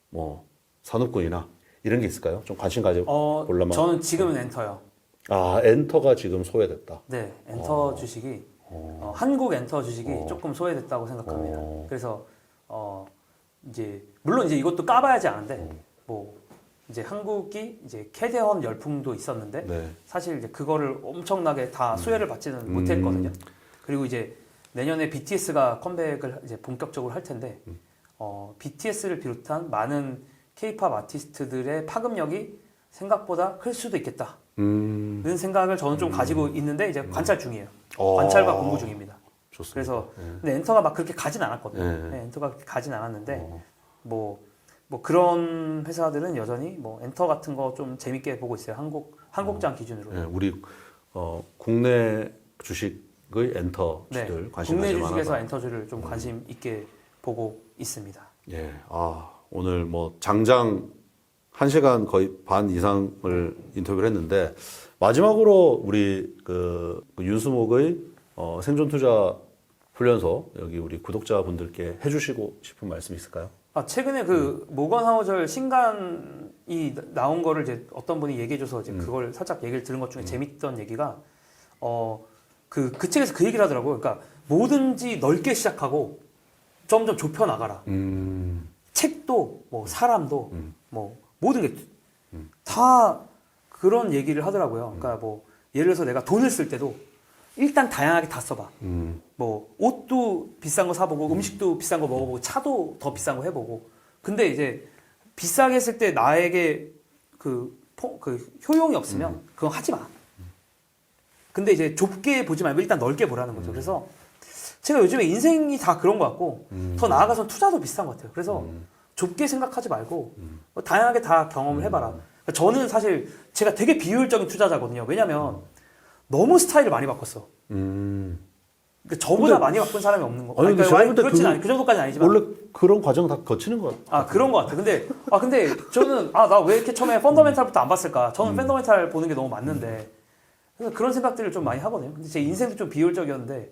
뭐 산업군이나 이런 게 있을까요? 좀 관심 가져보려면. 저는 지금은 엔터요. 엔터가 지금 소외됐다. 네, 엔터 주식이 한국 엔터 주식이 조금 소외됐다고 생각합니다. 그래서 이제 물론 이제 이것도 까봐야지 아는데 뭐 이제 한국이 이제 캐대헌 열풍도 있었는데 네. 사실 이제 그거를 엄청나게 다 수혜를 받지는 못했거든요. 그리고 이제 내년에 BTS가 컴백을 이제 본격적으로 할 텐데 BTS를 비롯한 많은 K-팝 아티스트들의 파급력이 생각보다 클 수도 있겠다는 생각을 저는 좀 가지고 있는데 이제 관찰 중이에요. 관찰과 공부 중입니다. 좋습니다. 그래서 근데 엔터가 막 그렇게 가진 않았거든요. 네. 네, 엔터가 그렇게 가진 않았는데 뭐 그런 회사들은 여전히 뭐 엔터 같은 거 좀 재밌게 보고 있어요. 한국장 기준으로. 네, 우리 국내 주식의 엔터주들 네, 관심 국내 가질 주식에서 만하다. 엔터주를 좀 관심 있게 보고 있습니다. 예, 오늘 뭐 장장 1시간 거의 반 이상을 인터뷰를 했는데 마지막으로 우리 그 윤수목의 생존 투자 훈련소 여기 우리 구독자분들께 해주시고 싶은 말씀 있을까요? 최근에 그 모건 하우절 신간이 나온 거를 이제 어떤 분이 얘기해줘서 이제 그걸 살짝 얘기를 들은 것 중에 재밌던 얘기가 그 책에서 그 얘기를 하더라고요. 그러니까 뭐든지 넓게 시작하고 점점 좁혀 나가라. 책도 뭐 사람도 뭐 모든 게 다 그런 얘기를 하더라고요. 그러니까 뭐 예를 들어서 내가 돈을 쓸 때도 일단 다양하게 다 써봐. 뭐 옷도 비싼 거 사보고 음식도 비싼 거 먹어보고 차도 더 비싼 거 해보고. 근데 이제 비싸게 쓸 때 나에게 그 효용이 없으면 그건 하지 마. 근데 이제 좁게 보지 말고 일단 넓게 보라는 거죠. 그래서 제가 요즘에 인생이 다 그런 것 같고 더 나아가서 투자도 비슷한 것 같아요. 그래서 좁게 생각하지 말고 다양하게 다 경험을 해봐라. 그러니까 저는 사실 제가 되게 비효율적인 투자자거든요. 왜냐면 너무 스타일을 많이 바꿨어. 그러니까 저보다 많이 바꾼 사람이 없는 거. 아니, 근데 그러니까 제가 볼 때 그렇진 않아요. 그 정도까지는 아니지만. 원래 그런 과정 다 거치는 것 같아요. 그런 것 같아. 근데 저는 나 왜 이렇게 처음에 펀더멘탈부터 안 봤을까? 저는 펀더멘탈 보는 게 너무 맞는데. 그래서 그런 생각들을 좀 많이 하거든요. 근데 제 인생도 좀 비효율적이었는데.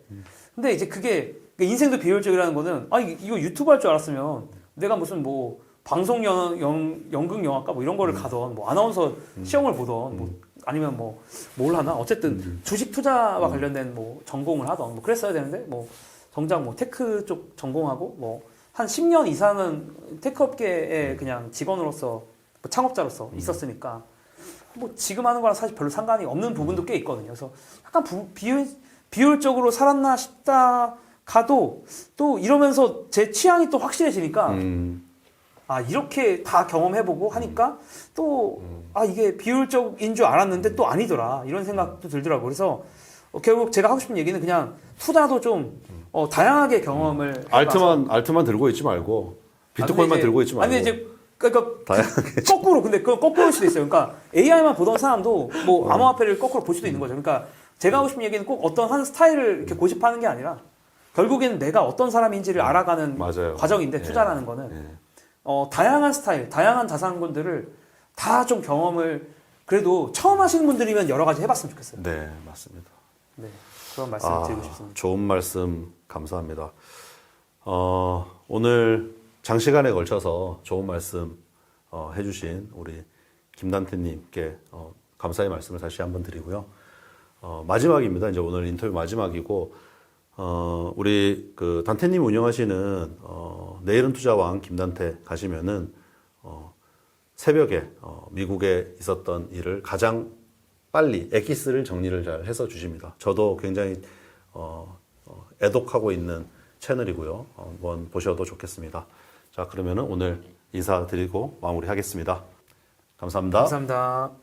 근데 이제 그게 인생도 비효율적이라는 거는 이거 유튜브 할 줄 알았으면 내가 무슨 뭐 방송 연극 영화과 뭐 이런 거를 가던 뭐 아나운서 시험을 보던 뭐 아니면 뭐 뭘 하나 어쨌든 주식 투자와 관련된 뭐 전공을 하던 뭐 그랬어야 되는데 뭐 정작 뭐 테크 쪽 전공하고 뭐 한 10년 이상은 테크 업계에 그냥 직원으로서 뭐 창업자로서 있었으니까 뭐 지금 하는 거랑 사실 별로 상관이 없는 부분도 꽤 있거든요. 그래서 약간 비효율적으로 살았나 싶다 가도 또 이러면서 제 취향이 또 확실해지니까 이렇게 다 경험해보고 하니까 또 이게 비효율적인 줄 알았는데 또 아니더라 이런 생각도 들더라고요. 그래서 결국 제가 하고 싶은 얘기는 그냥 투자도 좀 다양하게 경험을 해봐서 알트만 들고 있지 말고 비트코인만 들고 있지 말고. 아니 이제 그러니까 거꾸로 근데 그 거꾸로일 수도 있어요. 그러니까 AI만 보던 사람도 뭐 암호화폐를 거꾸로 볼 수도 있는 거죠. 그러니까 제가 하고 싶은 얘기는 꼭 어떤 한 스타일을 이렇게 고집하는 게 아니라 결국에는 내가 어떤 사람인지를 알아가는 맞아요. 과정인데 예. 투자라는 거는 예. 다양한 스타일, 다양한 자산군들을 다 좀 경험을 그래도 처음 하시는 분들이면 여러 가지 해봤으면 좋겠어요. 네, 맞습니다. 네, 그런 말씀을 드리고 싶습니다. 좋은 말씀 감사합니다. 오늘 장시간에 걸쳐서 좋은 말씀 해주신 우리 김단태님께 감사의 말씀을 다시 한번 드리고요. 마지막입니다. 이제 오늘 인터뷰 마지막이고, 우리 그 단태님 운영하시는 내일은 투자왕 김단태 가시면은 새벽에 미국에 있었던 일을 가장 빨리 엑기스를 정리를 잘 해서 주십니다. 저도 굉장히 애독하고 있는 채널이고요. 한번 보셔도 좋겠습니다. 자, 그러면은 오늘 인사드리고 마무리하겠습니다. 감사합니다. 감사합니다.